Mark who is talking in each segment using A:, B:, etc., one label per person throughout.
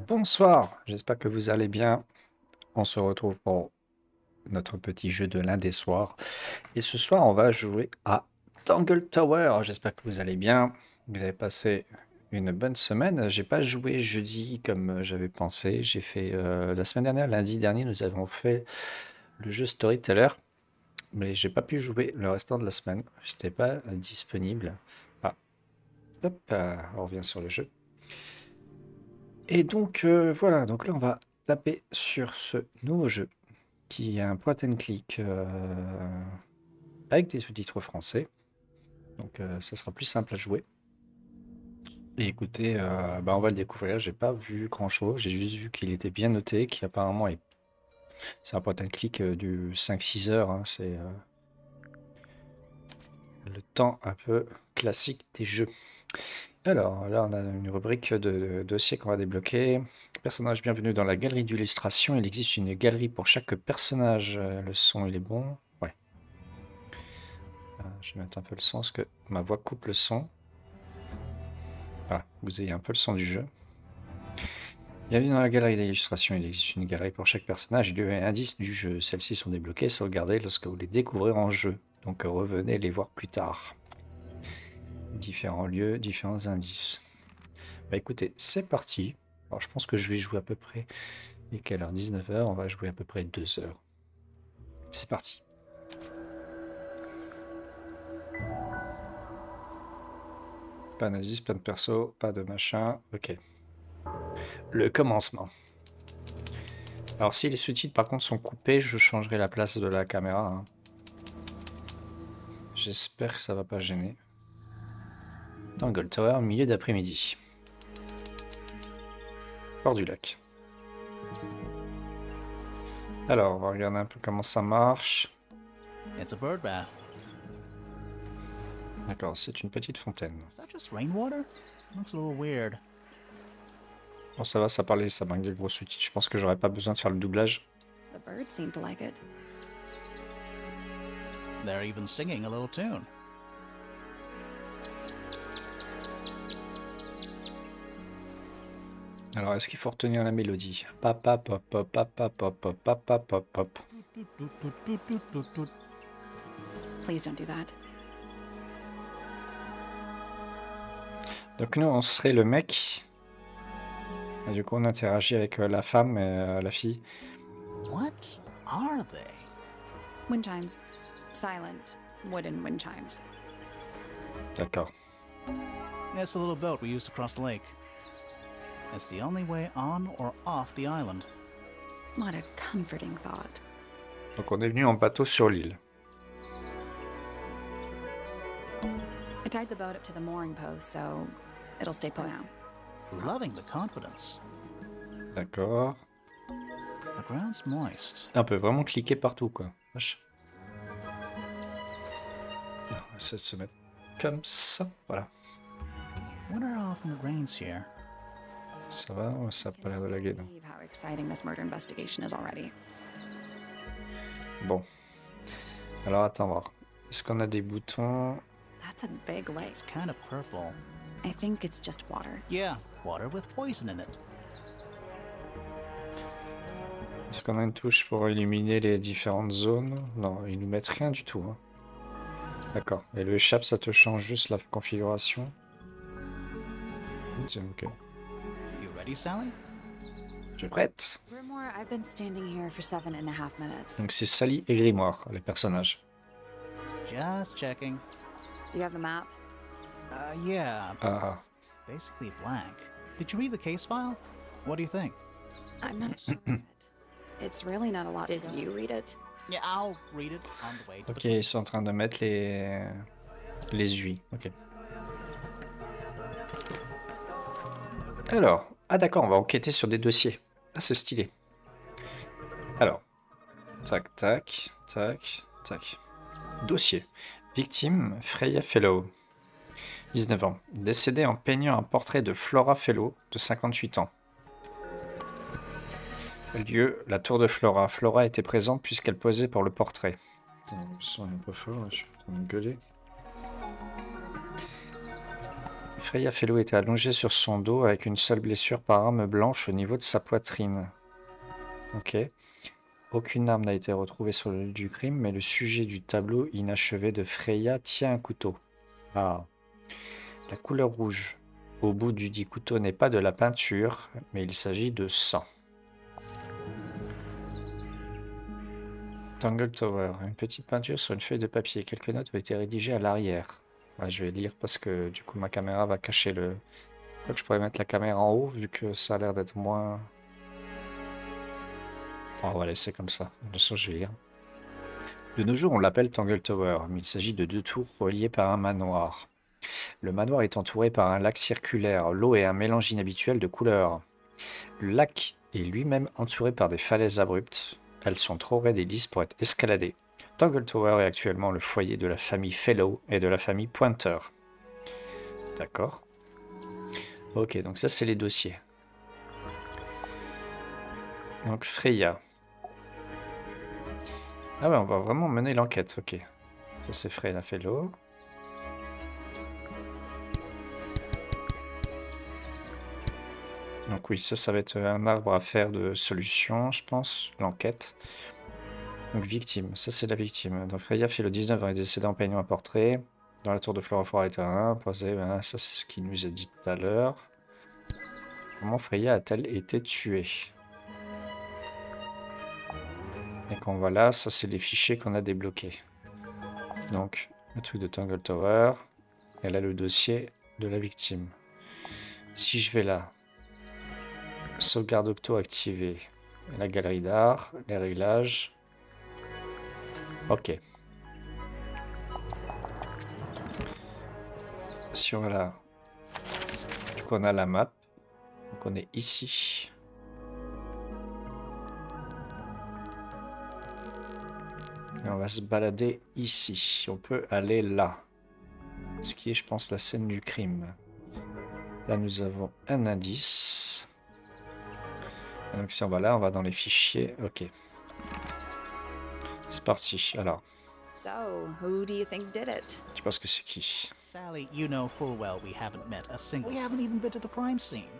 A: Bonsoir, j'espère que vous allez bien. On se retrouve pour notre petit jeu de l'indé soir. Et ce soir, on va jouer à Tangle Tower. J'espère que vous allez bien. Vous avez passé une bonne semaine. J'ai pas joué jeudi comme j'avais pensé. J'ai fait la semaine dernière, lundi dernier, nous avons fait le jeu Storyteller. Mais j'ai pas pu jouer le restant de la semaine. J'étais pas disponible. Ah, hop, on revient sur le jeu. Et donc voilà, donc là on va taper sur ce nouveau jeu qui est un point and click avec des sous-titres français. Donc ça sera plus simple à jouer. Et écoutez, on va le découvrir. J'ai pas vu grand chose, j'ai juste vu qu'il était bien noté, qui apparemment est. C'est un point and click du 5-6 heures, hein, c'est le temps un peu classique des jeux. Alors, là, on a une rubrique de dossiers qu'on va débloquer. Personnage, bienvenue dans la galerie d'illustration. Il existe une galerie pour chaque personnage. Le son, il est bon. Ouais. Je vais mettre un peu le son parce que ma voix coupe le son. Voilà, vous ayez un peu le son du jeu. Bienvenue dans la galerie d'illustration. Il existe une galerie pour chaque personnage. Il y a un indice du jeu. Celles-ci sont débloquées, sauvegardées lorsque vous les découvrez en jeu. Donc revenez les voir plus tard. Différents lieux, différents indices. Bah écoutez, c'est parti. Alors je pense que je vais jouer à peu près... Il est quelle heure? 19 h, on va jouer à peu près 2 heures. C'est parti. Pas d'indice, pas de perso, pas de machin. Ok. Le commencement. Alors si les sous-titres par contre sont coupés, je changerai la place de la caméra. Hein. J'espère que ça va pas gêner. Tangle Tower, milieu d'après-midi. Port du lac. Alors, on va regarder un peu comment ça marche.
B: It's a bird bath.
A: D'accord, c'est une petite fontaine.
B: Is that just rainwater? Looks a little weird.
A: Bon, ça va, ça parlait, ça manque de gros sous-titres. Je pense que j'aurais pas besoin de faire le doublage.
C: The birds seem to like it.
B: They're even singing a little tune.
A: Alors, est-ce qu'il faut retenir la mélodie? Papa, pop, pop, papa, pop, pop, papa, pop, pop.
C: Please don't do that.
A: Donc nous, on serait le mec. Et du coup, on interagit avec la femme et la fille.
B: What are they?
C: Wind chimes. Silent, wooden wind chimes.
A: D'accord.
B: It's the little boat we used to cross the lake. It's the only way on or off the island.
C: What a comforting thought.
A: Donc on est venu en bateau sur l'île.
C: I tied the boat up to the mooring post, so it'll stay put now.
B: Loving the confidence.
A: D'accord.
B: The ground's moist.
A: On peut vraiment cliquer partout, quoi. Vache. On va essayer de se mettre comme ça. Voilà.
B: Wonder how often it rains here.
A: Ça va, ça n'a pas l'air de laguer, non.
C: Believe how exciting this murder investigation is already.
A: Bon. Alors attends voir. Est-ce qu'on a des boutons?
C: That's a big lake.
B: It's kind of purple.
C: I think it's just water.
B: Yeah, water with poison in it.
A: Est-ce qu'on a une touche pour illuminer les différentes zones? Non, ils nous mettent rien du tout. Hein. D'accord. Et le échappe, ça te change juste la configuration. C'est ok.
B: You ready, Sally?
A: Je suis prête.
C: Grimoire, I've been standing here for 7.5 minutes.
A: Donc c'est Sally et Grimoire, les personnages.
B: Just checking.
C: Do you have the map?
B: Yeah, but
A: Ah,
B: it's basically blank. Did you read the case file? What do you think?
C: I'm not sure of it. It's really not a lot. Did you read it?
B: Yeah, I'll read it on the way to
A: ok, ils sont en train de mettre les UI. Ok. Alors, ah d'accord, on va enquêter sur des dossiers. Ah, c'est stylé. Alors, tac, tac, tac, tac. Dossier. Victime, Freya Fellow. 19 ans. Décédée en peignant un portrait de Flora Fellow, de 58 ans. Lieu, la tour de Flora. Flora était présente puisqu'elle posait pour le portrait. Le son est un peu fort, là, je suis en train de gueuler. Freya Fellow était allongée sur son dos avec une seule blessure par arme blanche au niveau de sa poitrine. Ok. Aucune arme n'a été retrouvée sur le lieu du crime, mais le sujet du tableau inachevé de Freya tient un couteau. Ah. La couleur rouge au bout du dit couteau n'est pas de la peinture, mais il s'agit de sang. Tangle Tower. Une petite peinture sur une feuille de papier. Quelques notes ont été rédigées à l'arrière. Ouais, je vais lire parce que du coup ma caméra va cacher le... Je crois que je pourrais mettre la caméra en haut vu que ça a l'air d'être moins... Enfin, on va laisser comme ça. De toute façon, je vais lire. De nos jours, on l'appelle Tangle Tower, mais il s'agit de 2 tours reliées par un manoir. Le manoir est entouré par un lac circulaire. L'eau est un mélange inhabituel de couleurs. Le lac est lui-même entouré par des falaises abruptes. Elles sont trop raides et lisses pour être escaladées. Tangle Tower est actuellement le foyer de la famille Fellow et de la famille Pointer. D'accord. Ok, donc ça c'est les dossiers. Donc Freya. Ah ouais, on va vraiment mener l'enquête, ok. Ça c'est Freya Fellow. Donc oui, ça va être un arbre à faire de solutions, je pense, l'enquête. Donc victime, ça c'est la victime. Donc Freya Fellow, 19 ans, est décédée en peignant un portrait. Dans la tour de Florafort est un posé, ben, ça c'est ce qu'il nous a dit tout à l'heure. Comment Freya a-t-elle été tuée? Et qu'on voit là, ça c'est les fichiers qu'on a débloqués. Donc le truc de Tangle Tower, et là le dossier de la victime. Si je vais là, sauvegarde octo activée, la galerie d'art, les réglages. Ok. Si on va là, du coup on a la map, donc on est ici. Et on va se balader ici. On peut aller là. Ce qui est, je pense, la scène du crime. Là, nous avons un indice. Et donc si on va là, on va dans les fichiers. Ok. C'est parti. Alors,
C: So, who do you think did it?
A: tu penses que c'est qui?
B: Sally, you know full well we haven't met a single. We haven't even been to the crime scene.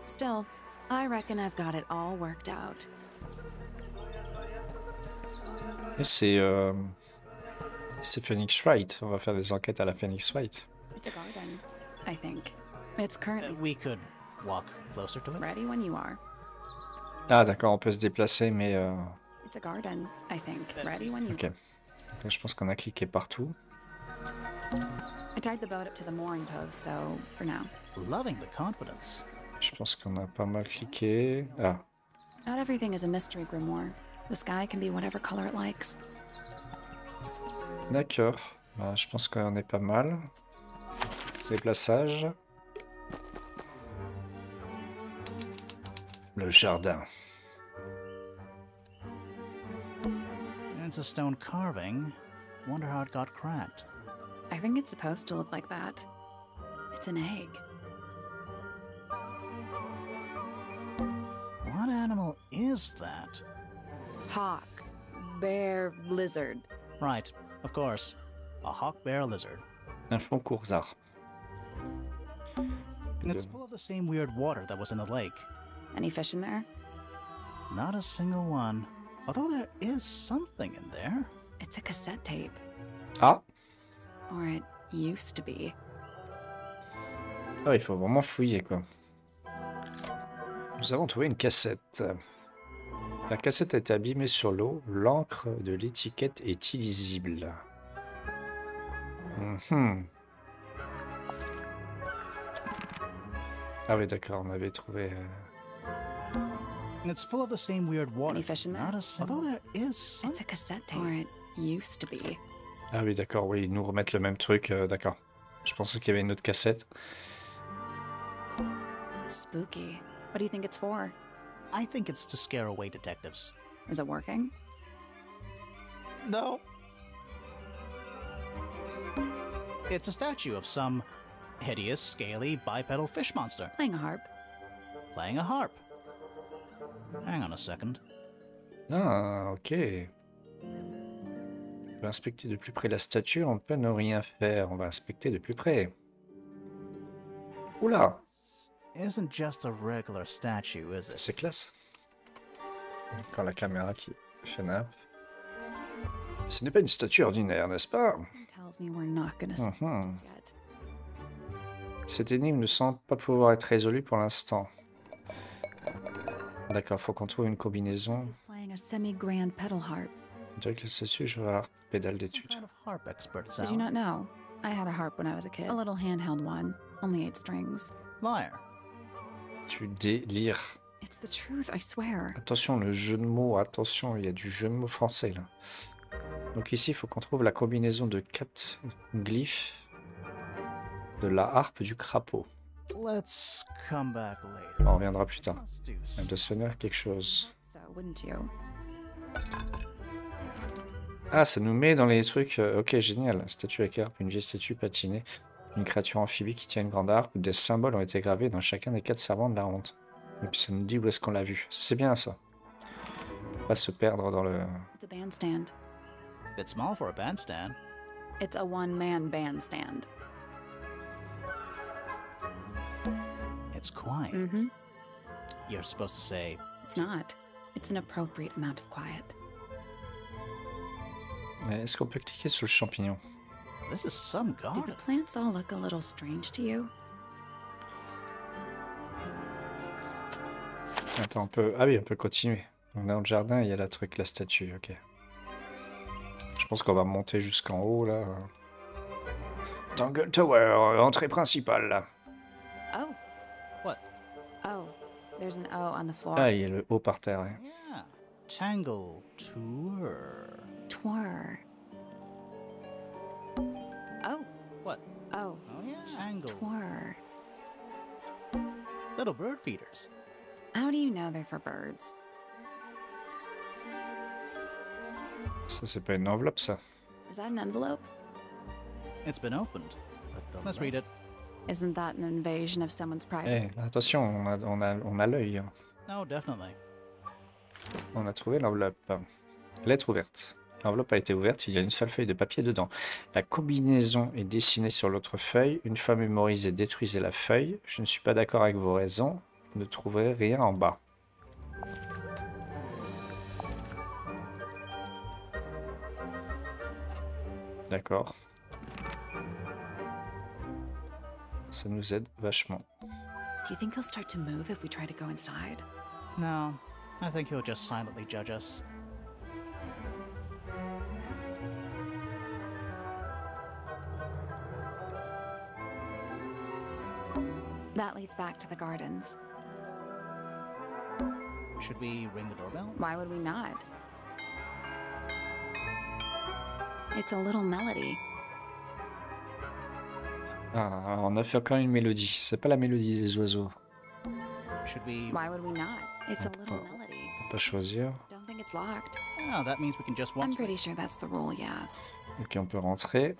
C: Still, I reckon I've got it all worked out.
A: Et c'est Phoenix Wright. On va faire des enquêtes à la Phoenix Wright.
C: It's a garden, I think. It's currently
B: We could walk closer to it.
C: ready when you are.
A: Ah d'accord, on peut se déplacer, mais...
C: It's a garden, I think. Ready when you
A: Ok. Là, je pense qu'on a cliqué partout.
C: I tied the boat up to the mooring post, so for now.
B: Loving the confidence.
A: Je pense qu'on a pas mal cliqué. Ah,
C: Not everything is a mystery, Grimoire. The sky can be whatever color it likes.
A: d'accord. Bah, je pense qu'on est pas mal. Déplaçage. Le jardin.
B: It's a stone carving. Wonder how it got cracked.
C: I think it's supposed to look like that. It's an egg.
B: What animal is that?
C: Hawk. Bear. Lizard.
B: Right, of course. A hawk bear lizard.
A: Un fond coursard.
B: It's full of the same weird water that was in the lake.
C: Any fish in there?
B: Not a single one. Although there is something in there.
C: It's a cassette tape.
A: Ah,
C: Or it used to be.
A: ah, il faut vraiment fouiller, quoi. Nous avons trouvé une cassette. La cassette a été abîmée sur l'eau. L'encre de l'étiquette est illisible. Mhm. Ah oui, d'accord, on avait trouvé...
B: It's full of the same weird water.
C: Any fish in there?
B: Not a single. Although there is some.
C: It's a cassette tape. Or it used to be.
A: Ah oui, d'accord, oui, ils nous remettent le même truc, d'accord. Je pensais qu'il y avait une autre cassette.
C: Spooky. What do you think it's for?
B: I think it's to scare away detectives.
C: Is it working?
B: No. It's a statue of some hideous, scaly, bipedal fish monster
C: Playing a harp.
B: playing a harp. Hang on a second.
A: Ah, ok. On va inspecter de plus près la statue, on peut ne rien faire. On va inspecter de plus près. Oula,
B: Isn't just a regular statue, is it?
A: c'est classe. Quand la caméra qui fait nappe. Ce n'est pas une statue ordinaire, n'est-ce pas?
C: Something tells me we're not gonna solve this just yet.
A: Cette énigme ne semble pas pouvoir être résolue pour l'instant. D'accord, faut qu'on trouve une combinaison.
C: He's playing a semi-grand pedal harp.
A: On dirait que la statue joue à la pédale
B: Some
A: d'étude.
B: kind of harp expert
C: Did you
B: sound.
C: not know? I had a harp when I was a kid. A little handheld one, only 8 strings.
B: Liar.
A: Tu délires.
C: It's the truth, I swear.
A: Attention, le jeu de mots, attention, il y a du jeu de mots français là. Donc ici, il faut qu'on trouve la combinaison de 4 glyphes de la harpe du crapaud.
B: Let's come back later.
A: On reviendra plus tard.
B: Let's do
A: Elle doit sonner quelque chose.
C: So, wouldn't you?
A: Ah, ça nous met dans les trucs. Ok, génial. Statue avec harpe, une vieille statue patinée, une créature amphibie qui tient une grande harpe. Des symboles ont été gravés dans chacun des 4 servants de la honte. Et puis ça nous dit où est-ce qu'on l'a vu. C'est bien ça. Pas se perdre dans le...
C: It's a bandstand.
B: Bit small for a bandstand.
C: It's a one-man bandstand.
B: It's quiet.
C: Mm-hmm.
B: You're supposed to say,
C: It's not. It's an appropriate amount of quiet.
A: Mais est-ce qu'on peut cliquer sur le champignon?
B: this is some
C: Do the
B: garden.
C: plants all look a little strange to you?
A: Attends, on peut... Ah oui, on peut continuer. Donc dans le jardin, il y a la truc, la statue, ok. Je pense qu'on va monter jusqu'en haut, là. Tangle Tower, entrée principale, là.
C: Oh.
B: What?
C: Oh. There's an O on the floor.
A: Ah, il y a le haut par terre, ouais.
B: Yeah. Tangle Tower.
C: Twir. Oh.
B: What?
C: Oh.
B: Oh, yeah. Tangle.
C: Twir.
B: Little bird feeders.
C: How do you know they're for birds?
A: Ça, c'est pas une enveloppe, ça.
C: Is that an envelope?
B: It's been opened. Let's read it.
C: Isn't that an invasion of someone's
A: Eh,
C: privacy?
A: attention, on a l'œil. Hein.
B: No, definitely.
A: On a trouvé l'enveloppe. Lettre ouverte. L'enveloppe a été ouverte, il y a une seule feuille de papier dedans. La combinaison est dessinée sur l'autre feuille. Une fois mémorisée, détruisez la feuille. Je ne suis pas d'accord avec vos raisons. Vous ne trouverez rien en bas. D'accord. Ça nous aide vachement.
C: Do you think he'll start to move if we try to go inside?
B: No, I think he'll just silently judge us.
C: That leads back to the gardens.
B: Should we ring the doorbell?
C: Why would we not? It's a little melody.
A: Ah, on a fait encore une mélodie. C'est pas la mélodie des oiseaux.
B: Should we?
C: Why would we not? It's a
A: Attends.
C: little melody.
A: On peut pas choisir.
C: Don't think it's locked.
B: Oh, that means we can just walk.
C: I'm pretty sure that's the rule, yeah.
A: Ok, on peut rentrer.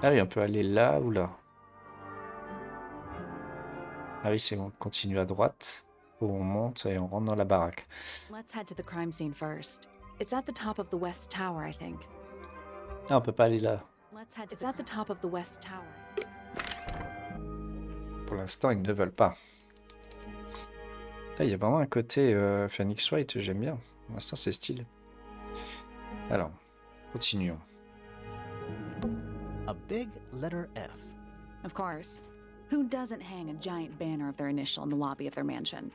A: Ah oui, on peut aller là ou là. Ah oui, c'est bon. On continue à droite. Où on monte et on rentre dans la baraque.
C: Let's head to the crime scene first. It's at the top of the west tower, I think.
A: Ah, on peut pas aller là.
C: Let's head to. It's at the top of the west tower.
A: Pour l'instant, ils ne veulent pas. Là, il y a vraiment un côté Phoenix Wright, j'aime bien. Pour l'instant, c'est stylé. Alors, continuons.
B: A big letter F.
C: Of course. Who doesn't hang a giant banner of their initial in the lobby of their mansion?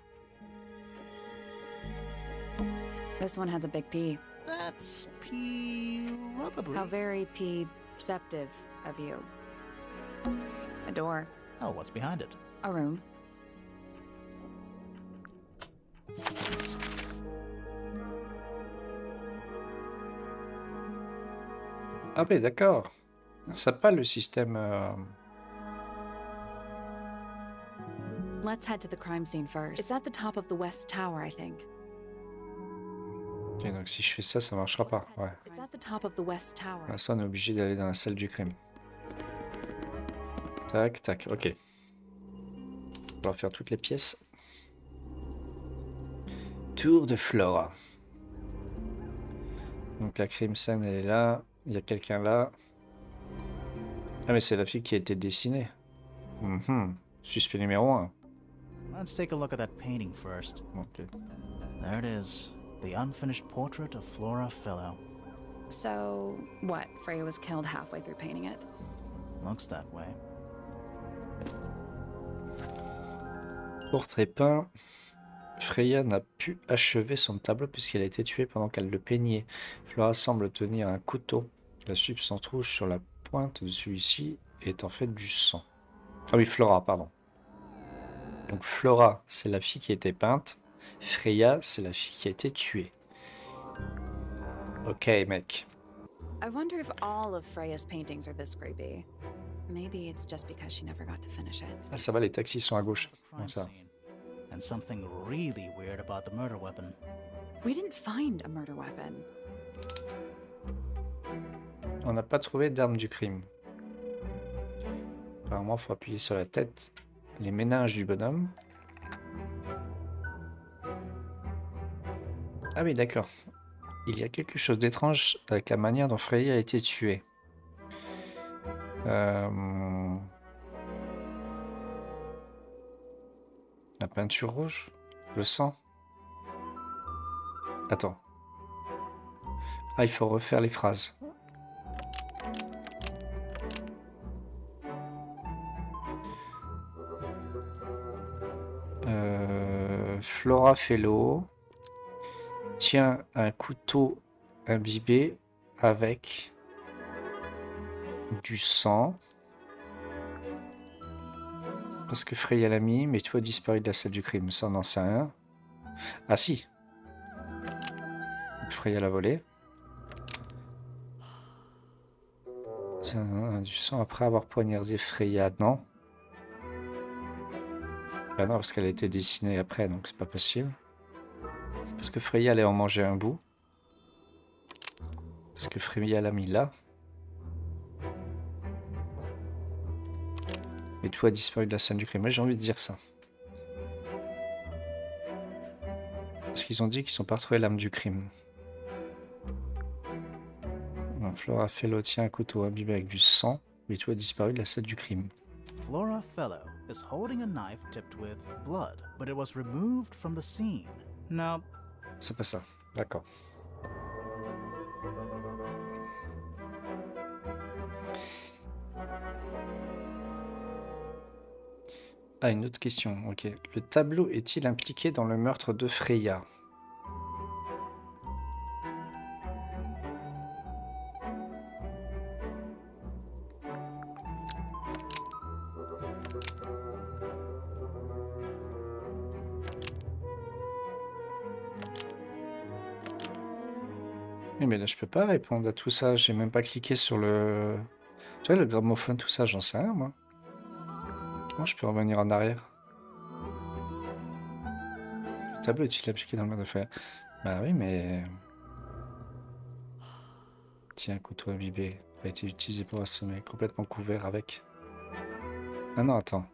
C: This one has a big P.
B: That's probably.
C: How very perceptive of you. A door.
B: Oh, what's behind it?
C: A room.
A: Ah ben d'accord. Ça pas le système...
C: Let's head to the crime scene first. It's at the top of the west tower, I think.
A: Ok, donc si je fais ça, ça marchera pas. Ouais.
C: It's at the top of the west tower.
A: Pour l'instant, on est obligé d'aller dans la salle du crime. Tac, tac, ok. On va faire toutes les pièces. Tour de Flora. Donc la crime scène, elle est là. Il y a quelqu'un là. Ah mais c'est la fille qui a été dessinée. Suspect numéro 1.
B: Let's take a look at that painting first.
A: Ok.
B: There it is, the unfinished portrait of Flora Fellow.
C: So, what? Freya was killed halfway through painting it?
B: Looks that way.
A: Portrait peint. Freya n'a pu achever son tableau puisqu'elle a été tuée pendant qu'elle le peignait. Flora semble tenir un couteau. La substance rouge sur la pointe de celui-ci est en fait du sang. Ah oui, Flora, pardon. Donc Flora, c'est la fille qui a été peinte. Freya, c'est la fille qui a été tuée. Ok, mec.
C: I wonder if all of Freya's paintings are this creepy. Maybe it's just because she never got to finish it.
A: Ah, ça va, les taxis sont à gauche.
B: Crime
A: Comme ça.
B: scene. And something really weird about the murder weapon.
C: We didn't find a murder weapon.
A: On n'a pas trouvé d'arme du crime. Apparemment, il faut appuyer sur la tête, les méninges du bonhomme. Ah oui, d'accord. Il y a quelque chose d'étrange avec la manière dont Freya a été tuée. La peinture rouge? Le sang? Attends. Ah, il faut refaire les phrases. Flora Fellow tient un couteau imbibé avec du sang. Parce que Freya l'a mis, mais tout a disparu de la scène du crime. Ça, on en sait rien. Ah si. Freya l'a volé. Tiens, du sang après avoir poignardé Freya, non. Bah non, parce qu'elle a été dessinée après, donc c'est pas possible. Parce que Freya allait en manger un bout. Parce que Freya l'a mis là. Et tout a disparu de la scène du crime. Moi, j'ai envie de dire ça. Parce qu'ils ont dit qu'ils n'ont pas retrouvé l'âme du crime. Donc, Flora Fellow tient un couteau imbibé avec du sang. Et tout a disparu de la scène du crime.
B: Flora Fellow is holding a knife tipped with blood, but it was removed from the scene. Now,
A: C'est pas ça. D'accord. Ah, une autre question. Ok. Le tableau est-il impliqué dans le meurtre de Freya? Oui, mais là, je peux pas répondre à tout ça. J'ai même pas cliqué sur le... Tu vois, le gramophone, tout ça, j'en sais rien, moi. Comment je peux revenir en arrière? Le tableau est-il appliqué dans le meurtre de Freya? Bah oui, mais... Tiens, un couteau imbibé a été utilisé pour assommer, complètement couvert avec... Ah non, attends.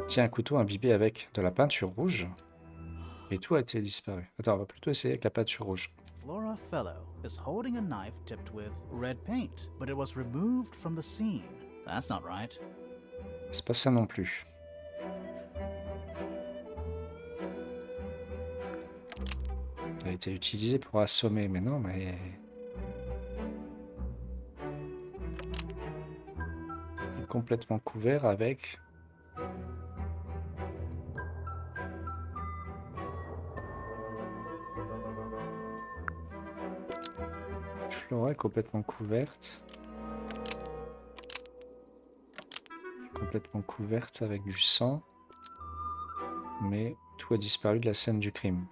A: Tiens, un couteau imbibé avec de la peinture rouge. Et tout a été disparu. Attends, on va plutôt essayer avec la peinture rouge.
B: Flora Fellow is holding a knife tipped with red paint, but it was removed from the scene. That's not right.
A: C'est pas ça non plus. Elle a été utilisée pour assommer, mais non, mais... Il est complètement couvert avec... Flora est complètement couverte. Complètement couverte avec du sang. Mais tout a disparu de la scène du crime.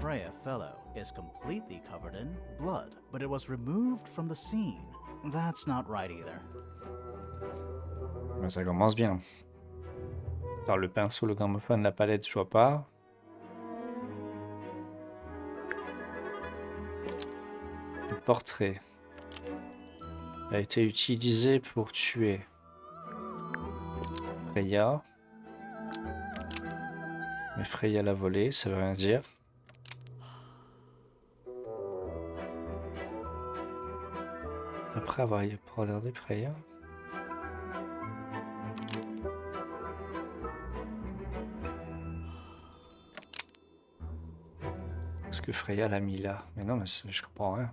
B: Freya Fellow is completely covered in blood, but it was removed from the scene. That's not right either.
A: Ben, ça commence bien. Attends, le pinceau, le gramophone, la palette, je vois pas. Le portrait a été utilisé pour tuer Freya. Mais Freya l'a volé, ça veut rien dire. Après avoir regardé Freya. Parce que Freya l'a mis là. Mais non, mais je comprends rien.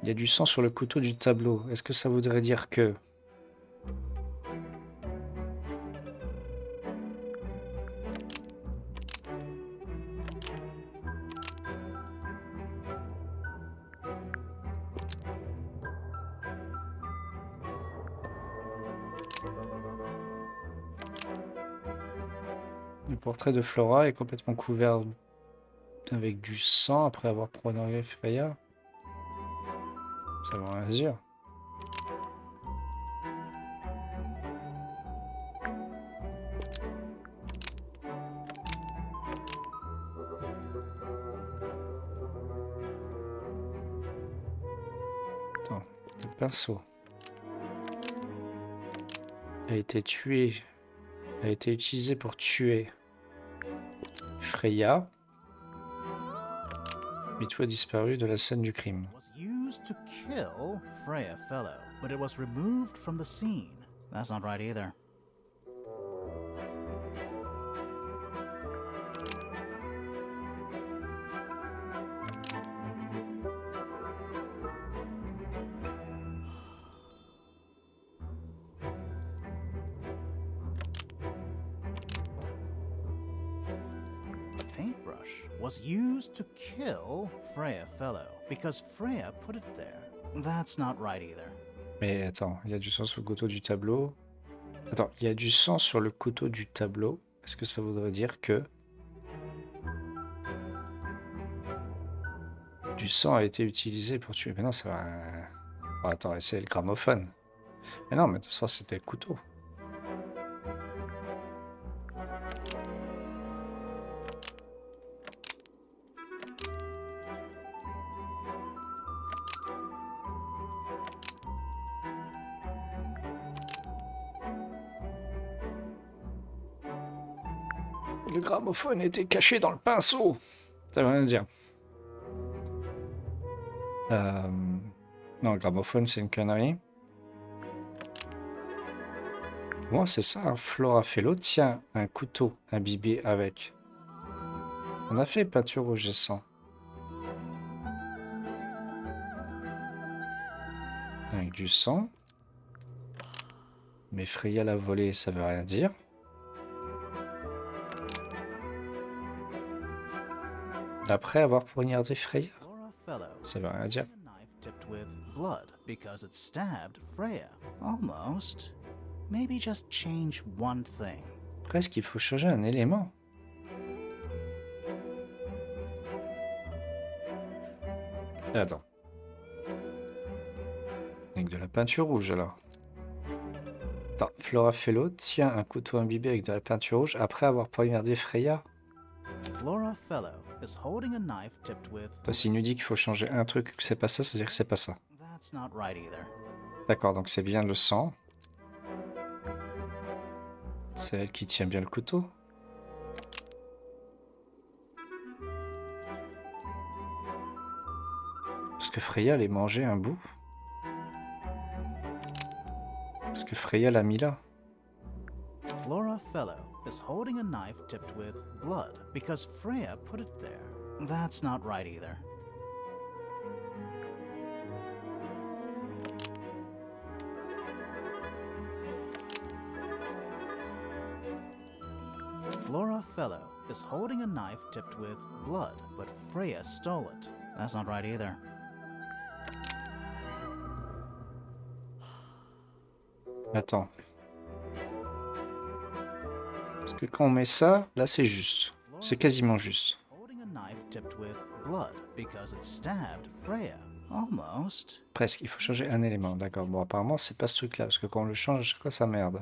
A: Il y a du sang sur le couteau du tableau. Est-ce que ça voudrait dire que... Le portrait de Flora est complètement couvert avec du sang après avoir prononcé Freya. Ça veut rien dire. Attends, le pinceau a été tué, a été utilisé pour tuer Freya. Mais tout a disparu de la scène du crime.
B: Was used to kill Freya Fellow, but it was removed from the scene. That's not right either. Paintbrush was used to kill Freya Fellow because Freya put it there. That's not right either.
A: Mais attends, il y a du sang sur le couteau du tableau. Attends, il y a du sang sur le couteau du tableau. Est-ce que ça voudrait dire que... Du sang a été utilisé pour tuer... Mais non, ça va... Oh, attends, c'est le gramophone. Mais non, mais ça, c'était le couteau. Le gramophone était caché dans le pinceau. Ça veut rien dire. Non, le gramophone, c'est une connerie. Moi, c'est ça, hein. Flora Fellow tient un couteau imbibé avec. On a fait peinture rouge et sang. Avec du sang. Mais Freya l'a volé, ça veut rien dire. Après avoir poignardé Freya,
B: Flora Fellow
A: ça veut rien dire.
B: a knife tipped with blood because it stabbed Freya. Almost. Maybe just change one thing.
A: Presque, il faut changer un élément. Attends. Avec de la peinture rouge, alors. Attends, Flora Fellow tient un couteau imbibé avec de la peinture rouge après avoir poignardé Freya.
B: Flora Fellow is holding a knife tipped with...
A: S'il nous dit qu'il faut changer un truc, que c'est pas ça, ça veut dire que c'est pas ça.
B: That's not right either.
A: D'accord, donc c'est bien le sang. C'est elle qui tient bien le couteau. Parce que Freya allait manger un bout. Parce que Freya l'a mis là.
B: Flora Fellow is holding a knife tipped with blood because Freya put it there. That's not right either. Flora Fellow is holding a knife tipped with blood, but Freya stole it. That's not right either.
A: Attends. Parce que quand on met ça, là c'est juste. C'est quasiment juste.
B: Holding a knife tipped with blood because it stabbed Freya. Almost.
A: Presque, il faut changer un élément. D'accord, bon apparemment c'est pas ce truc là, parce que quand on le change à chaque fois ça merde.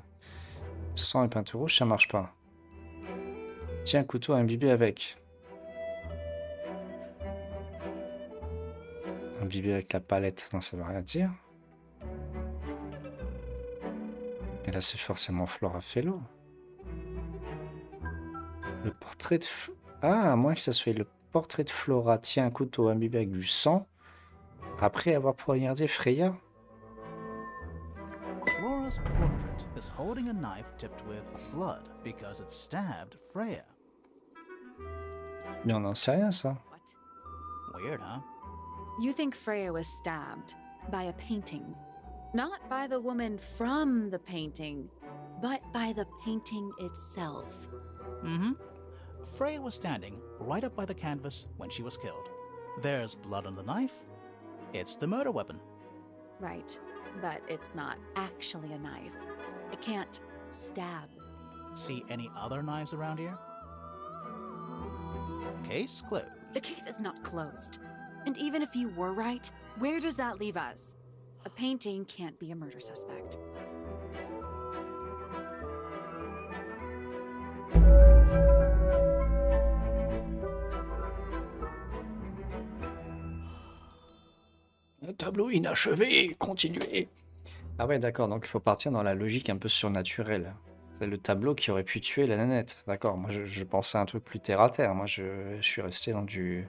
A: Sang et peinture rouge, ça marche pas. Tiens, un couteau imbibé avec. Imbibé avec la palette, non ça veut rien dire. Et là c'est forcément Flora Fellow. Le portrait de... Ah, à moins que ça soit le portrait de Flora tient un couteau imbibé avec du sang après avoir poignardé Freya.
B: Flora Freya's portrait is holding a knife tipped with blood because it stabbed Freya.
A: Mais on n'en sait rien, ça.
C: What?
B: Weird, huh?
C: You think Freya was stabbed by a painting? Not by the woman from the painting, but by the painting itself.
B: Mm-hmm. Freya was standing right up by the canvas when she was killed. There's blood on the knife. It's the murder weapon.
C: Right, but it's not actually a knife. It can't stab.
B: See any other knives around here? Case closed.
C: The case is not closed. And even if you were right, where does that leave us? A painting can't be a murder suspect.
A: Un tableau inachevé, continuez. Ah ouais, d'accord, donc il faut partir dans la logique un peu surnaturelle. C'est le tableau qui aurait pu tuer la nanette. D'accord, moi je pensais à un truc plus terre à terre. Moi je suis resté dans du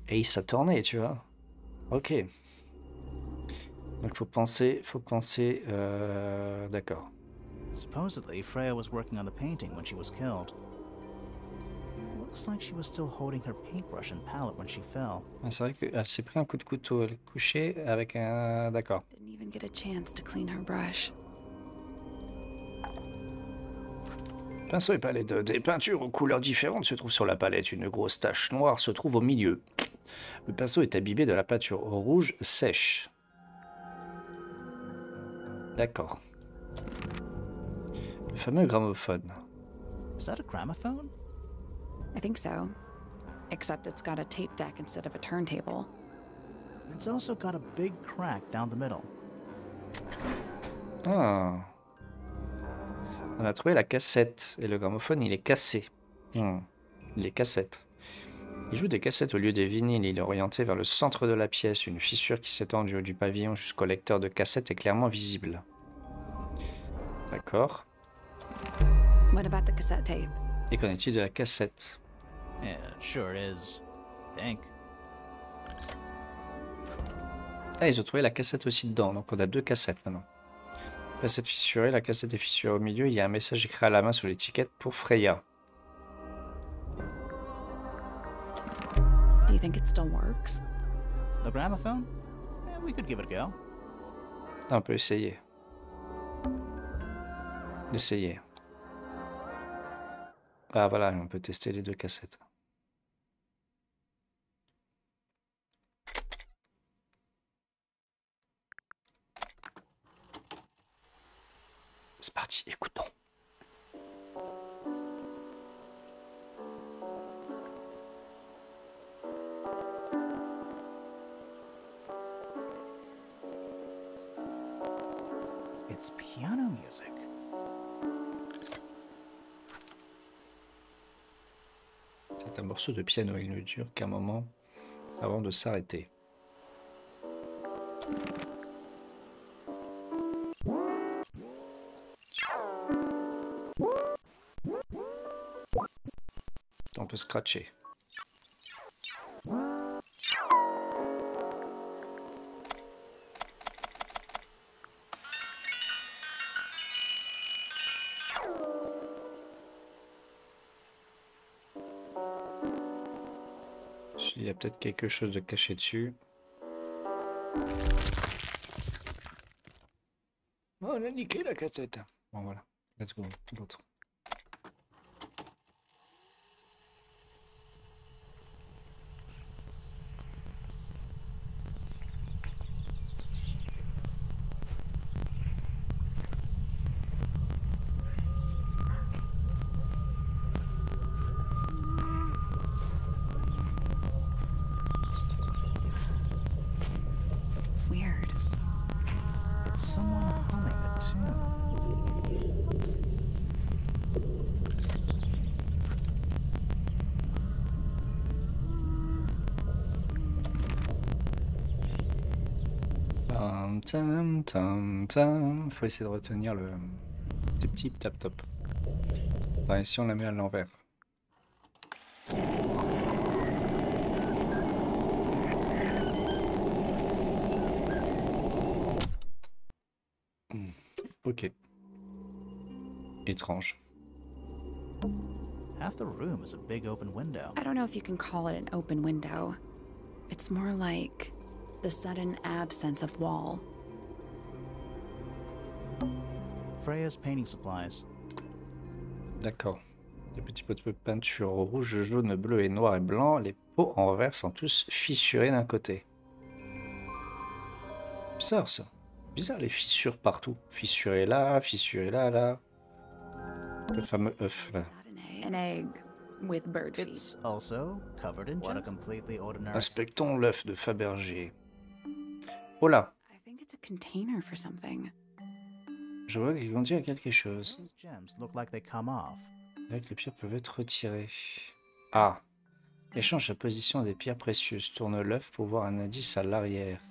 A: Ace Attorney, tu vois. Ok. Donc faut penser, d'accord.
B: Supposedly, Freya was working on the painting when she was killed. Looks like she was still holding her paintbrush and palette when she fell.
A: Ah, c'est vrai qu'elle s'est pris un coup de couteau, elle est couchée avec un... D'accord.
C: Didn't even get a chance to clean her brush.
A: Pinceau et palette. Des peintures aux couleurs différentes se trouvent sur la palette. Une grosse tache noire se trouve au milieu. Le pinceau est imbibé de la peinture rouge sèche. D'accord. Le fameux gramophone.
B: Is that a gramophone?
C: I think so. Except it's got a tape deck instead of a turntable.
B: It's also got a big crack down the middle.
A: Ah. On a trouvé la cassette. Et le gramophone, il est cassé. Il est cassette. Il joue des cassettes au lieu des vinyles. Il est orienté vers le centre de la pièce. Une fissure qui s'étend du haut du pavillon jusqu'au lecteur de cassette est clairement visible. D'accord.
C: What about the cassette tape?
A: Et qu'en est-il de la cassette?
B: Yeah, it sure is. Pink.
A: Ah, ils ont trouvé la cassette aussi dedans. Donc on a deux cassettes maintenant. Cassette fissurée, la cassette est fissurée au milieu. Il y a un message écrit à la main sur l'étiquette pour Freya.
C: Do you think it still works?
B: The gramophone? Yeah, we could give it a go.
A: Ah, on peut essayer. Essayer. Ah voilà, on peut tester les deux cassettes. C'est parti, écoutons.
B: It's piano music.
A: C'est un morceau de piano, il ne dure qu'un moment avant de s'arrêter. On peut scratcher. Il y a peut-être quelque chose de caché dessus. Oh, on a niqué la cassette. Bon voilà, let's go, l'autre.
C: Weird.
B: It's someone humming a tune.
A: Tam, tam, tam, tam. Faut essayer de retenir le petit tap top. Attends, et si on la met à l'envers? Ok. Étrange.
B: Half the room is a big open window.
C: I don't know if you can call it an open window. It's more like the sudden absence of wall.
B: Freya's painting supplies.
A: D'accord. Les petits pots de peinture rouge, jaune, bleu et noir et blanc. Les pots en verre sont tous fissurés d'un côté. Bizarre ça. Bizarre les fissures partout. Fissurés là, là. Le fameux œuf là.
C: An egg with bird feet.
B: It's also covered in what a completely ordinary.
A: Inspectons l'œuf de Fabergé. Oh là,
C: I think it's a container for something.
A: je vois qu'il contient quelque chose.
B: Those gems look like they come off.
A: Avec les pierres peuvent être retirées. Ah. Échange la position des pierres précieuses. Tourne l'œuf pour voir un indice à l'arrière.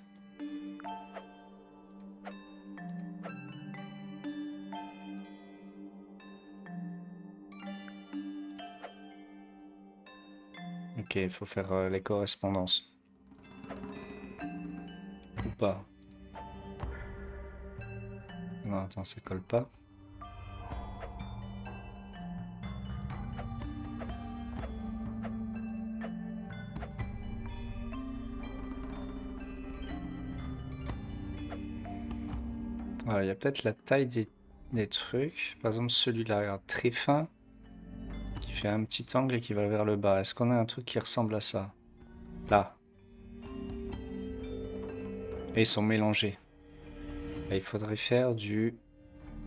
A: Ok, il faut faire les correspondances. Ou pas. Non, attends, ça colle pas. Il y a peut-être la taille des trucs. Par exemple, celui-là, très fin, qui fait un petit angle et qui va vers le bas. Est-ce qu'on a un truc qui ressemble à ça? Là. Et ils sont mélangés. Et il faudrait faire du...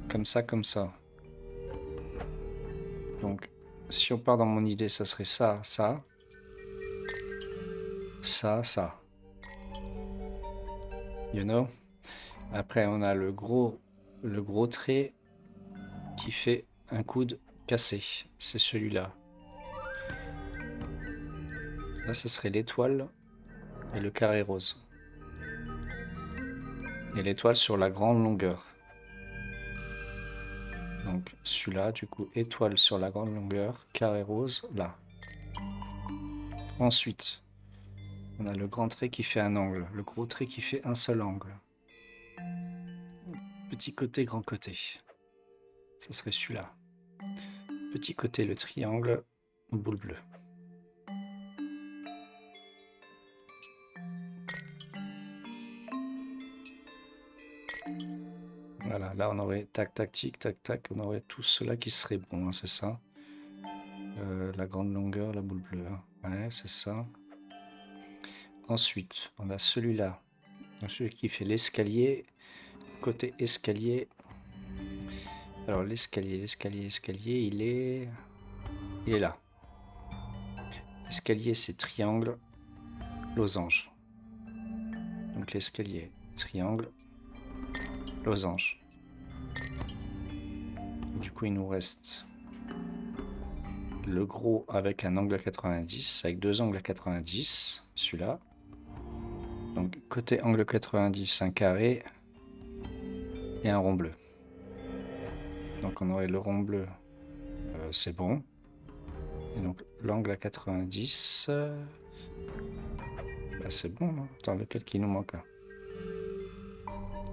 A: comme ça, comme ça. Donc, si on part dans mon idée, ça serait ça, ça. Ça, ça. You know? Après, on a le gros trait qui fait un coude cassé. C'est celui-là. Là, ce serait l'étoile et le carré rose. Et l'étoile sur la grande longueur. Donc, celui-là, du coup, étoile sur la grande longueur, carré rose, là. Ensuite, on a le grand trait qui fait un angle, le gros trait qui fait un seul angle. Petit côté, grand côté. Ça serait celui-là. Petit côté, le triangle, boule bleue. Voilà, là on aurait tac, tac, tic, tac, tac, on aurait tout cela qui serait bon, hein, c'est ça. La grande longueur, la boule bleue, hein. Ouais, c'est ça. Ensuite, on a celui-là, celui qui fait l'escalier, côté escalier. Alors l'escalier, il est là. Escalier, c'est triangle, losange. Donc l'escalier, triangle, losange. Du coup, il nous reste le gros avec un angle à 90, avec deux angles à 90, celui-là. Donc côté angle 90, un carré et un rond bleu. Donc on aurait le rond bleu, c'est bon. Et donc l'angle à 90, bah, c'est bon. Hein. Attends, lequel qui nous manque là?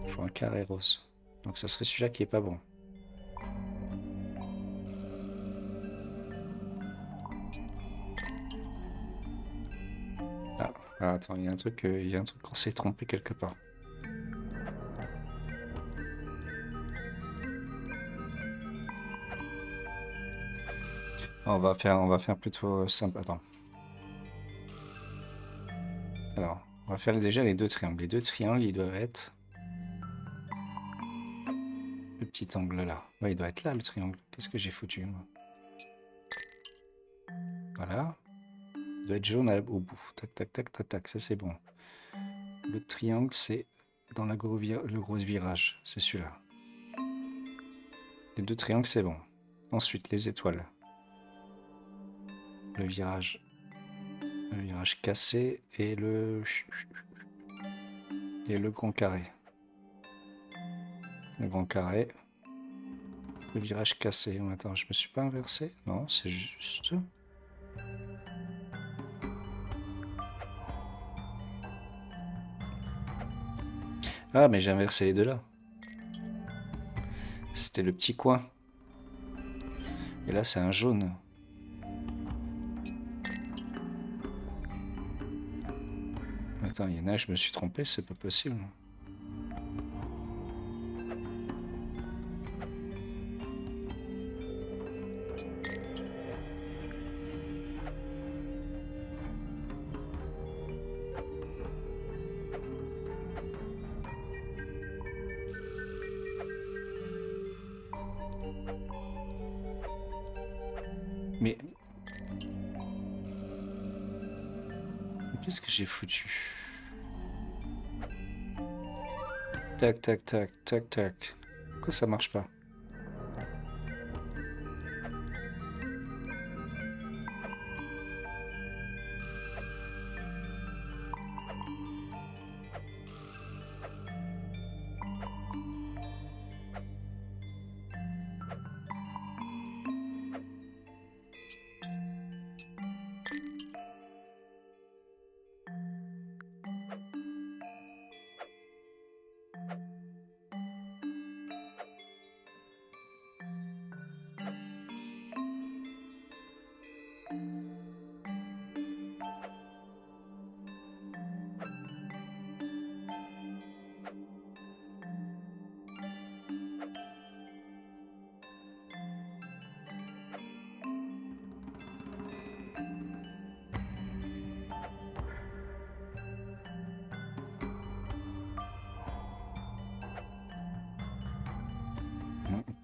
A: Il faut un carré rose. Donc ça serait celui-là qui est pas bon. Ah, attends, il y a un truc qu'on s'est trompé quelque part. On va faire plutôt simple. Attends. Alors, on va faire déjà les deux triangles. Les deux triangles, ils doivent être... Le petit angle là. Ouais, il doit être là, le triangle. Qu'est-ce que j'ai foutu, moi? Voilà. Il doit être jaune au bout. Tac, tac, tac, tac, tac. Ça, c'est bon. Le triangle, c'est dans le gros virage. C'est celui-là. Les deux triangles, c'est bon. Ensuite, les étoiles. Le virage cassé et le grand carré. Le grand carré. Le virage cassé. Oh, attends, je me suis pas inversé? Non, c'est juste... Ah, mais j'ai inversé les deux là. C'était le petit coin. Et là, c'est un jaune. Attends, il y en a, je me suis trompé, c'est pas possible. Mais qu'est-ce que j'ai foutu? Tac, tac, tac, tac, tac. Pourquoi ça marche pas?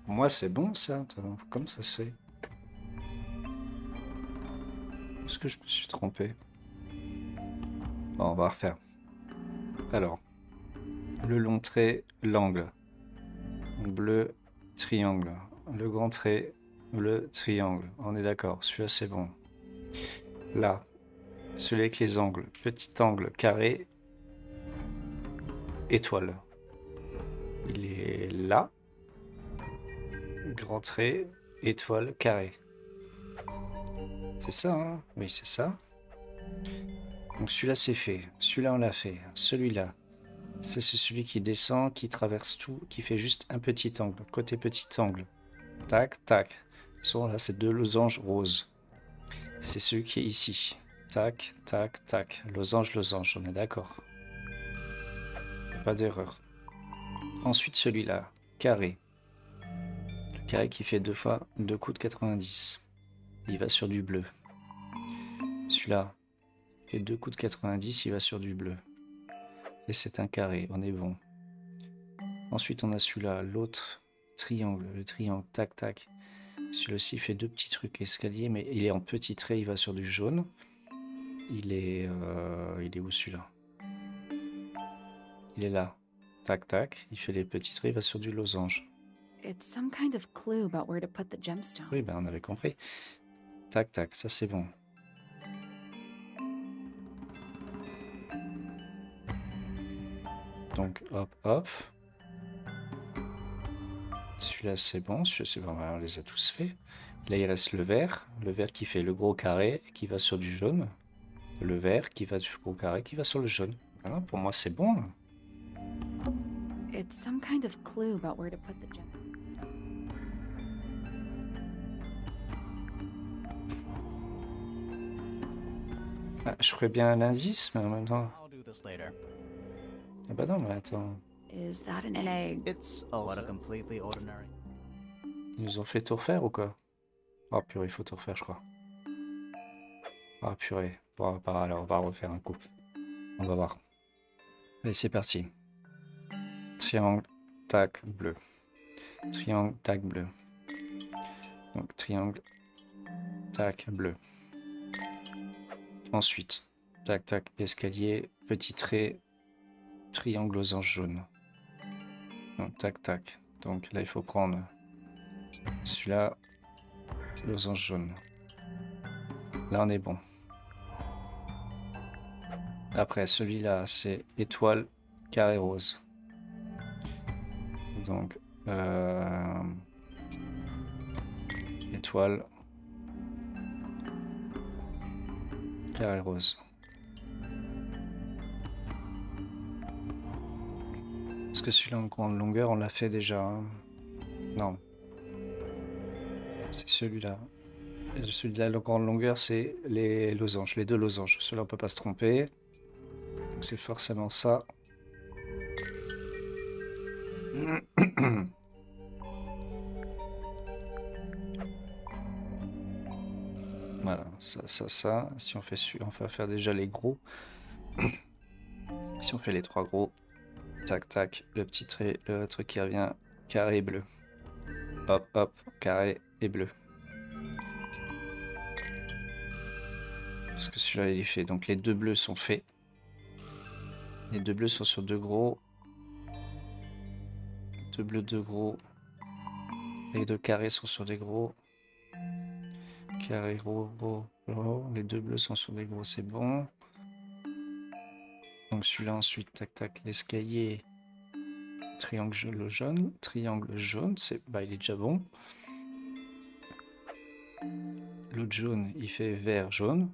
A: Pour moi, c'est bon ça. Comment ça se fait? Est-ce que je me suis trompé? Bon, on va refaire. Alors, le long trait, l'angle. Bleu, triangle. Le grand trait, bleu, triangle. On est d'accord, celui-là c'est bon. Là, celui avec les angles. Petit angle, carré, étoile. Il est là. Grand trait, étoile, carré. C'est ça, hein? Oui, c'est ça. Donc celui-là c'est fait. Celui-là on l'a fait. Celui-là, c'est celui qui descend, qui traverse tout, qui fait juste un petit angle. Côté petit angle. Tac, tac. Là, c'est deux losanges roses. C'est celui qui est ici. Tac, tac, tac. Losange, losange, on est d'accord. Pas d'erreur. Ensuite, celui-là, carré. Le carré qui fait deux fois deux coups de 90. Il va sur du bleu. Celui-là fait deux coups de 90, il va sur du bleu. Et c'est un carré, on est bon. Ensuite, on a celui-là, l'autre triangle. Le triangle, tac, tac. Celui-ci fait deux petits trucs escaliers, mais il est en petit trait, il va sur du jaune. Il est où celui-là? Il est là. Tac, tac. Il fait les petits traits, il va sur du losange.
C: It's some kind of clue about where to put the gemstone.
A: Oui, ben on avait compris. Tac, tac, ça c'est bon. Donc, hop, hop. Celui-là c'est bon, celui-là c'est bon, on les a tous faits. Là il reste le vert qui fait le gros carré, qui va sur du jaune. Le vert qui va du gros carré, qui va sur le jaune. Voilà, pour moi c'est bon.
C: It's some kind of clue about where to put the gemstone.
A: Ah, je ferais bien un indice, mais en même temps...
B: I'll do this later.
A: Ah bah non, mais attends.
C: Is that an egg?
B: It's what a completely ordinary.
A: Ils nous ont fait tout refaire ou quoi? Oh purée, il faut tout refaire, je crois. Ah purée. Bon, alors on va refaire un coup. On va voir. Allez, c'est parti. Triangle, tac, bleu. Triangle, tac, bleu. Donc triangle, tac, bleu. Ensuite, tac, tac, escalier, petit trait, triangle losange jaune. Donc tac, tac. Donc là, il faut prendre celui-là, losange jaune. Là, on est bon. Après, celui-là, c'est étoile, carré rose. Donc, étoile, carré rose. Parce que celui-là en grande longueur, on l'a fait déjà. Hein. Non. C'est celui-là. Celui-là, la grande longueur, c'est les losanges, les 2 losanges. Celui-là, on peut pas se tromper. Donc c'est forcément ça. Voilà, ça. Si on fait on va faire déjà les gros. Si on fait les 3 gros, tac, tac, le petit trait, le truc qui revient, carré bleu. Hop, hop, carré et bleu. Parce que celui-là, il est fait. Donc les 2 bleus sont faits. Les 2 bleus sont sur 2 gros. 2 bleus, 2 gros. Les 2 carrés sont sur des gros. Carré, gros, gros, gros. Les 2 bleus sont sur des gros, c'est bon. Donc celui-là ensuite, tac, tac, l'escalier. Triangle jaune. Triangle jaune, bah, il est déjà bon. L'autre jaune, il fait vert, jaune.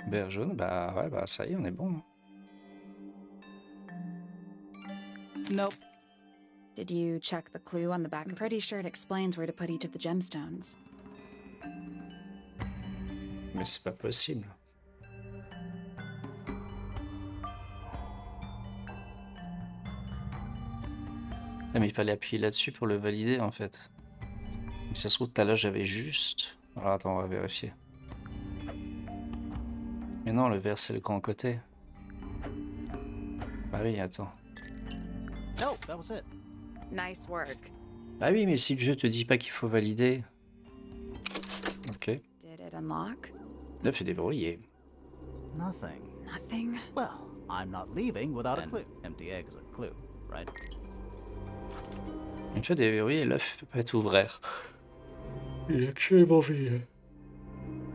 A: Vert, jaune, bah ouais, bah ça y est, on est bon.
B: Nope.
C: Did you check the clue on the back? I'm pretty sure it explains where to put each of the gemstones.
A: Mais c'est pas possible. Ah, mais il fallait appuyer là-dessus pour le valider en fait. Mais ça se trouve tout à l'heure j'avais juste... Alors attends, on va vérifier. Mais non, le vert c'est le grand côté. Bah oui, attends.
B: No, that was it.
C: Nice work.
A: Bah oui, mais si le jeu te dit pas qu'il faut valider... Ok.
C: Did it unlock?
A: L'œuf est déverrouillé.
B: Nothing.
C: Nothing.
B: Well, I'm not leaving without a clue. Empty egg is a clue, right?
A: Une fois déverrouillé, l'œuf peut être ouvert. Il est absolument vide.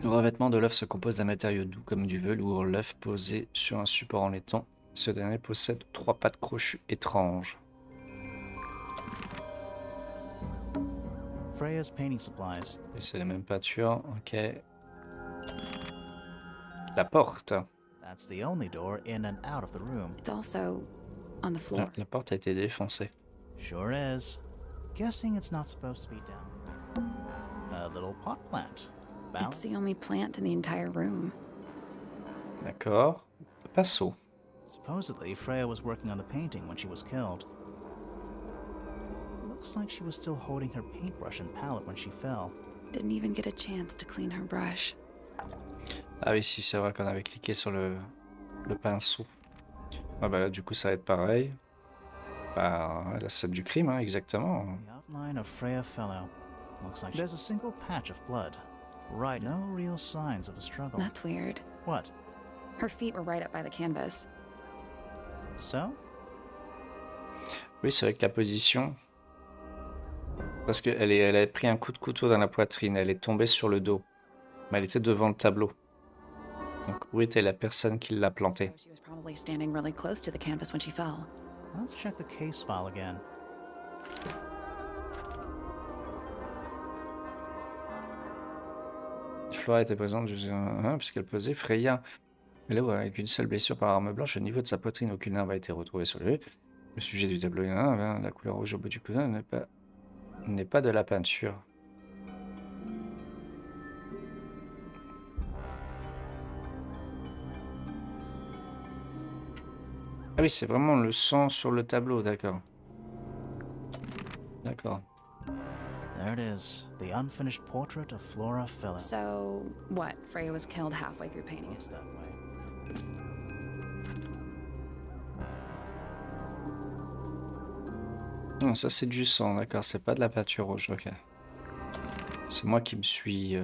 A: Le revêtement de l'œuf se compose d'un matériau doux comme du velours. L'œuf posé sur un support en laiton. Ce dernier possède 3 pattes crochues étranges.
B: Freya's painting supplies.
A: Et c'est la même peinture, ok. La porte.
B: That's the only door in and out of the room.
C: It's also on the floor.
A: La porte a été défoncée.
B: Sure is. Guessing it's not supposed to be down. A little pot plant.
C: It's the only plant in the entire room.
A: D'accord. Pinceau.
B: Supposedly, Freya was working on the painting when she was killed. Looks like she was still holding her paintbrush and palette when she fell.
C: Didn't even get a chance to clean her brush.
A: Ah oui, si, c'est vrai qu'on avait cliqué sur le pinceau. Ah bah du coup ça va être pareil. Bah, la scène du crime, hein, exactement.
B: The outline of Freya fell out. Looks like there's a single patch of blood. Right, no real signs of a struggle.
C: That's weird.
B: What?
C: Her feet were right up by the canvas.
B: So?
A: Oui, c'est avec la position. Parce qu'elle a pris un coup de couteau dans la poitrine, elle est tombée sur le dos. Mais elle était devant le tableau. Donc où était la personne qui l'a plantée?
C: She was probably standing really close to the canvas when she fell.
B: Let's check the case file again.
A: Flora était présente puisqu'elle posait Freya. Mais là, ouais, avec une seule blessure par arme blanche, au niveau de sa poitrine, aucune arme a été retrouvée sur lui. Le sujet du tableau, la couleur rouge au bout du couteau n'est pas de la peinture. Ah oui, c'est vraiment le sang sur le tableau, d'accord. D'accord.
B: There it is, the unfinished portrait of Flora Phillip.
C: So, what? Freya was killed halfway through painting
B: Looks
C: it.
B: that way.
A: Non, ça c'est du sang, d'accord, c'est pas de la peinture rouge, ok. C'est moi qui me suis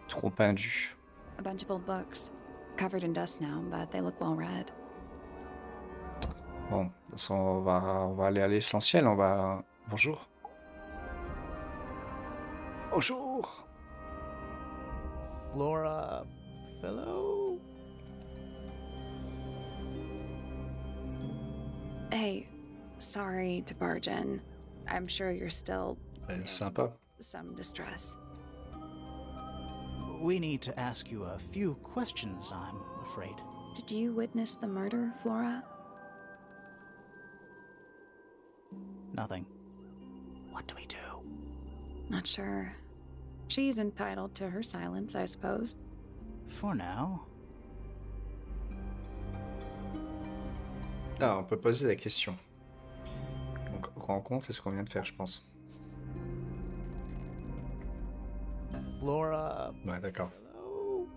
A: trop pendu.
C: A bunch of old books. Covered in dust now, but they look well read.
A: Bon, de toute façon, on va aller à l'essentiel, on va... Bonjour. Bonjour.
B: Flora Philo?
C: Hey, sorry to barge in. I'm sure you're still
A: Sympa.
C: some distress.
B: We need to ask you a few questions, I'm afraid.
C: Did you witness the murder, Flora?
B: Nothing. What do we do?
C: Not sure. She's entitled to her silence, I suppose.
B: For now.
A: Ah, on peut poser la question. Donc, rencontre, c'est ce qu'on vient de faire, je pense.
B: Flora.
A: Ouais, d'accord.
B: Hello?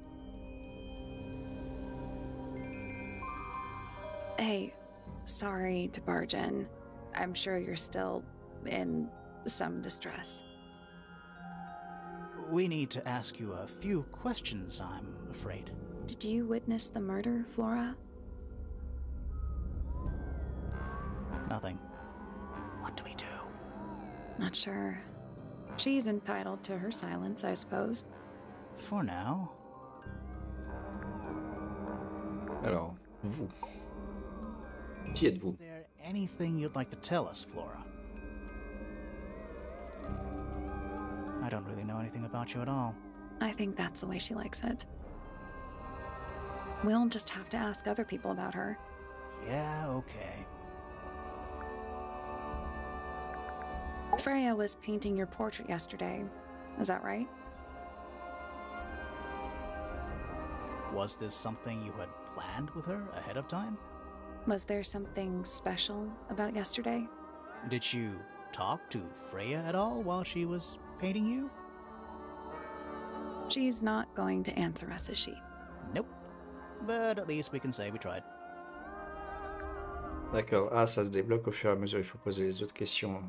C: Hey, sorry to barge in. I'm sure you're still in some distress.
B: We need to ask you a few questions, I'm afraid.
C: Did you witness the murder, Flora?
B: Nothing. What do we do?
C: Not sure. She's entitled to her silence, I suppose.
B: For now.
A: Alors, vous. Qui êtes-vous?
B: Is there anything you'd like to tell us, Flora? I don't really know anything about you at all.
C: I think that's the way she likes it. We'll just have to ask other people about her.
B: Yeah, okay.
C: Freya was painting your portrait yesterday. Is that right?
B: Was this something you had planned with her ahead of time?
C: Was there something special about yesterday?
B: Did you talk to Freya at all while she was painting you?
C: She's not going to answer us, is she?
B: Nope. But at least we can say we tried.
A: D'accord. Ah, ça se débloque au fur et à mesure. Il faut poser les autres questions.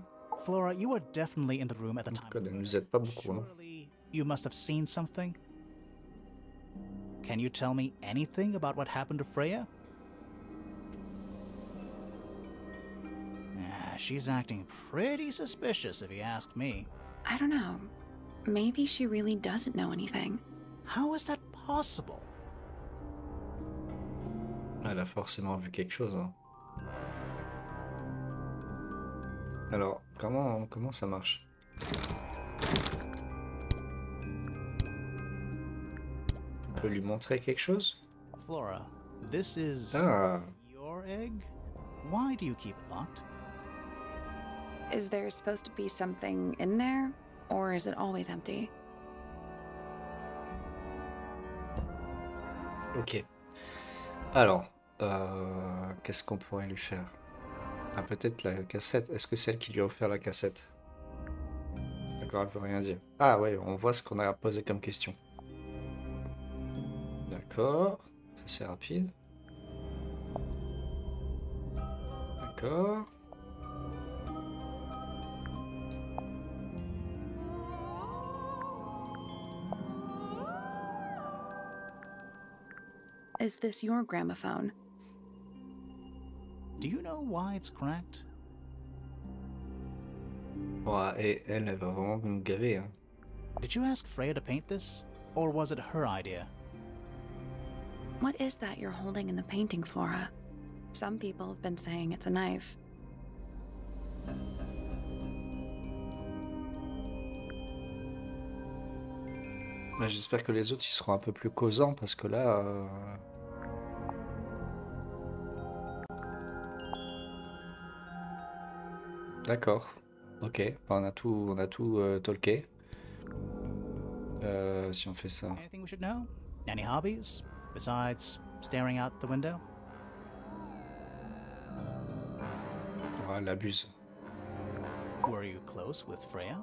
B: Flora, you were definitely in the room at the
A: En
B: time.
A: tout cas, elle nous aide pas beaucoup. Hein.
B: Surely you must have seen something? Can you tell me anything about what happened to Freya? She's acting pretty suspicious if you ask me.
C: I don't know. Maybe she really doesn't know anything.
B: How is that possible?
A: Elle a forcément vu quelque chose. Hein. Alors, comment ça marche? On peut lui montrer quelque chose?
B: Flora, this is your egg? Why do you keep it locked?
C: Is there supposed to be something in there, or is it always empty?
A: Ok. Alors, qu'est-ce qu'on pourrait lui faire? Ah, peut-être la cassette. Est-ce que c'est elle qui lui a offert la cassette? D'accord, elle veut rien dire. Ah ouais, on voit ce qu'on a posé comme question. D'accord, ça c'est rapide. D'accord.
C: Is this your gramophone?
B: Do you know why it's cracked?
A: Ouais, et elle va vraiment nous gaver. Hein.
B: Did you ask Freya to paint this? Or was it her idea?
C: What is that you're holding in the painting, Flora? Some people have been saying it's a knife.
A: Bah, j'espère que les autres ils seront un peu plus causants parce que là. D'accord. Ok. Bah, on a tout talké. Si on fait ça.
B: Anything we should know? Any hobbies? Besides staring out the window?
A: Ouais, elle abuse.
B: Were you close with Freya?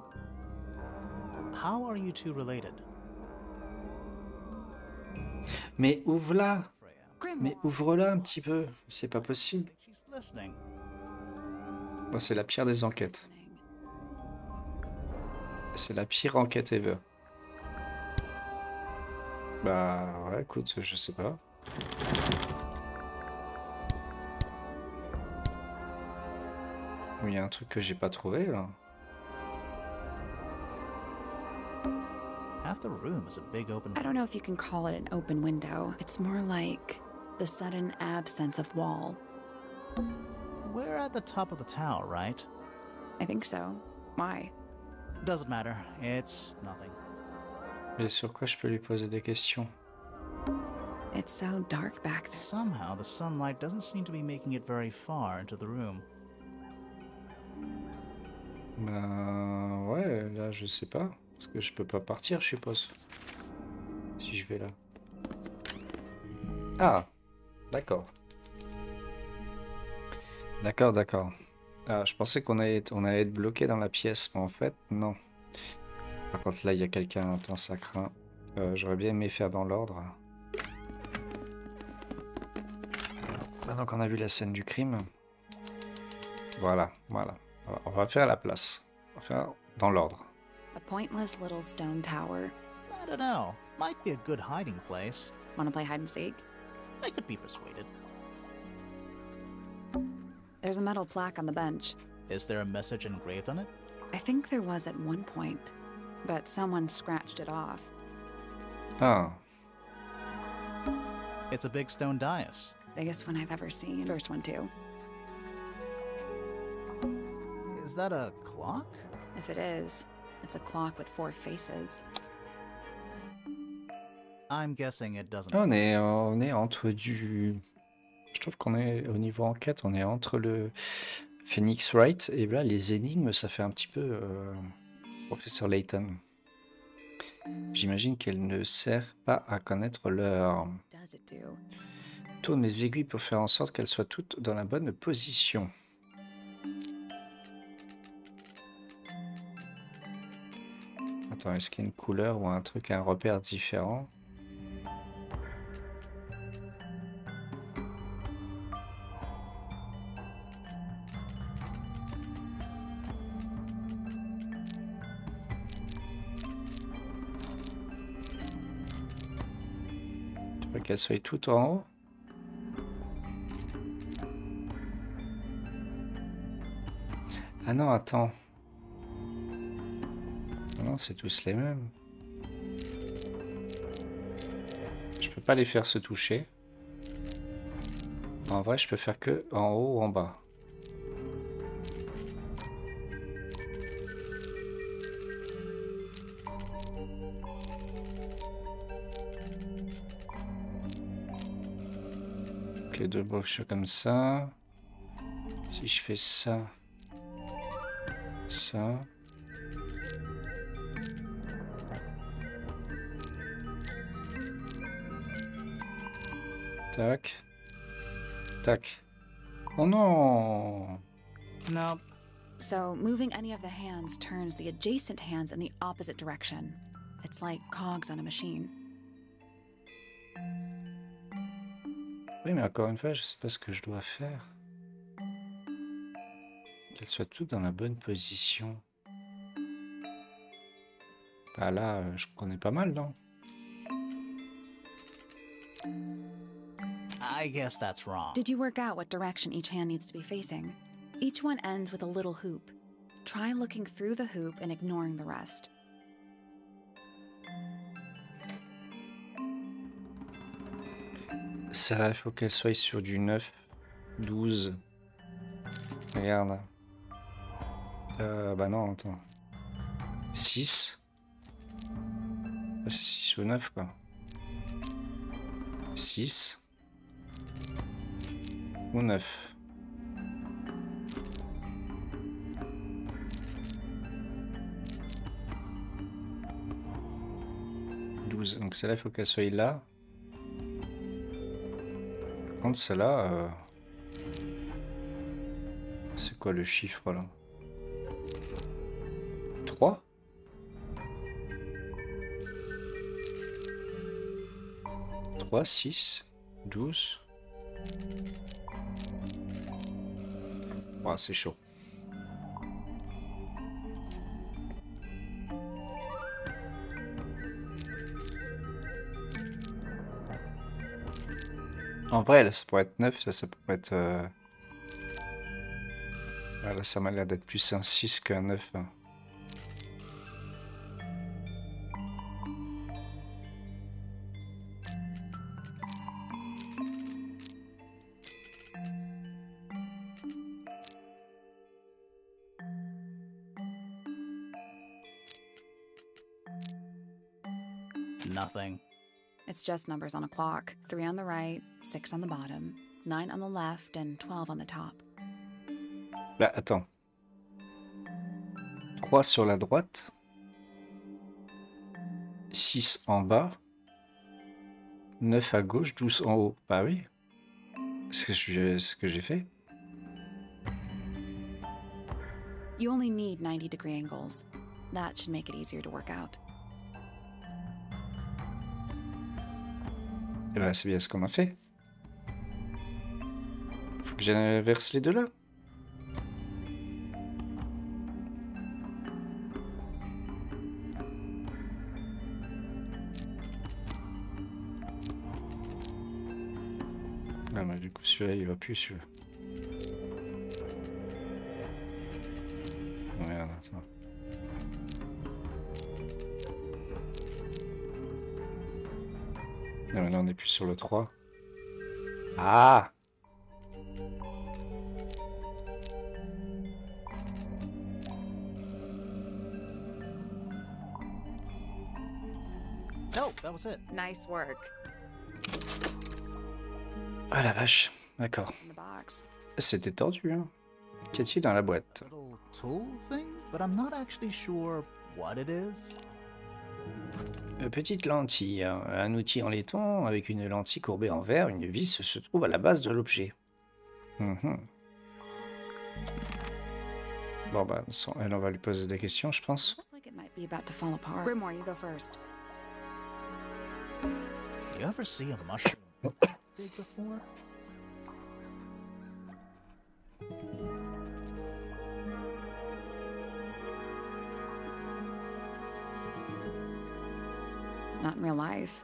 B: How are you two related?
A: Mais ouvre-la!
B: Freya.
A: Mais ouvre-la un petit peu. C'est pas possible.
B: She's listening.
A: Moi, c'est la pire des enquêtes. C'est la pire enquête ever. Bah ouais, écoute, je sais pas. Il y a un truc que j'ai pas trouvé là.
B: Half the room is a big open.
C: I don't know if you can call it an open window. It's more like the sudden absence of wall.
B: We're at the top of the tower, right?
C: I think so. Why?
B: Doesn't matter. It's nothing.
A: Et sur quoi je peux lui poser des questions?
C: It's so dark back there.
B: Somehow the sunlight doesn't seem to be making it very far into the room.
A: Bah, je sais pas. Parce que je peux pas partir, je suppose. Si je vais là. Ah, d'accord. D'accord, d'accord. Ah, je pensais on allait être bloqué dans la pièce, mais en fait, non. Par contre, là, il y a quelqu'un, attends, ça craint. J'aurais bien aimé faire dans l'ordre. Maintenant qu'on a vu la scène du crime. Voilà, voilà. On va faire la place. On va faire dans l'ordre.
C: A pointless little stone tower.
B: I don't know. Might be a good hiding place.
C: Want to play hide and seek?
B: I could be persuaded.
C: There's a metal plaque on the bench.
B: Is there a message engraved on it?
C: I think there was at one point, but someone scratched it off.
A: Ah,
B: It's a big stone dais.
C: Biggest one I've ever seen. First one, too.
B: Is that a clock?
C: If it is, it's a clock with 4 faces.
B: I'm guessing it doesn't.
A: on est entre du... Je trouve qu'on est au niveau enquête, on est entre le Phoenix Wright et là les énigmes, ça fait un petit peu Professeur Layton. J'imagine qu'elle ne sert pas à connaître l'heure.
C: Does it do?
A: Tourne les aiguilles pour faire en sorte qu'elles soient toutes dans la bonne position. Attends, est-ce qu'il y a une couleur ou un truc, un repère différent? Tu veux qu'elles soient toutes en haut? Ah non, attends. Non, c'est tous les mêmes. Je peux pas les faire se toucher. En vrai, je peux faire que en haut ou en bas. Donc les deux brochures comme ça. Si je fais ça, ça. Tac. Tac. Oh non!
B: No.
C: So, moving any of the hands turns the adjacent hands in the opposite direction. It's like cogs on a machine.
A: Oui, mais encore une fois, je sais pas ce que je dois faire. Qu'elles soient toutes dans la bonne position. Bah là, je connais pas mal, non?
B: I guess that's wrong.
C: Did you work out what direction each hand needs to be facing? Each one ends with a little hoop. Try looking through the hoop and ignoring the rest.
A: Ça, il faut qu'elle soit sur du 9, 12. Regarde. Bah non, attends. 6. Ah, c'est 6 ou 9, quoi. 6. Ou 9. Donc celle-là, il faut qu'elle soit là. Par contre, celle-là... C'est quoi le chiffre, là? 3? « 3, 6, 12... » Oh, c'est chaud. En vrai, là, ça pourrait être 9, ça pourrait être... Ah, là, ça m'a l'air d'être plus un 6 qu'un 9. Hein.
B: Nothing.
C: It's just numbers on a clock. 3 on the right, 6 on the bottom, 9 on the left, and 12 on the top.
A: Là, attends. 3 sur la droite. 6 en bas, 9 à gauche, 12 en haut. Bah oui, c'est ce que j'ai fait.
C: You only need 90-degree angles. That should make it easier to work out.
A: Et bah c'est bien ce qu'on a fait. Faut que j'inverse les deux là. Ah bah du coup celui-là il va plus celui-là. Regarde, attends. Non mais là on est plus sur le 3. Ah!
B: No, that was it.
C: Nice work.
A: Ah la vache, d'accord.
C: In the box.
A: C'était tordu, hein. Qu'y a-t-il dans la boîte?
B: Little tool thing, but I'm not actually sure what it is.
A: Petite lentille, hein. Un outil en laiton avec une lentille courbée en verre, une vis se trouve à la base de l'objet. Bon bah, elle, on va lui poser des questions, je pense.
C: Looks like it might be about to fall apart. Grimoire, you go first.
B: You ever see a mushroom big before?
C: Not in real life.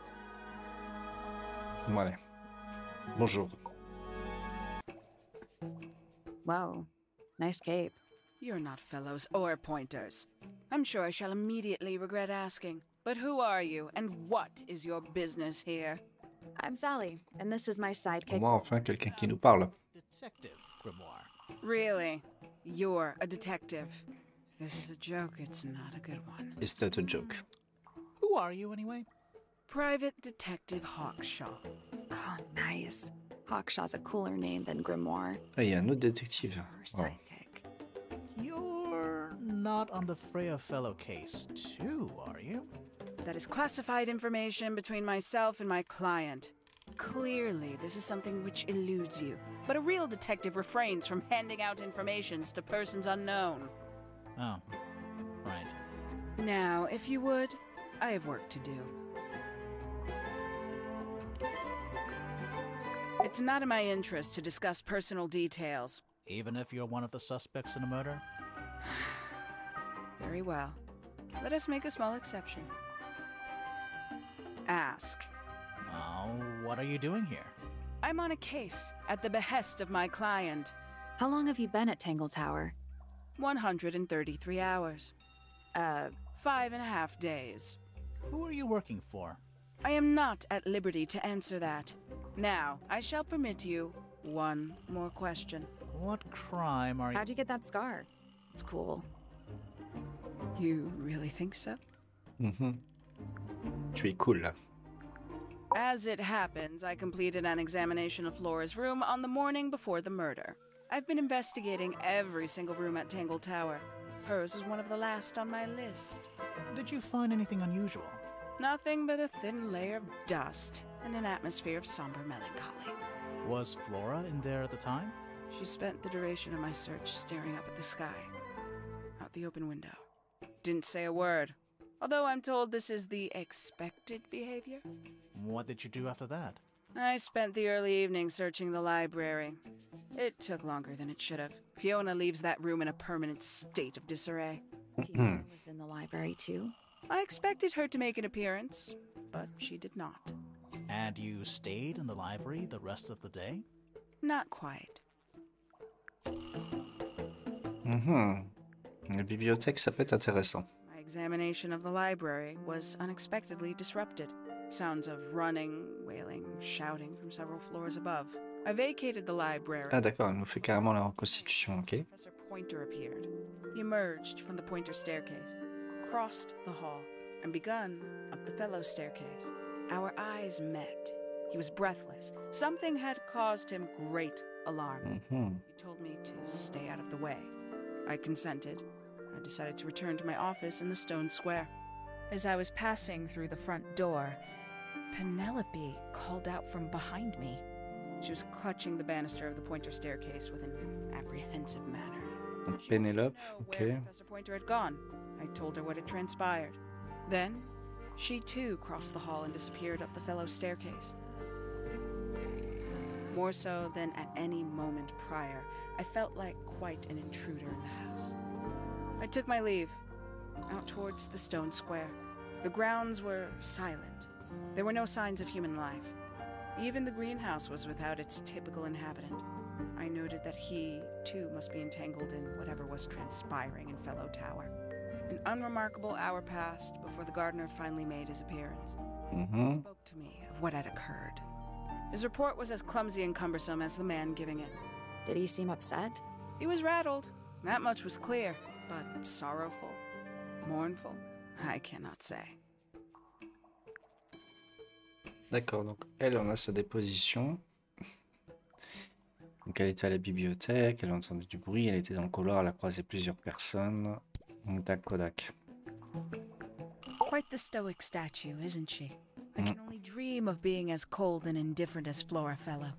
A: Bon, allez. Bonjour.
C: Whoa. Nice cape.
D: You're not fellows or pointers. I'm sure I shall immediately regret asking. But who are you, and what is your business here?
C: I'm Sally, and this is my
A: Au
C: sidekick.
A: moins, enfin, quelqu'un qui nous parle.
B: Detective Grimoire.
D: Really? You're a detective. If this is a joke, it's not a good one.
A: It's not a joke.
B: Who are you anyway?
D: Private Detective Hawkshaw.
C: Oh, nice. Hawkshaw's a cooler name than Grimoire.
A: Ah, il y a un autre détective.
C: Our
A: Oh.
C: sidekick.
B: You're not on the Freya Fellow case, too, are you?
D: That is classified information between myself and my client. Clearly, this is something which eludes you. But a real detective refrains from handing out informations to persons unknown.
B: Oh, right.
D: Now, if you would, I have work to do. It's not in my interest to discuss personal details.
B: Even if you're one of the suspects in a murder?
D: Very well. Let us make a small exception. Ask.
B: Oh, what are you doing here?
D: I'm on a case at the behest of my client.
C: How long have you been at Tangle Tower?
D: 133 hours. 5.5 days.
B: Who are you working for?
D: I am not at liberty to answer that. Now, I shall permit you one more question.
B: What crime are you...
C: How'd you get that scar? It's cool.
D: You really think so?
A: Tu es cool, là.
D: As it happens, I completed an examination of Flora's room on the morning before the murder. I've been investigating every single room at Tangle Tower. Hers was one of the last on my list.
B: Did you find anything unusual?
D: Nothing but a thin layer of dust and an atmosphere of somber melancholy.
B: Was Flora in there at the time?
D: She spent the duration of my search staring up at the sky, out the open window. Didn't say a word, although I'm told this is the expected behavior.
B: What did you do after that?
D: I spent the early evening searching the library. It took longer than it should have. Fiona leaves that room in a permanent state of disarray.
C: Fiona was in the library too?
D: I expected her to make an appearance, but she did not.
B: And you stayed in the library the rest of the day?
D: Not quite.
A: La bibliothèque, ça peut être intéressant.
D: My examination of the library was unexpectedly disrupted. Sounds of running, wailing, shouting from several floors above. I vacated the library.
A: Ah d'accord, elle nous fait carrément la reconstitution, ok.
D: Professor Pointer appeared. He emerged from the Pointer staircase, crossed the hall, and begun up the fellow staircase. Our eyes met. He was breathless. Something had caused him great alarm. He told me to stay out of the way. I consented. I decided to return to my office in the stone square. As I was passing through the front door, Penelope called out from behind me. She was clutching the banister of the Pointer staircase with an apprehensive manner. She wanted to
A: Penelope,
D: know
A: ok.
D: where Professor Pointer had gone. I told her what had transpired. Then, she too crossed the hall and disappeared up the fellow staircase. More so than at any moment prior, I felt like quite an intruder in the house. I took my leave, out towards the stone square. The grounds were silent. There were no signs of human life. Even the greenhouse was without its typical inhabitant. I noted that he, too, must be entangled in whatever was transpiring in Fellow Tower. An unremarkable hour passed before the gardener finally made his appearance. He spoke to me of what had occurred. His report was as clumsy and cumbersome as the man giving it.
C: Did he seem upset?
D: He was rattled. That much was clear, but sorrowful, mournful, I cannot say.
A: D'accord, donc elle, on a sa déposition. Donc elle était à la bibliothèque, elle a entendu du bruit, elle était dans le couloir, elle a croisé plusieurs personnes. Tac, Kodak.
D: Quite the stoic statue, isn't she? I can only dream of being as cold and indifferent as Flora Fellow.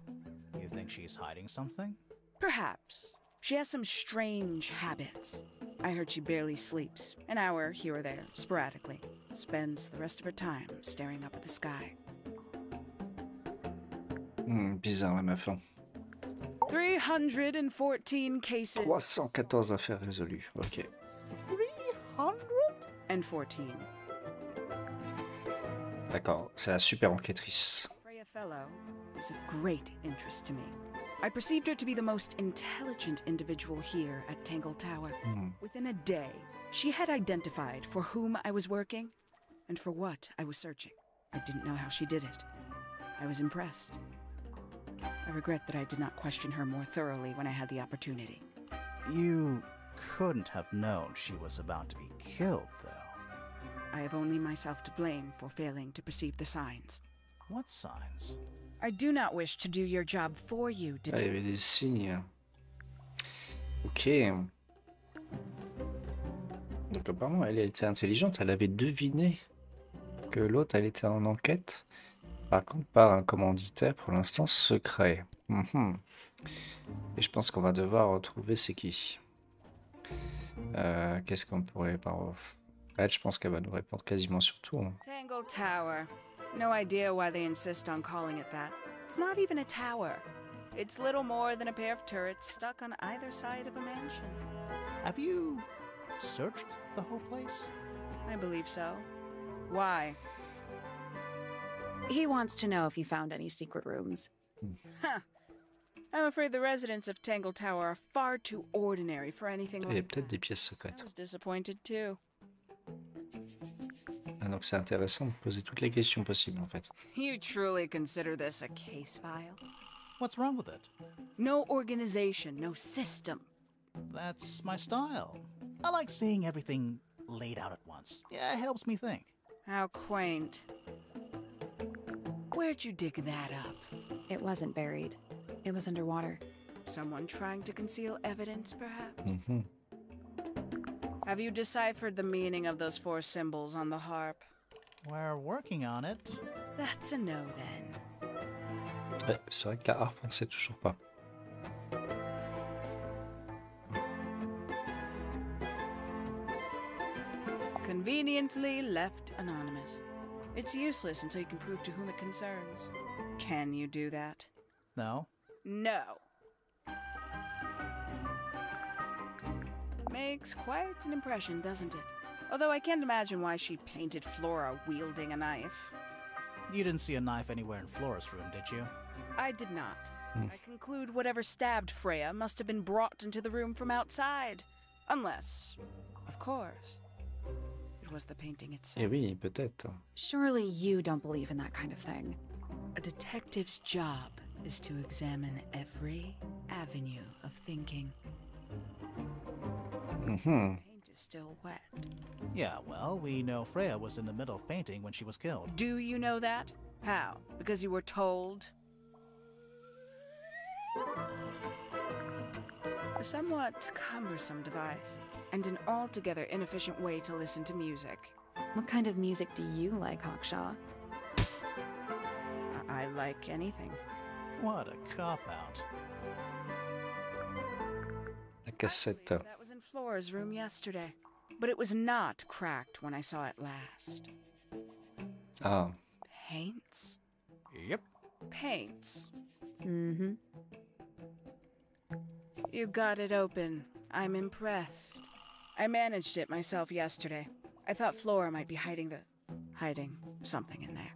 B: You think she's hiding something?
D: Perhaps. She has some strange habits. I heard she barely sleeps, an hour here or there, sporadically. Spends the rest of her time staring up at the sky.
A: Bizarre la meuf. Hein.
D: 314 cases.
A: 314 affaires résolues, ok.
B: 314?
A: D'accord, c'est la super enquêtrice.
D: Freya Fellow is of great interest to me. I perceived her to be the most intelligent individual here at Tangle Tower. Within a day, she had identified for whom I was working and for what I was searching. I didn't know how she did it. I was impressed. I regret that I did not question her more thoroughly when I had the opportunity.
B: You couldn't have known she was about to be killed, though.
D: I have only myself to blame for failing to perceive the signs.
B: What signs?
D: I do not wish to do your job for you,
A: Ah, il y avait des signes. Ok. Donc apparemment, elle était intelligente, elle avait deviné que l'autre, elle était en enquête. Par contre, par un commanditaire, pour l'instant, secret. Et je pense qu'on va devoir retrouver c'est qui. Qu'est-ce qu'on pourrait par... Elle, je pense qu'elle va nous répondre quasiment sur tout. Hein.
D: Tangle Tower. No idea why they insist on calling it that. It's not even a tower. It's little more than a pair of turrets stuck on either side of a mansion.
B: Have you searched the whole place?
D: I believe so. Why?
C: He wants to know if you found any secret rooms.
D: Huh. I'm afraid the residents of Tangle Tower are far too ordinary for anything
A: Il y a
D: like
A: peut-être
D: that.
A: des pièces
D: I
A: secrètes.
D: was disappointed too.
A: Ah, donc c'est intéressant de poser toutes les questions possibles en fait.
D: You truly consider this a case file?
B: What's wrong with it?
D: No organization, no system.
B: That's my style. I like seeing everything laid out at once. Yeah, it helps me think.
D: How quaint. Where'd you dig that up?
C: It wasn't buried. It was underwater.
D: Someone trying to conceal evidence, perhaps? Have you deciphered the meaning of those 4 symbols on the harp?
B: We're working on it.
D: That's a no, then.
A: Ouais, c'est vrai que la harpe, on ne sait toujours pas.
D: Conveniently left anonymous. It's useless until you can prove to whom it concerns. Can you do that?
B: No?
D: No. Makes quite an impression, doesn't it? Although I can't imagine why she painted Flora wielding a knife.
B: You didn't see a knife anywhere in Flora's room, did you?
D: I did not. I conclude whatever stabbed Freya must have been brought into the room from outside. Unless, of course, it was the painting itself.
A: Eh oui, peut-être.
C: Surely you don't believe in that kind of thing.
D: A detective's job is to examine every avenue of thinking. Paint is still wet.
B: Yeah, well, we know Freya was in the middle of painting when she was killed.
D: Do you know that? How? Because you were told? A somewhat cumbersome device, and an altogether inefficient way to listen to music.
C: What kind of music do you like, Hawkshaw?
D: I like anything.
B: What a cop-out.
A: La cassette.
D: Actually, that was in Flora's room yesterday. But it was not cracked when I saw it last.
A: Ah,
D: Paints?
B: Yep.
D: Paints.
C: Mm-hmm.
D: You got it open. I'm impressed. I managed it myself yesterday. I thought Flora might be hiding something in there.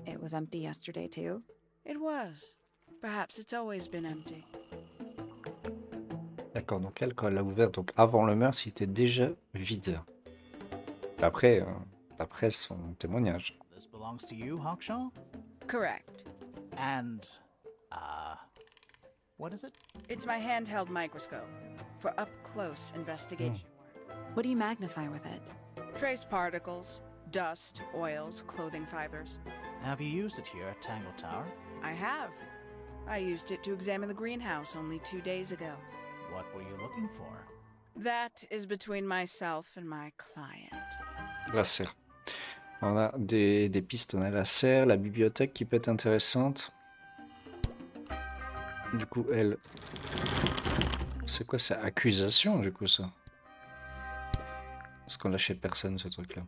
C: It was empty yesterday, too.
D: It was. Perhaps it's always been empty.
A: d'accord. Donc elle, quand elle l'a ouvert, donc avant le meurtre, il était déjà vide. Après, d'après son témoignage.
B: This belongs to you, Hawkshaw?
D: Correct.
B: And, what is it?
D: It's my handheld microscope for up-close investigation work.
C: What do you magnify with it?
D: Trace particles, dust, oils, clothing fibers.
B: Have you used it here at Tangle Tower?
D: I have. I used it to examine the greenhouse only 2 days ago.
B: What were you looking for?
D: That is between myself and my client.
A: La serre. On a des pistes, on a la serre, la bibliothèque qui peut être intéressante. Du coup, elle... C'est quoi ça? Accusation, du coup, ça? Parce qu'on lâchait personne, ce truc-là.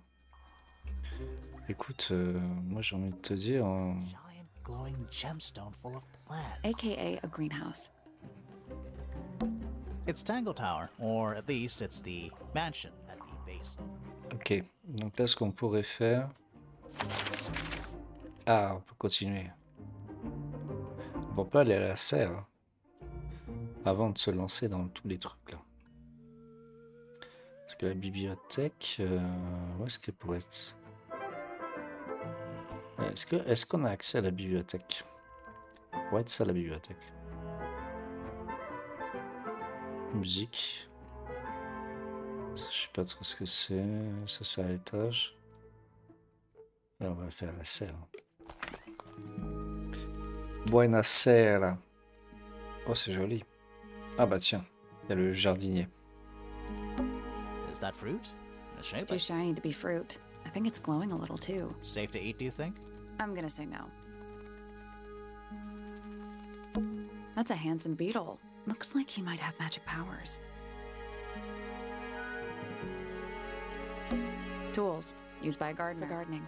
A: Écoute, moi j'ai envie de te dire...
B: Giant glowing gemstone full of plants.
C: AKA a greenhouse.
B: It's Tangle Tower, or at least it's the mansion at the base.
A: Ok, donc là ce qu'on pourrait faire... Ah, on peut continuer. On va pas aller à la serre hein, avant de se lancer dans tous les trucs là. Parce que la bibliothèque, où est-ce qu'elle pourrait être? Est-ce qu'on a accès à la bibliothèque? Ouais, c'est ça la bibliothèque. Musique. Ça, je sais pas trop ce que c'est. Ça, c'est à l'étage. Là, on va faire la serre. Buonasera. Oh, c'est joli. Ah bah tiens, il y a le jardinier.
B: Is that fruit? The shape?
C: Too shiny to be fruit. I think it's glowing a little, too.
B: Safe to eat, do you think?
C: I'm gonna say no. That's a handsome beetle. Looks like he might have magic powers. Tools used by a gardener for gardening.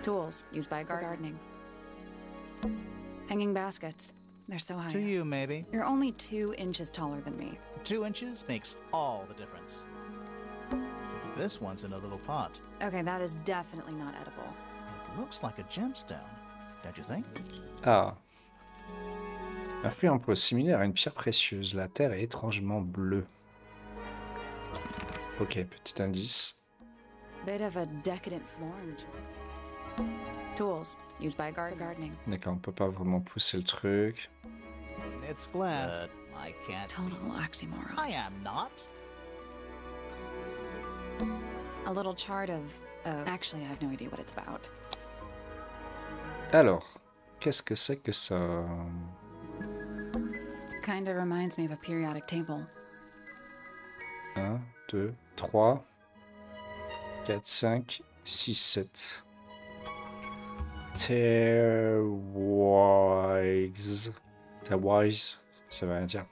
C: Tools used by a gardening. Hanging baskets. They're so high.
B: To you, maybe.
C: You're only 2 inches taller than me.
B: 2 inches makes all the difference. This one's in a little pot.
C: Okay, that is definitely not edible.
B: It looks like a gemstone, don't you think?
A: Ah. Un fluide en peau similaire à une pierre précieuse. La terre est étrangement bleue. Ok, petit indice.
C: Bit of a decadent florange. Tools used by gardening.
A: D'accord, on peut pas vraiment pousser le truc.
B: It's glass. I can't see.
C: Total oxymoron.
B: I am not.
C: A little chart of... Actually, I have no idea what it's about.
A: Alors, qu'est-ce que c'est que ça?
C: Kinda reminds me of a periodic table.
A: 1, 2, 3, 4, 5, 6, 7. Terwise. Terwise, ça veut rien dire.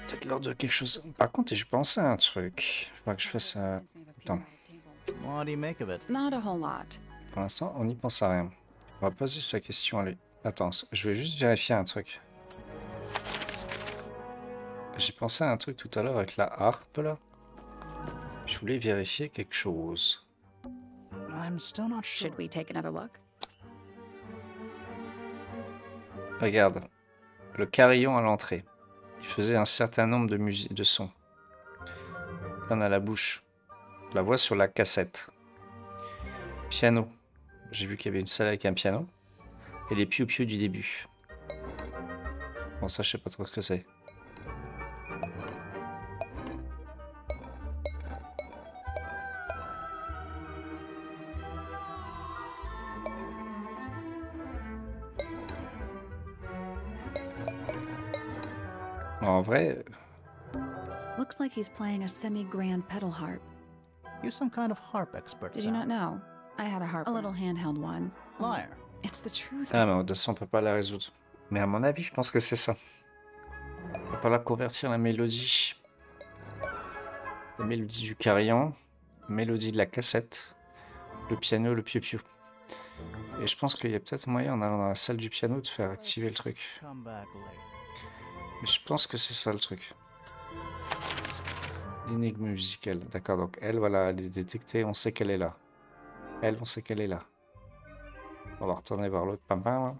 A: Peut-être l'ordre de quelque chose. Par contre, j'ai pensé à un truc. Il faudra que je fasse un... Attends.
B: What do you make of it?
C: Not a whole lot.
A: Pour l'instant, on n'y pense à rien. On va poser sa question. Allez. Attends, je vais juste vérifier un truc. J'ai pensé à un truc tout à l'heure avec la harpe, là. Je voulais vérifier quelque chose.
B: I'm still not sure.
C: Should we take another look?
A: Regarde. Le carillon à l'entrée. Il faisait un certain nombre de sons. Là, on a la bouche. La voix sur la cassette. Piano. J'ai vu qu'il y avait une salle avec un piano. Et les piou-piou du début. Bon, ça, je sais pas trop ce que c'est. En vrai,
C: Looks like he's playing a semi-grand pedal harp.
B: You're some kind of harp expert.
C: Did you not know? I had a harp, a little handheld one.
B: Liar.
C: It's the truth.
A: Ah non, de toute façon, on peut pas la résoudre. Mais à mon avis, je pense que c'est ça. On va falloir convertir la mélodie. La mélodie du carillon, la mélodie de la cassette, le piano, le piou-piou. Et je pense qu'il y a peut-être moyen, en allant dans la salle du piano, de faire activer le truc.
B: Come back later.
A: Mais je pense que c'est ça le truc. L'énigme musicale. D'accord, donc elle, voilà, elle est détectée, on sait qu'elle est là. Elle, on sait qu'elle est là. On va retourner voir l'autre pimpin, là.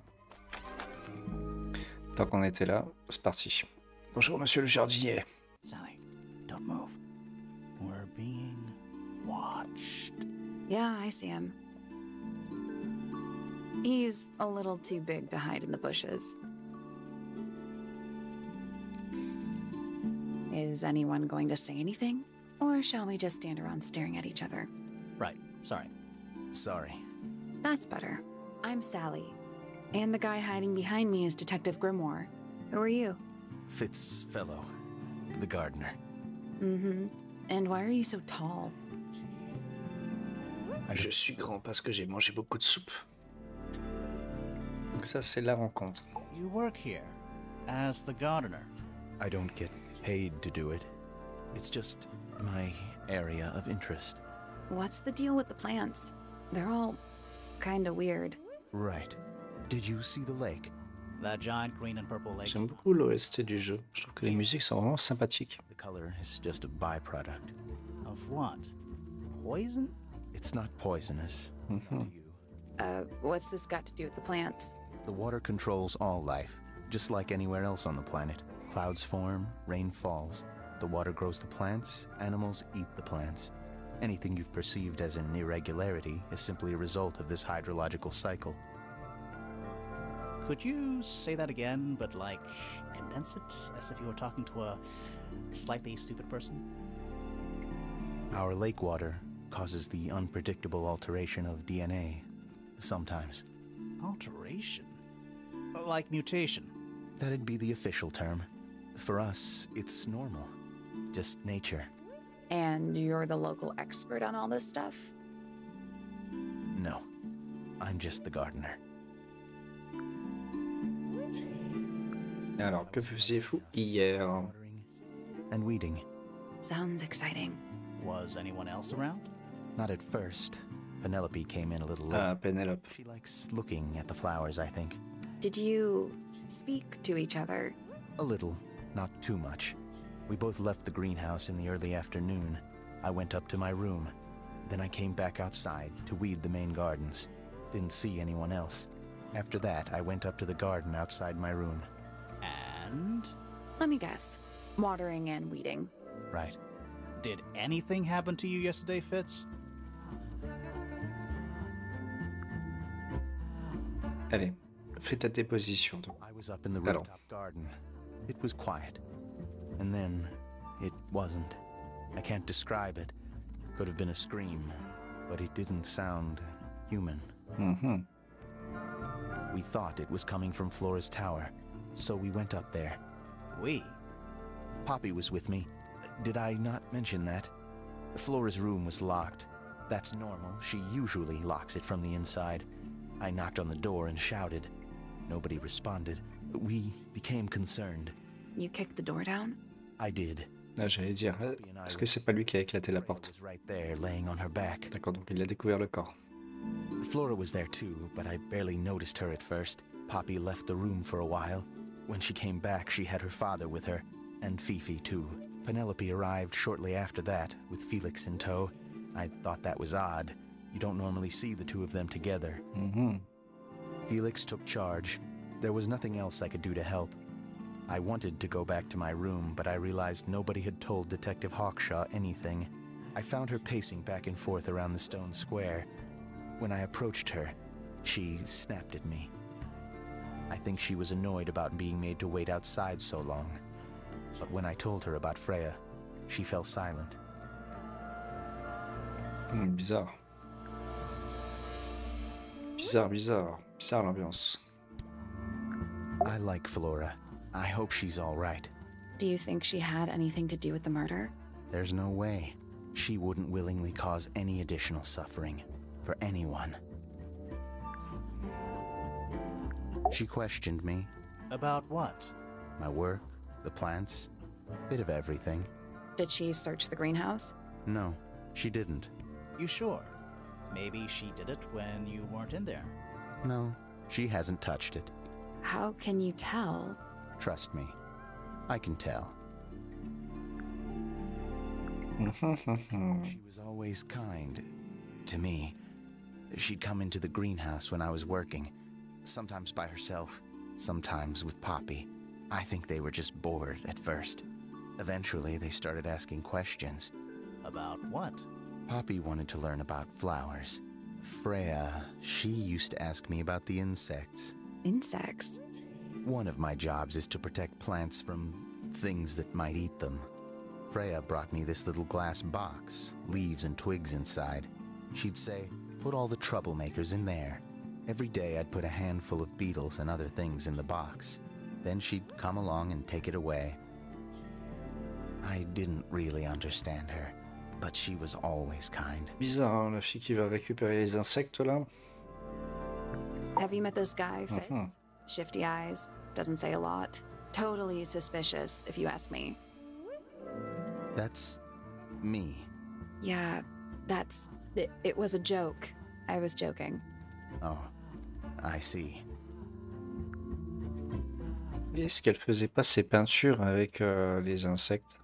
A: Tant qu'on était là, c'est parti. Bonjour, monsieur le jardinier.
B: Sally, don't move. We're being watched.
C: Yeah, I see him. He's a little too big to hide in the bushes. Is anyone going to say anything? Or shall we just stand around staring at each other?
B: Right, sorry.
E: Sorry.
C: That's better. I'm Sally. And the guy hiding behind me is Detective Grimoire. Who are you?
E: Fitzfellow, the gardener.
C: Mm-hmm. And why are you so tall?
A: Je suis grand parce que j'ai mangé beaucoup de soupe. Donc ça, c'est la rencontre.
B: You work here as the gardener.
E: I don't get paid to do it. It's just my area of interest.
C: What's the deal with the plants? They're all kinda weird.
E: Right. Did you see the lake?
B: That giant green and purple lake.
A: J'aime beaucoup l'OST du jeu. Je trouve que les musiques sont vraiment sympathiques.
E: The color is just a byproduct.
B: Of what? Poison?
E: It's not poisonous. To you.
C: What's this got to do with the plants?
E: The water controls all life, just like anywhere else on the planet. Clouds form, rain falls. The water grows the plants, animals eat the plants. Anything you've perceived as an irregularity is simply a result of this hydrological cycle.
B: Could you say that again, but like condense it as if you were talking to a slightly stupid person?
E: Our lake water causes the unpredictable alteration of DNA, sometimes.
B: Alteration? Like mutation?
E: That'd be the official term. For us, it's normal. Just nature.
C: And you're the local expert on all this stuff?
E: No, I'm just the gardener.
A: Alors, que faisiez-vous hier?
E: Watering and weeding.
C: Sounds exciting.
B: Was anyone else around?
E: Not at first. Penelope came in a little late.
A: Ah, Pénélope.
E: She likes looking at the flowers, I think.
C: Did you speak to each other?
E: A little, not too much. We both left the greenhouse in the early afternoon. I went up to my room. Then I came back outside to weed the main gardens. Didn't see anyone else. After that, I went up to the garden outside my room.
B: And?
C: Let me guess. Watering and weeding.
E: Right.
B: Did anything happen to you yesterday, Fitz?
A: Allez, fais ta déposition. Donc.
E: I was up in the
A: Alors.
E: rooftop garden. It was quiet. And then, it wasn't. I can't describe it. Could have been a scream, but it didn't sound human.
A: Mhm.
E: We thought it was coming from Flora's tower, so we went up there.
B: We?
E: Poppy was with me. Did I not mention that? Flora's room was locked. That's normal. She usually locks it from the inside. I knocked on the door and shouted. Nobody responded. We became concerned.
C: You kicked the door down?
E: I did.
A: Là, j'allais dire, est-ce que c'est pas lui qui a éclaté la
E: Freya
A: porte?
E: was right there, laying on her back.
A: D'accord, donc il a découvert le corps.
E: Flora was there too, but I barely noticed her at first. Poppy left the room for a while. When she came back, she had her father with her, and Fifi too. Penelope arrived shortly after that, with Felix in tow. I thought that was odd. You don't normally see the two of them together.
A: Mhm.
E: Felix took charge. There was nothing else I could do to help. I wanted to go back to my room, but I realized nobody had told Detective Hawkshaw anything. I found her pacing back and forth around the stone square. When I approached her, she snapped at me. I think she was annoyed about being made to wait outside so long. But when I told her about Freya, she fell silent.
A: Bizarre. Bizarre l'ambiance.
E: I like Flora. I hope she's all right.
C: Do you think she had anything to do with the murder?
E: There's no way. She wouldn't willingly cause any additional suffering for anyone. She questioned me.
B: About what?
E: My work, the plants, bit of everything.
C: Did she search the greenhouse?
E: No, she didn't.
B: You sure? Maybe she did it when you weren't in there.
E: No, she hasn't touched it.
C: How can you tell?
E: Trust me, I can tell. She was always kind to me. She'd come into the greenhouse when I was working, sometimes by herself, sometimes with Poppy. I think they were just bored at first. Eventually, they started asking questions.
B: About what?
E: Poppy wanted to learn about flowers. Freya, she used to ask me about the insects.
C: Insects?
E: One of my jobs is to protect plants from things that might eat them. Freya brought me this little glass box, leaves and twigs inside. She'd say, put all the troublemakers in there. Every day I'd put a handful of beetles and other things in the box. Then she'd come along and take it away. I didn't really understand her, but she was always kind.
A: Bizarre, hein, la fille qui va récupérer les insectes là.
C: Have you met this guy, Fitz? Shifty eyes, doesn't say a lot. Totally suspicious, if you ask me.
E: That's me.
C: Yeah, that's... It was a joke. I was joking.
E: Oh, I see.
A: Est-ce qu'elle faisait pas ses peintures avec les insectes?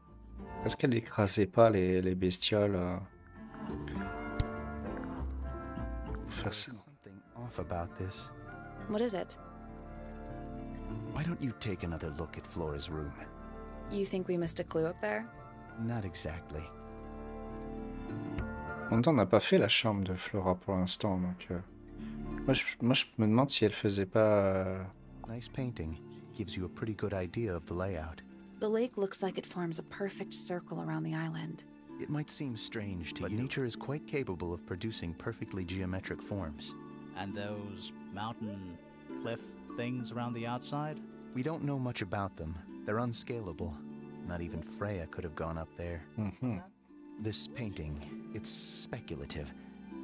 A: Est-ce qu'elle écrasait pas les bestioles pour faire ça?
E: Something off about this.
C: What is it?
E: Why don't you take another look at Flora's room?
C: You think we missed a clue up there?
E: Not exactly.
A: En même temps, on n'a pas fait la chambre de Flora pour l'instant, donc... Moi, je me demande si elle faisait pas...
E: Nice painting. Gives you a pretty good idea of the layout.
C: The lake looks like it forms a perfect circle around the island.
E: It might seem strange to you, but nature is quite capable of producing perfectly geometric forms.
B: And those mountain cliff things around the outside?
E: We don't know much about them. They're unscalable. Not even Freya could have gone up there. This painting, it's speculative.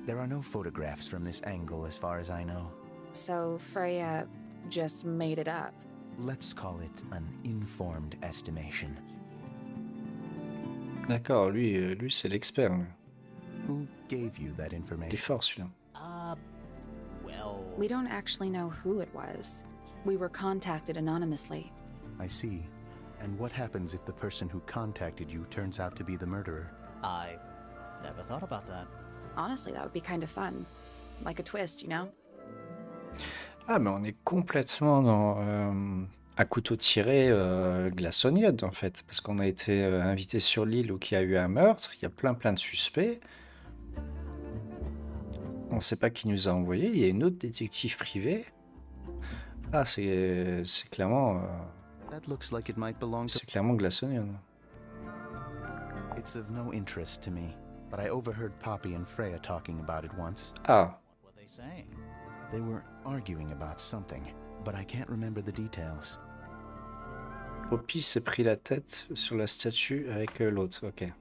E: There are no photographs from this angle as far as I know.
C: So Freya just made it up.
E: Let's call it an informed estimation.
A: D'accord, lui c'est l'expert. Lui.
E: Who gave you that
A: Il est
E: information?
A: fort celui-là.
B: Well...
C: We don't actually know who it was. We were contacted anonymously.
E: I see. And what happens if the person who contacted you turns out to be the murderer?
B: I never thought about that.
C: Honestly, that would be kind of fun. Like a twist, you know?
A: Ah, mais on est complètement dans à couteau tiré glaçonniade, en fait. Parce qu'on a été invité sur l'île où il y a eu un meurtre, il y a plein de suspects. On ne sait pas qui nous a envoyé, il y a une autre détective privée. Ah, c'est clairement...
E: That looks like it might belong to...
A: c'est clairement glaçonniade.
E: It's of no interest to me, but I overheard Poppy and Freya talking about it once.
A: Ah,
B: What were they saying?
E: They were arguing about something, but I can't remember the details.
A: Poppy s'est pris la tête sur la statue avec l'autre, ok.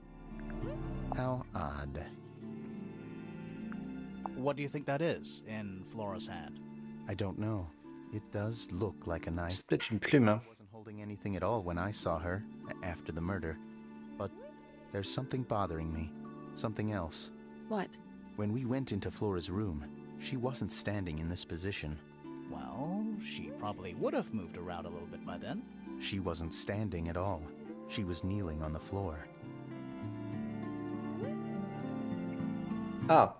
E: How odd.
B: What do you think that is in Flora's hand?
E: I don't know. It does look like a knife.
A: C'est peut-être une plume, hein.
E: I wasn't holding anything at all when I saw her, after the murder. But there's something bothering me. Something else.
C: What?
E: When we went into Flora's room, she wasn't standing in this position.
B: Well, she probably would have moved around a little bit by then.
E: She wasn't standing at all. She was kneeling on the floor.
A: Ah,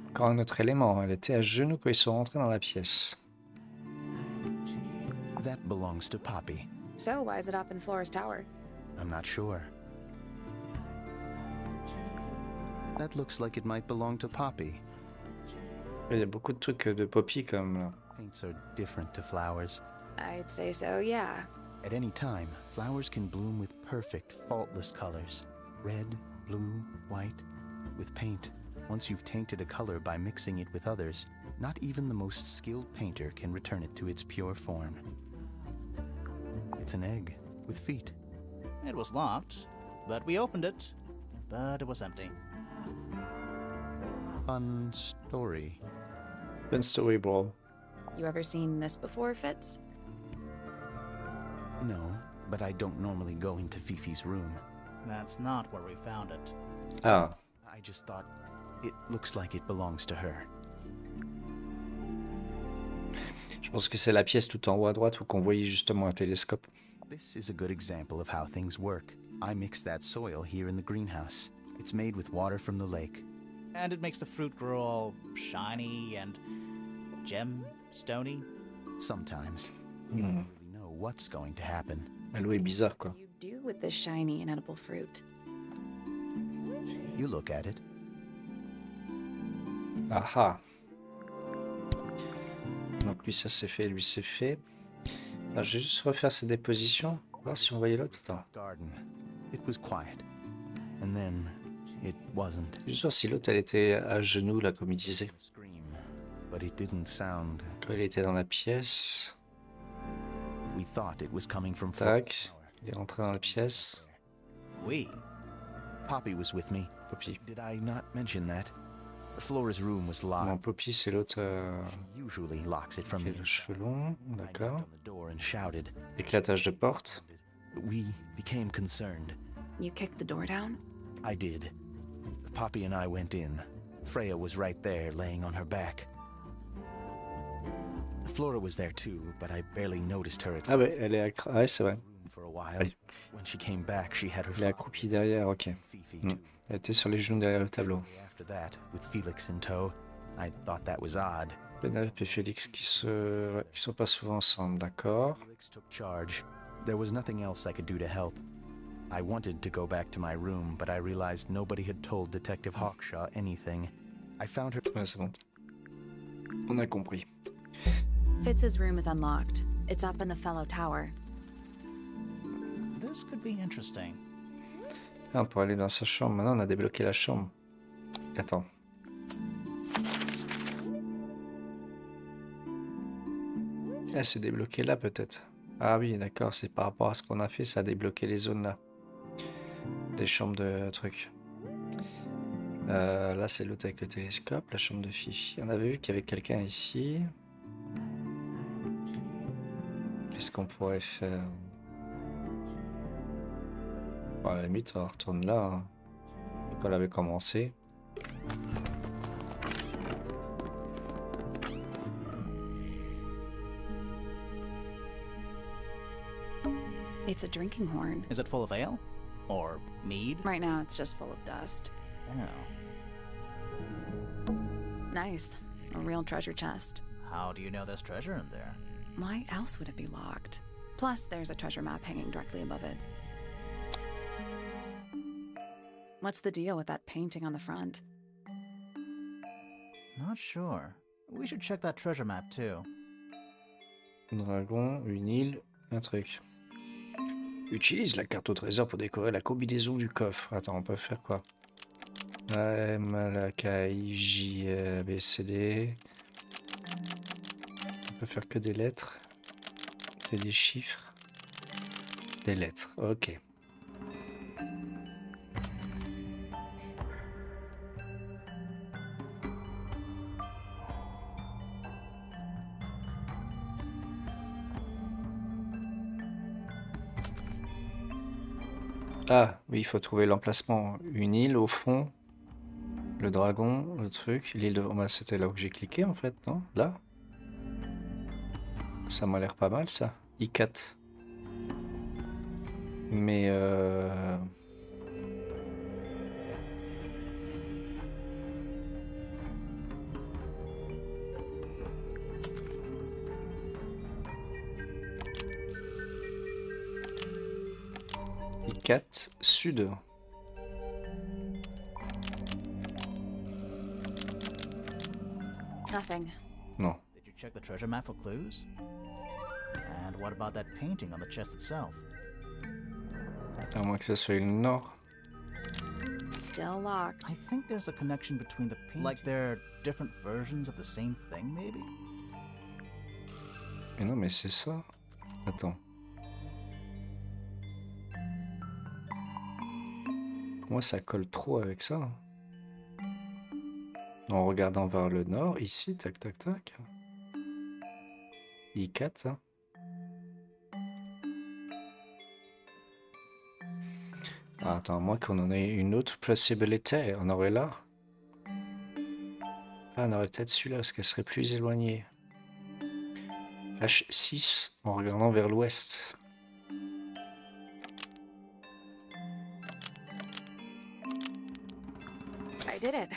A: encore un autre élément. Elle était à genoux quand ils sont rentrés dans la pièce.
E: That belongs to Poppy.
C: So, why is it up in Flora's tower?
E: I'm not sure. That looks like it might belong to Poppy.
A: Il y a beaucoup de trucs de Poppy comme là.
E: Paints are different to flowers.
C: I'd say so, yeah.
E: At any time, flowers can bloom with perfect, faultless colors. Red, blue, white. With paint, once you've tainted a color by mixing it with others, not even the most skilled painter can return it to its pure form. It's an egg with feet.
B: It was locked, but we opened it, but it was empty.
E: Fun story.
A: Fun story, bro.
C: You ever seen this before, Fitz?
E: No, but I don't normally go into Fifi's room.
B: That's not where we found it.
A: Ah,
E: I just thought it looks like it belongs to her.
A: je pense que c'est la pièce tout en haut à droite où qu'on voyait justement un télescope.
E: This is a good example of how things work. I mixed that soil here in the greenhouse. It's made with water from the lake.
B: And it makes the fruit grow all shiny and gem-stony.
E: Sometimes you don't really know what's going to happen.
A: L'eau est bizarre, quoi.
C: What do you do with this shiny and edible fruit?
E: You look at it.
A: Ah ah. Donc lui ça c'est fait, lui c'est fait. Alors, je vais juste refaire ces dépositions, voir si on voyait l'autre. Attends.
E: Garden. It was quiet. And then it wasn't.
A: Juste voir si l'autre elle était à genoux là comme il disait.
E: Scream, but it didn't sound.
A: Quand il était dans la pièce.
E: We thought it was coming from
A: Tac. Il est rentré dans la pièce.
B: We?
E: Poppy was with me.
A: Poppy.
E: Did I not mention that? Flora's room was
A: Non,
E: locked.
A: Poppy c'est l'autre
E: She usually locks it from
A: qui a
E: the
A: le cheveu long.
E: I
A: D'accord.
E: knocked on the door and shouted.
A: Éclatage de porte.
E: We became concerned.
C: You kicked the door down?
E: I did. Poppy and I went in. Freya was right there, laying on her back. Flora was there too, but I barely noticed her at
A: Ah ouais,
E: first.
A: elle est ah ouais, c'est vrai.
E: Room for a while.
A: Allez.
E: When she came back, she had her
A: Elle est
E: father
A: accroupie derrière, ok.
E: and Fifi
A: Hmm.
E: too.
A: Elle était sur les genoux derrière le tableau.
E: After that, with Felix in tow, I thought that was odd.
A: Penelope et Félix qui sont pas souvent ensemble, d'accord.
E: Felix took charge. There was nothing else I could do to help. I wanted to go back to my room, but I realized nobody had told Detective Hawkshaw anything. I found her.
A: Ouais, c'est bon. On a compris.
C: Fitz's room is unlocked. It's up in the fellow tower.
B: This could be interesting.
A: Ah, on peut aller dans sa chambre. Maintenant, on a débloqué la chambre. Attends. Ah, c'est débloqué là, peut-être. Ah oui, d'accord. C'est par rapport à ce qu'on a fait, ça a débloqué les zones là. Des chambres de trucs. Là, c'est l'autre avec le télescope. La chambre de Fifi. On avait vu qu'il y avait quelqu'un ici. Qu'est-ce qu'on pourrait faire? Bon, à la limite, on retourne là. Hein. Quand on avait commencé.
C: It's a drinking horn.
B: Is it full of ale? Or mead?
C: Right now, it's just full of dust.
B: Oh.
C: Nice. A real treasure chest.
B: How do you know there's treasure in there?
C: Why else would it be locked? Plus, there's a treasure map hanging directly above it. What's the deal with that painting on the front?
B: Not sure. We should check that treasure map too.
A: Un dragon, une île, un truc. Utilise la carte au trésor pour décorer la combinaison du coffre. Attends, on peut faire quoi? M, L, K, I, J, B, C, D. On peut faire que des lettres. Et des chiffres. Des lettres, ok. Ah, oui, il faut trouver l'emplacement. Une île au fond. Le dragon, le truc. L'île de... Bah, c'était là où j'ai cliqué en fait, non? Là? Ça m'a l'air pas mal ça. I4. Mais I4 sud.
C: Nothing.
A: Non.
B: Did you check the treasure map for clues? And what about that painting on the chest itself?
A: À moins que ça soit le nord.
C: Still locked.
B: I think there's a connection between the paintings. Like they're different versions of the same thing, maybe?
A: Mais non, mais c'est ça. Attends. pour moi, ça colle trop avec ça. En regardant vers le nord, ici, tac, tac, tac. I4, hein. Ah, attends, moi qu'on en ait une autre possibilité, on aurait là. Là, on aurait peut-être celui-là, parce qu'elle serait plus éloignée. H6, en regardant vers l'ouest.
C: I did it.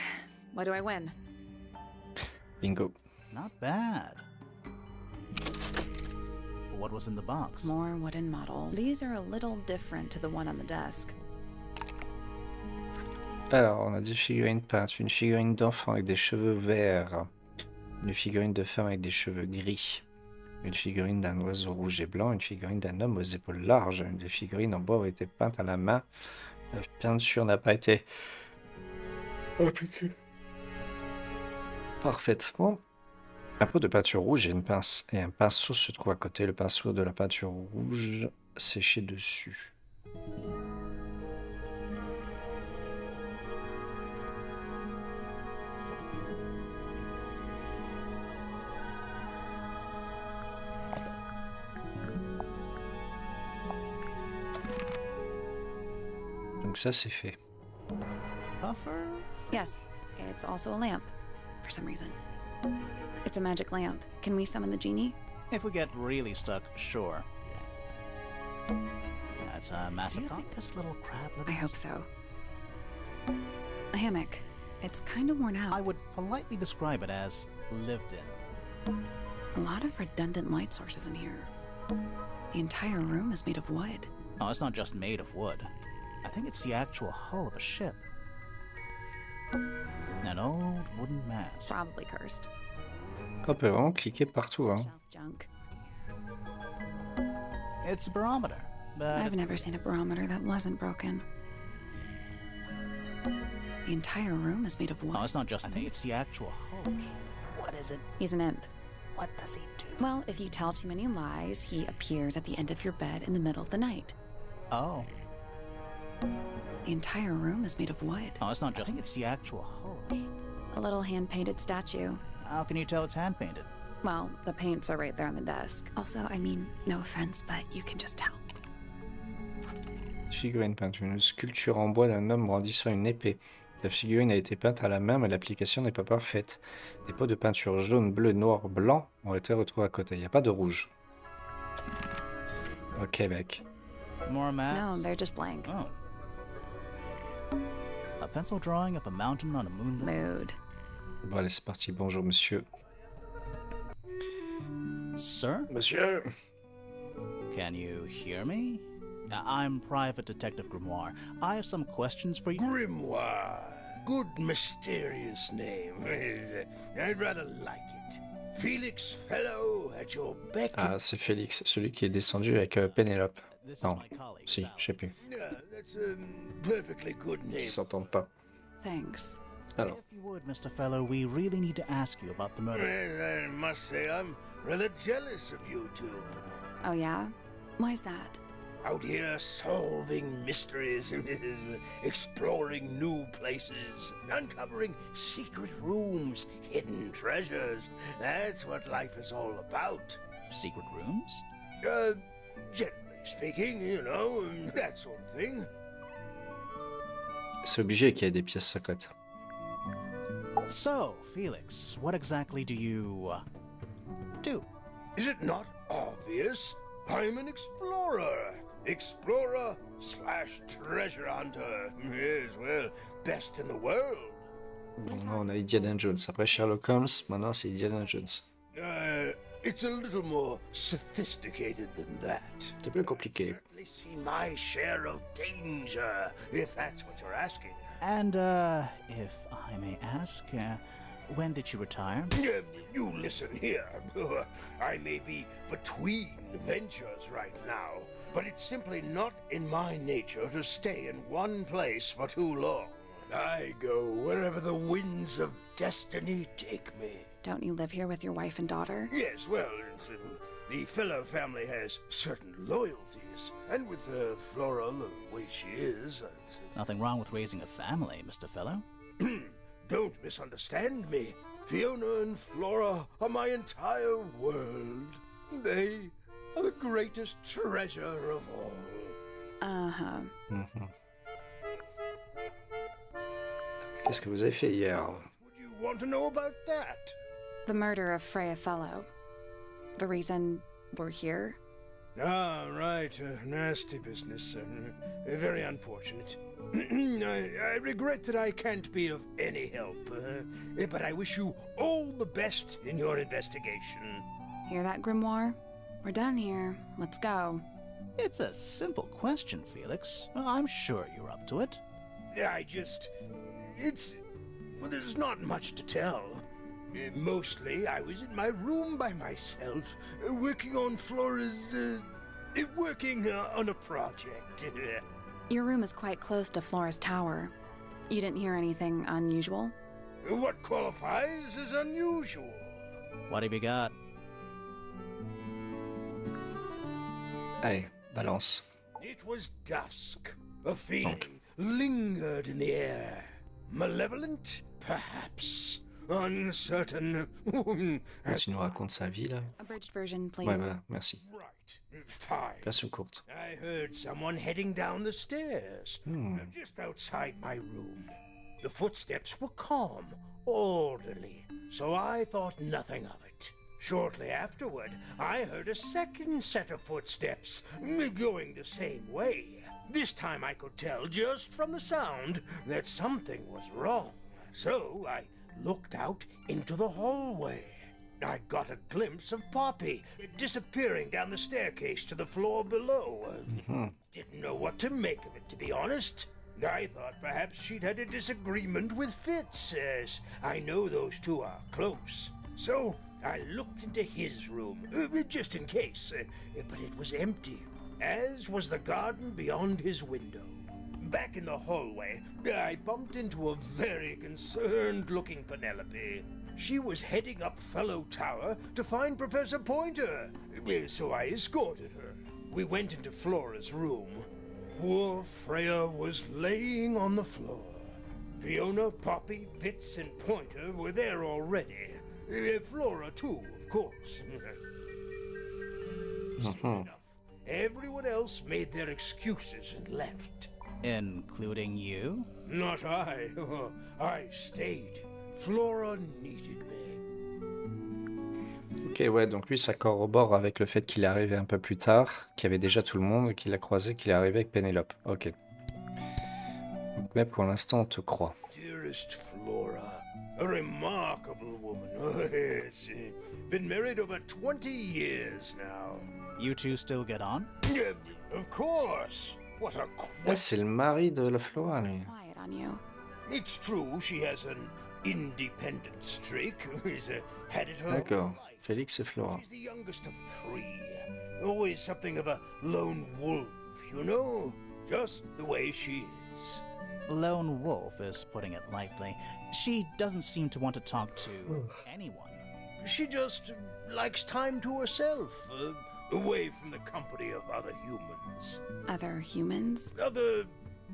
C: What do I win?
A: Bingo.
B: Not bad. What was in the box?
C: More wooden models. These are a little different to the one on the desk.
A: Alors, on a deux figurines peintes, une figurine d'enfant avec des cheveux verts, une figurine de femme avec des cheveux gris, une figurine d'un oiseau rouge et blanc, une figurine d'un homme aux épaules larges, une des figurines en bois ont été peintes à la main. La peinture n'a pas été appliquée parfaitement. Un pot de peinture rouge et une pince et un pinceau se trouvent à côté. Le pinceau de la peinture rouge séché dessus. Donc ça c'est fait.
B: Puffer?
C: Yes, it's also a lamp, for some reason. It's a magic lamp. Can we summon the genie?
B: If we get really stuck, sure. That's a massive. Do you think this little crab lives?
C: I hope so. A hammock. It's kind of worn out.
B: I would politely describe it as lived in.
C: A lot of redundant light sources in here. The entire room is made of wood.
B: Oh, it's not just made of wood. I think it's the actual hull of a ship. An old wooden mast.
C: Probably cursed.
A: On peut vraiment cliquer partout, hein.
C: Shelf junk.
B: It's a barometer, but
C: I've never seen a barometer that wasn't broken. The entire room is made of wood.
B: oh, it's not just. I think it's the actual hull. What is it?
C: He's an imp.
B: What does he do?
C: Well, if you tell too many lies, he appears at the end of your bed in the middle of the night.
B: Oh.
C: The entire room is made of wood.
B: Oh, it's not just. I think it's the actual hull.
C: A little hand-painted statue.
B: How can you tell it's hand painted?
C: Well, the paints are right there on the desk. Also, I mean, no offense, but you can just tell.
A: Figurine peinte, une sculpture en bois d'un homme brandissant une épée. La figurine a été peinte à la main, mais l'application n'est pas parfaite. Des pots de peinture jaune, bleu, noir, blanc ont été retrouvés à côté. Il n'y a pas de rouge. Ok, mec.
B: More maps?
C: No, they're just blank.
B: Oh. A pencil drawing of a mountain on a moonlit.
C: Mood.
A: Bon, allez, c'est parti. Bonjour, monsieur.
B: Sir?
A: Monsieur.
B: Can you hear me? I'm Private Detective Grimoire. I have some questions for you.
F: Grimoire. Good mysterious name. I'd rather like it. Felix Fellow at your beck.
A: Ah, c'est Félix, celui qui est descendu avec Pénélope.
B: This is
A: Non,
B: my colleague,
A: si,
B: Sal.
A: je sais plus.
F: Yeah, that's a perfectly good name.
A: Ils s'entendent pas.
C: Thanks.
A: Alors,
B: If you would, Mr. Fellow, we really need to ask you about the murder.
F: Well, I must say I'm rather jealous of you two.
C: Oh, yeah? Why's that?
F: Out here solving mysteries, exploring new places, uncovering secret rooms, hidden treasures. That's what life is all about.
B: Secret rooms?
F: Generally speaking, you know, that sort of thing.
A: c'est obligé qu'il y ait des pièces secrètes.
B: So, Felix, what exactly do you do?
F: Is it not obvious? I'm an explorer. Explorer/treasure hunter. Yes, well, best in the world.
A: Bon, là, on a Indiana Jones. Après Sherlock Holmes, maintenant c'est Indiana Jones.
F: It's a little more sophisticated than that.
A: C'est plus compliqué.
F: Certainly seen my share of danger, if that's what you're asking.
B: And, if I may ask, when did you retire?
F: You listen here. I may be between ventures right now, but it's simply not in my nature to stay in one place for too long. I go wherever the winds of destiny take me.
C: Don't you live here with your wife and daughter?
F: Yes, well, it's The fellow family has certain loyalties, and with Flora the way she is,
B: Nothing wrong with raising a family, Mr. Fellow.
F: don't misunderstand me. Fiona and Flora are my entire world. They are the greatest treasure of all.
C: Uh-huh.
A: Qu'est-ce que vous avez fait hier?
F: Would you want to know about that?
C: The murder of Freya Fellow. The reason we're here?
F: Ah, right. Nasty business. Very unfortunate. I regret that I can't be of any help, but I wish you all the best in your investigation.
C: Hear that, Grimoire? We're done here. Let's go.
B: It's a simple question, Felix. I'm sure you're up to it.
F: Well, there's not much to tell. Mostly, I was in my room by myself, working on Flora's, working on a project.
C: Your room is quite close to Flora's tower. You didn't hear anything unusual?
F: What qualifies as unusual?
B: What have you got?
A: Allez, balance.
F: It was dusk. A feeling lingered in the air. Malevolent, perhaps. Uncertain.
A: Tu nous racontes sa vie, là?
C: Abridged version, please.
A: Ouais, voilà, merci.
F: Right. Fine.
A: Version courte.
F: I heard someone heading down the stairs, just outside my room. The footsteps were calm, orderly, so I thought nothing of it. Shortly afterward, I heard a second set of footsteps, going the same way. This time I could tell just from the sound that something was wrong. So I looked out into the hallway. I got a glimpse of Poppy disappearing down the staircase to the floor below. Didn't know what to make of it, to be honest. I thought perhaps she'd had a disagreement with Fitz, as I know those two are close. So I looked into his room, just in case, but it was empty, as was the garden beyond his window. Back in the hallway, I bumped into a very concerned-looking Penelope. She was heading up Fellow Tower to find Professor Pointer, so I escorted her. We went into Flora's room. Poor Freya was laying on the floor. Fiona, Poppy, Fitz, and Pointer were there already. Flora, too, of course. Soon enough, everyone else made their excuses and left.
B: Including you?
F: Not I. I stayed. Flora needed me.
A: Ok, ouais, donc lui, ça corrobore avec le fait qu'il est arrivé un peu plus tard, qu'il y avait déjà tout le monde, qu'il a croisé, qu'il est arrivé avec Pénélope. Ok. Donc, mais pour l'instant, on te croit.
F: Dearest Flora, a remarkable woman. Yes. Been married over 20 years now.
B: You two still get on?
F: Of course. What a
A: Ouais, c'est le mari de la Flora, lui.
C: Quiet on you.
F: It's true she has an independent streak. She's had it her whole
A: D'accord.
F: life.
A: Félix et Flora.
F: She's the youngest of three. Always something of a lone wolf, you know? Just the way she is.
B: Lone wolf is putting it lightly. She doesn't seem to want to talk to anyone.
F: She just likes time to herself, away from the company of other humans.
C: Other humans?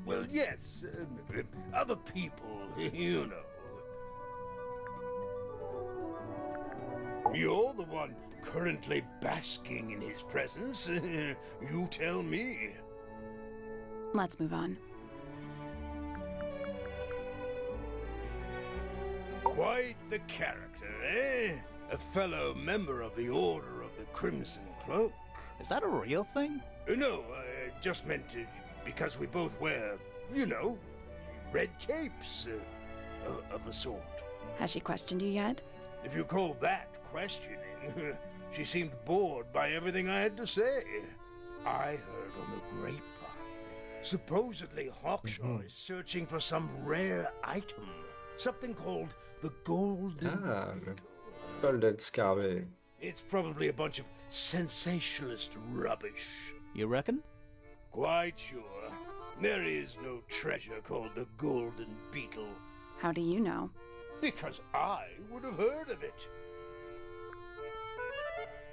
F: Well, yes, other people, you know. You're the one currently basking in his presence. You tell me.
C: Let's move on.
F: Quite the character, eh? A fellow member of the Order of the Crimson Cloak.
B: Is that a real thing?
F: No, I just meant because we both wear, you know, red capes of a sort.
C: Has she questioned you yet?
F: If you call that questioning, she seemed bored by everything I had to say. I heard on the grapevine. Supposedly Hawkshaw is searching for some rare item. Something called the Golden
A: le Golden Scarabée.
F: It's probably a bunch of sensationalist rubbish.
B: You reckon?
F: Quite sure. There is no treasure called the Golden Beetle.
C: How do you know?
F: Because I would have heard of it.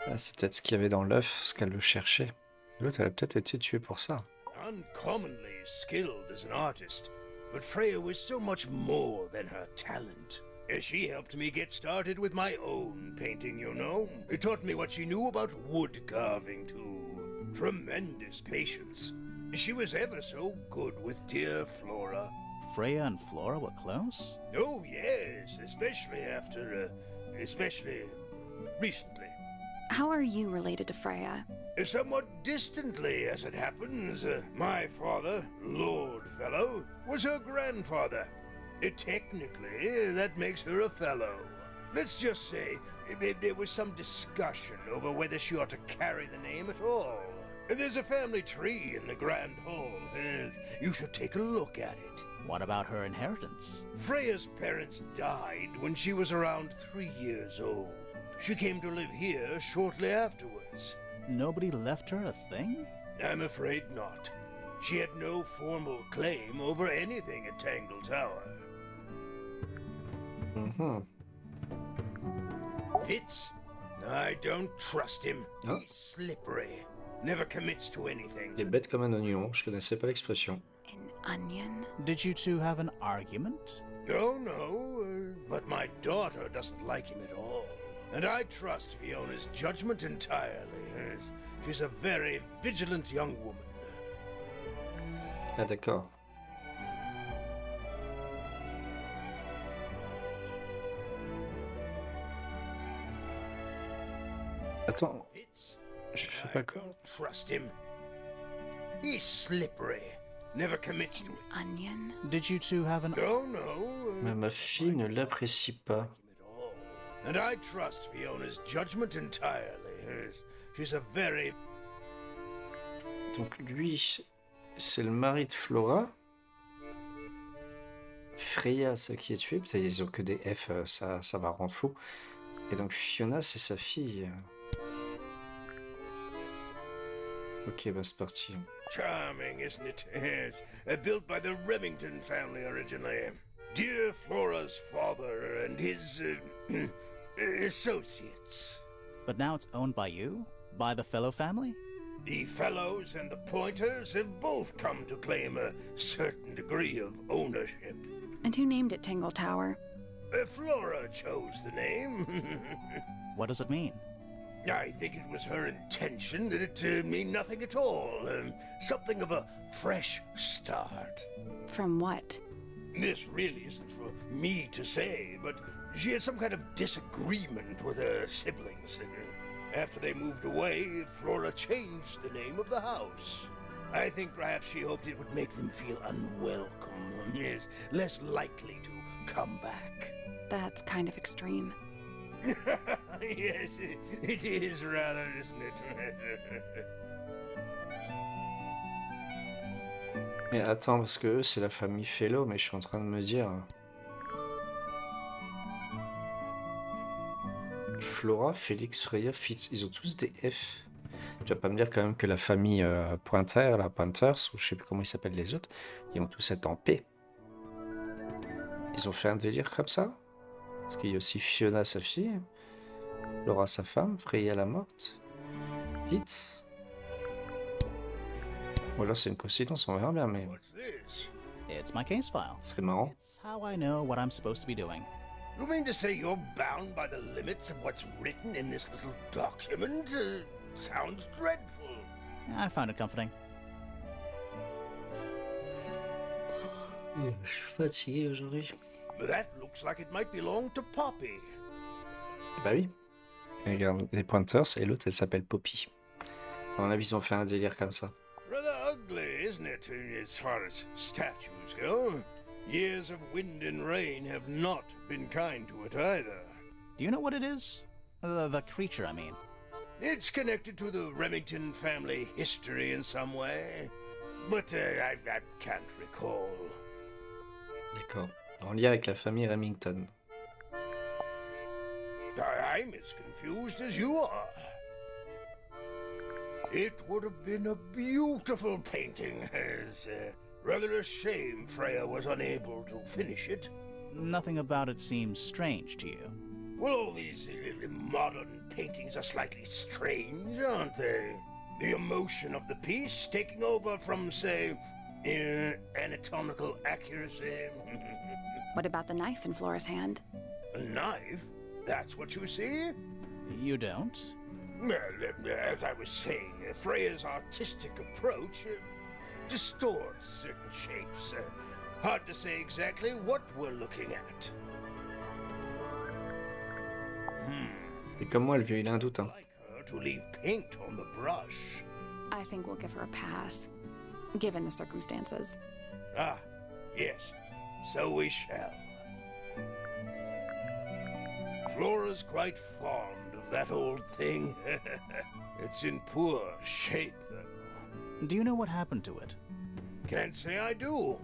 A: Ah, c'est peut-être ce qu'il y avait dans l'œuf, ce qu'elle le cherchait. L'autre, elle a peut-être été tuée pour ça.
F: Uncommonly skilled as an artist, but Freya was so much more than her talent. She helped me get started with my own painting, you know. It taught me what she knew about wood carving, too. Tremendous patience. She was ever so good with dear Flora.
B: Freya and Flora were close?
F: Oh, yes, especially recently.
C: How are you related to Freya?
F: Somewhat distantly, as it happens. My father, Lord Fellow, was her grandfather. Technically, that makes her a fellow. Let's just say there was some discussion over whether she ought to carry the name at all. There's a family tree in the Grand Hall. You should take a look at it.
B: What about her inheritance?
F: Freya's parents died when she was around 3 years old. She came to live here shortly afterwards.
B: Nobody left her a thing?
F: I'm afraid not. She had no formal claim over anything at Tangle Tower. Fitz? I don't trust him.
A: Oh.
F: He's slippery. Never commits to anything.
A: Il est bête comme un oignon, je connaissais pas l'expression.
C: An onion?
B: Did you two have an argument?
F: No, but my daughter doesn't like him at all. And I trust Fiona's judgment entirely. She's a very vigilant young woman.
A: Ah d'accord. Attends,
F: Fitz?
A: je fais
F: I
A: pas quoi?
F: don't trust him. He's slippery. Never commits to it.
C: Onion?
B: Did you two have an...
F: No.
A: Mais ma fille ne l'apprécie pas.
F: And I trust Fiona's judgment entirely. She's a very...
A: Donc lui, c'est le mari de Flora. Freya, c'est qui est tué. Putain, ils ont que des F, ça va rendre fou. Et donc Fiona, c'est sa fille. Ok, bah c'est parti.
F: Charming, isn't it? Yes. Built by the Remington family originally. Dear Flora's father and his associates.
B: But now it's owned by you? By the Fellow family?
F: The Fellows and the Pointers have both come to claim a certain degree of ownership.
C: And who named it Tangle Tower?
F: Flora chose the name.
B: What does it mean?
F: I think it was her intention that it mean nothing at all. Something of a fresh start.
C: From what?
F: This really isn't for me to say, but she had some kind of disagreement with her siblings. After they moved away, Flora changed the name of the house. I think perhaps she hoped it would make them feel unwelcome, yes, less likely to come back.
C: That's kind of extreme.
F: Yes, it is rather, isn't it?
A: Mais attends, parce que eux, c'est la famille Fellow, mais je suis en train de me dire... Flora, Félix, Freya, Fitz, ils ont tous des F. Tu vas pas me dire quand même que la famille Pointer, la Pointers, ou je sais plus comment ils s'appellent les autres, ils vont tous être en P. Ils ont fait un délire comme ça? Parce qu'il y a aussi Fiona, sa fille, Laura, sa femme, Freya, la morte, Fitz. Ou alors c'est une coïncidence, on verra bien, mais
F: What's this?
B: It's my case file.
A: ce serait marrant.
B: It's how I know what I'm supposed to be doing.
F: You mean to say you're bound by the limits of what's written in this little document? Sounds dreadful.
B: I found it comforting.
A: Je suis fatigué aujourd'hui.
F: That looks like it might belong to Poppy.
A: Bah oui. Et regarde, les Pointers et l'autre elle s'appelle Poppy. À mon avis ils ont fait un délire comme ça.
F: Rather ugly, isn't it, as far as statues go? Years of wind and rain have not been kind to it either.
B: Do you know what it is? The creature, I mean.
F: It's connected to the Remington family history in some way, but I can't recall.
A: D'accord. En lien avec la famille Remington.
F: I'm as confused as you are. It would have been a beautiful painting. It's rather a shame Freya was unable to finish it.
B: Nothing about it seems strange to you.
F: Well, all these modern paintings are slightly strange, aren't they? The emotion of the piece taking over from, say, anatomical accuracy.
C: What about the knife in Flora's hand?
F: A knife? That's what you see?
B: You don't?
F: Well, as I was saying, Freya's artistic approach distorts certain shapes. Hard to say exactly what we're looking at.
A: Et comme moi, le vieux, il a un doute. Hein.
F: Like her to leave paint on the brush.
C: I think we'll give her a pass, given the circumstances.
F: Ah, yes, so we shall. Flora's quite fond of that old thing. It's in poor shape, though.
B: Do you know what happened to it?
F: Can't say I do.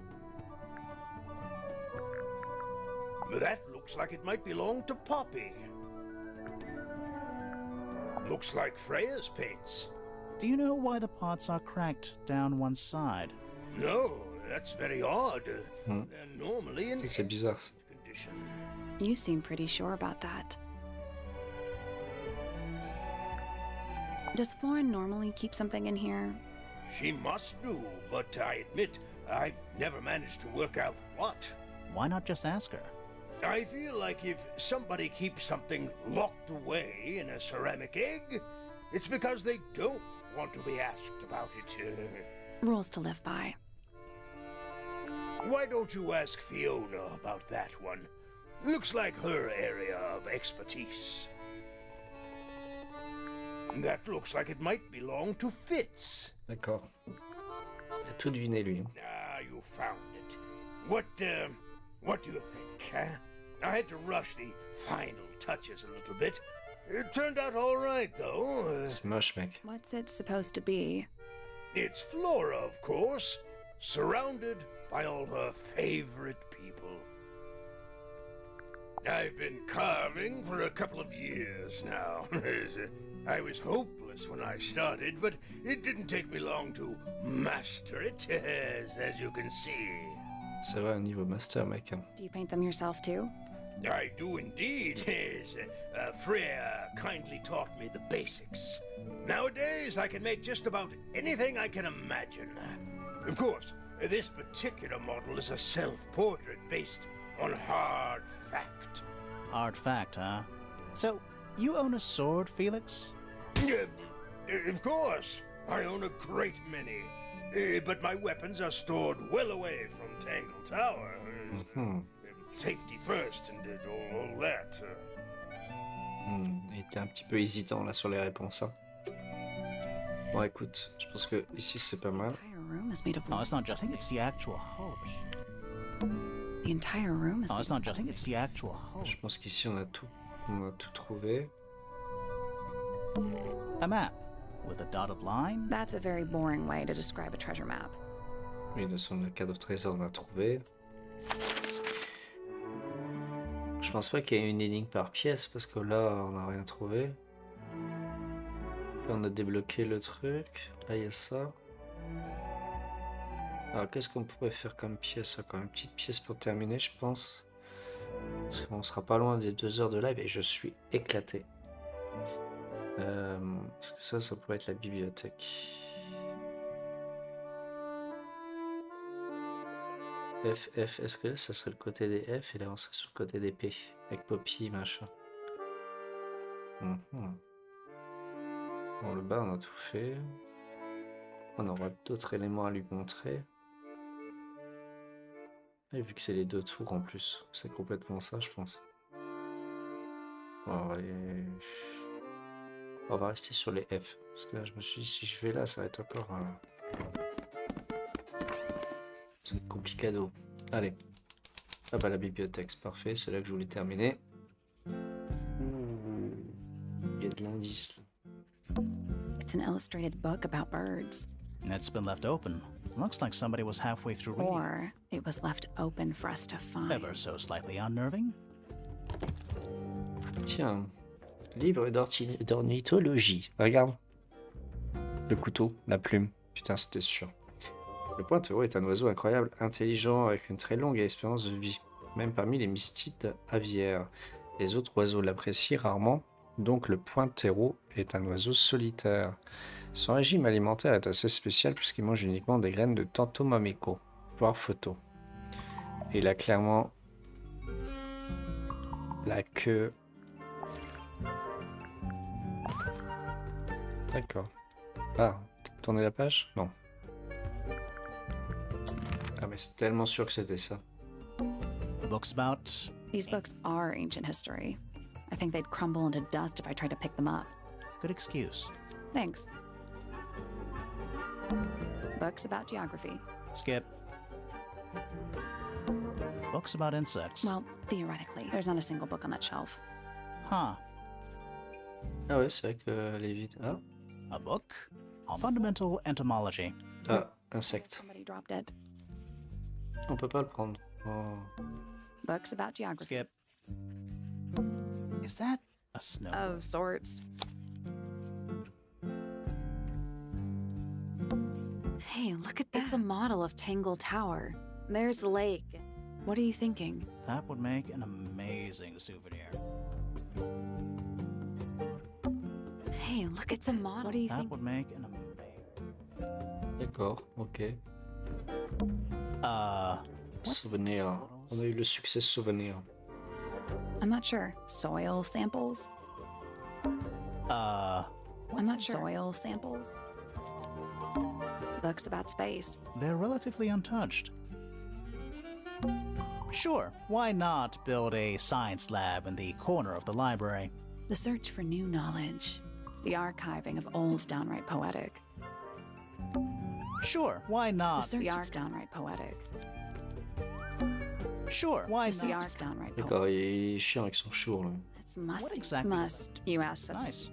F: That looks like it might belong to Poppy. Looks like Freya's paints.
B: Do you know why the pots are cracked down one side?
F: No, that's very odd. They're normally in
A: C'est bizarre. Ça.
F: condition.
C: You seem pretty sure about that. Does Flora normally keep something in here?
F: She must do, but I admit I've never managed to work out what.
B: Why not just ask her?
F: I feel like if somebody keeps something locked away in a ceramic egg, it's because they don't want to be asked about it.
C: Rules to live by.
F: Why don't you ask Fiona about that one? Looks like her area of expertise. That looks like it might belong to Fitz.
A: D'accord. Il a tout deviné, lui.
F: Ah, you found it. What do you think, huh? I had to rush the final touches a little bit. It turned out all right, though.
A: C'est moche, mec.
C: What's it supposed to be?
F: It's Flora, of course, surrounded by all her favorite people. I've been carving for a couple of years now. I was hopeless when I started, but it didn't take me long to master it, as you can see.
A: C'est vrai, au niveau master, mec.
C: Do you paint them yourself too?
F: I do indeed. Freya kindly taught me the basics. Nowadays, I can make just about anything I can imagine. Of course, this particular model is a self-portrait based on hard fact.
B: Hard fact, huh? So, you own a sword, Felix?
F: Of course, I own a great many. But my weapons are stored well away from Tangle Tower. Safety first and all that.
A: Il était un petit peu hésitant là sur les réponses. Hein. Bon, écoute, je pense que ici c'est pas mal.
C: The entire room is made of
B: Oh,
C: wood.
B: it's not just. I think it's the actual hull.
C: The entire room is
B: Oh,
C: made
B: it's not just. I think it's the actual hull.
A: Je pense qu'ici on a tout trouvé.
B: A map with a dotted line.
C: That's a very boring way to describe a treasure map.
A: Oui, de son le cadre trésor on a trouvé. Je pense pas qu'il y ait une énigme par pièce parce que là on n'a rien trouvé. Là on a débloqué le truc. Là il y a ça. Alors qu'est-ce qu'on pourrait faire comme pièce? Encore une petite pièce pour terminer, je pense. Parce qu'on sera pas loin des 2 heures de live et je suis éclaté. Est-ce que ça pourrait être la bibliothèque? F, est-ce que là ça serait le côté des F et là on serait sur le côté des P avec Poppy machin. Bon, le bas on a tout fait. On aura d'autres éléments à lui montrer. Et vu que c'est les 2 tours en plus, c'est complètement ça je pense. Bon, on va rester sur les F parce que là je me suis dit si je vais là ça va être encore c'est complicado. Allez. Ah bah la bibliothèque, c'est parfait, c'est là que je voulais terminer. Il y a de l'indice là.
C: It's an illustrated book about birds.
B: It's been left open. Looks like somebody was halfway through reading.
C: Or it was left open for us to find.
B: Ever so slightly unnerving.
A: Tiens, livre d'ornithologie. Regarde. Le couteau, la plume. Putain, c'était sûr. Le pointereau est un oiseau incroyable, intelligent, avec une très longue expérience de vie, même parmi les mystites aviaires. Les autres oiseaux l'apprécient rarement, donc le pointereau est un oiseau solitaire. Son régime alimentaire est assez spécial puisqu'il mange uniquement des graines de tantomameko. Voir photo. Et il a clairement la queue. D'accord. Ah, tourner la page? Non. Ah mais c'est tellement sûr que c'était ça.
B: Books about.
C: These books are ancient history. I think they'd crumble into dust if I tried to pick them up.
B: Good excuse.
C: Thanks. Books about geography.
B: Skip. Books about insects.
C: Well, theoretically, there's not a single book on that shelf.
B: Huh.
A: Ah ouais, c'est vrai qu'elle est vide. Ah,
B: A book on fundamental entomology.
A: ah, insecte.
C: Somebody dropped it.
A: On peut pas le prendre. Oh.
C: Books about geography.
B: Skip. Is that a snow?
C: Of sorts. Hey, look at that. It's a model of Tangle Tower. There's the lake. What are you thinking?
B: That would make an amazing souvenir.
C: Hey, look, it's a model. What do you
B: That
C: think?
B: would make an amazing.
A: D'accord, ok.
B: What's
A: Souvenir.
B: photos?
A: On a eu le succès souvenir.
C: I'm not sure. Soil samples? I'm not sure. Soil samples? Books about space.
B: They're relatively untouched. Sure, why not build a science lab in the corner of the library?
C: The search for new knowledge. The archiving of old's downright poetic.
B: Sure, why
C: The
B: not?
C: search is downright poetic.
B: Sure, why
C: The
B: not?
C: art's downright
A: D'accord,
C: poetic.
A: il est chiant avec son chour là.
C: It's musty.
B: exactly-
C: Must. You asked us.
B: Nice.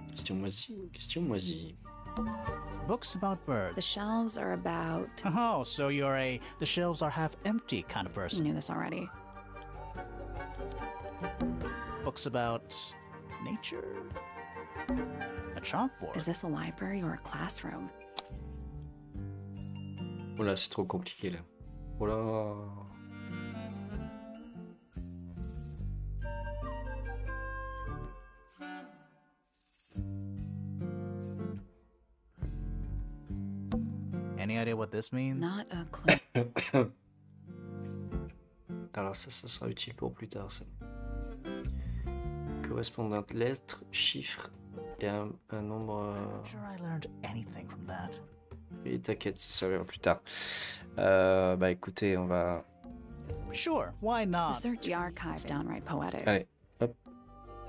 A: Question moisie, question moisie.
B: Books about
C: The
B: birds.
C: shelves are about...
B: Oh, so you're a the shelves are half empty kind of
C: You
B: person.
C: knew this already.
B: Books about nature? A chalkboard.
C: Is this a library or a classroom?
A: Oh là, c'est trop compliqué là. Oh là.
B: Any idea what this means?
C: Not a clue.
A: Alors ça sera utile pour plus tard ça. Correspondante lettre, chiffre et un nombre...
B: Sure I learned anything from that.
A: Oui, t'inquiète, ça servira plus tard. Bah écoutez, on va...
B: Sure, why
C: The
B: not?
C: search the archive's downright poetic.
A: Allez, hop.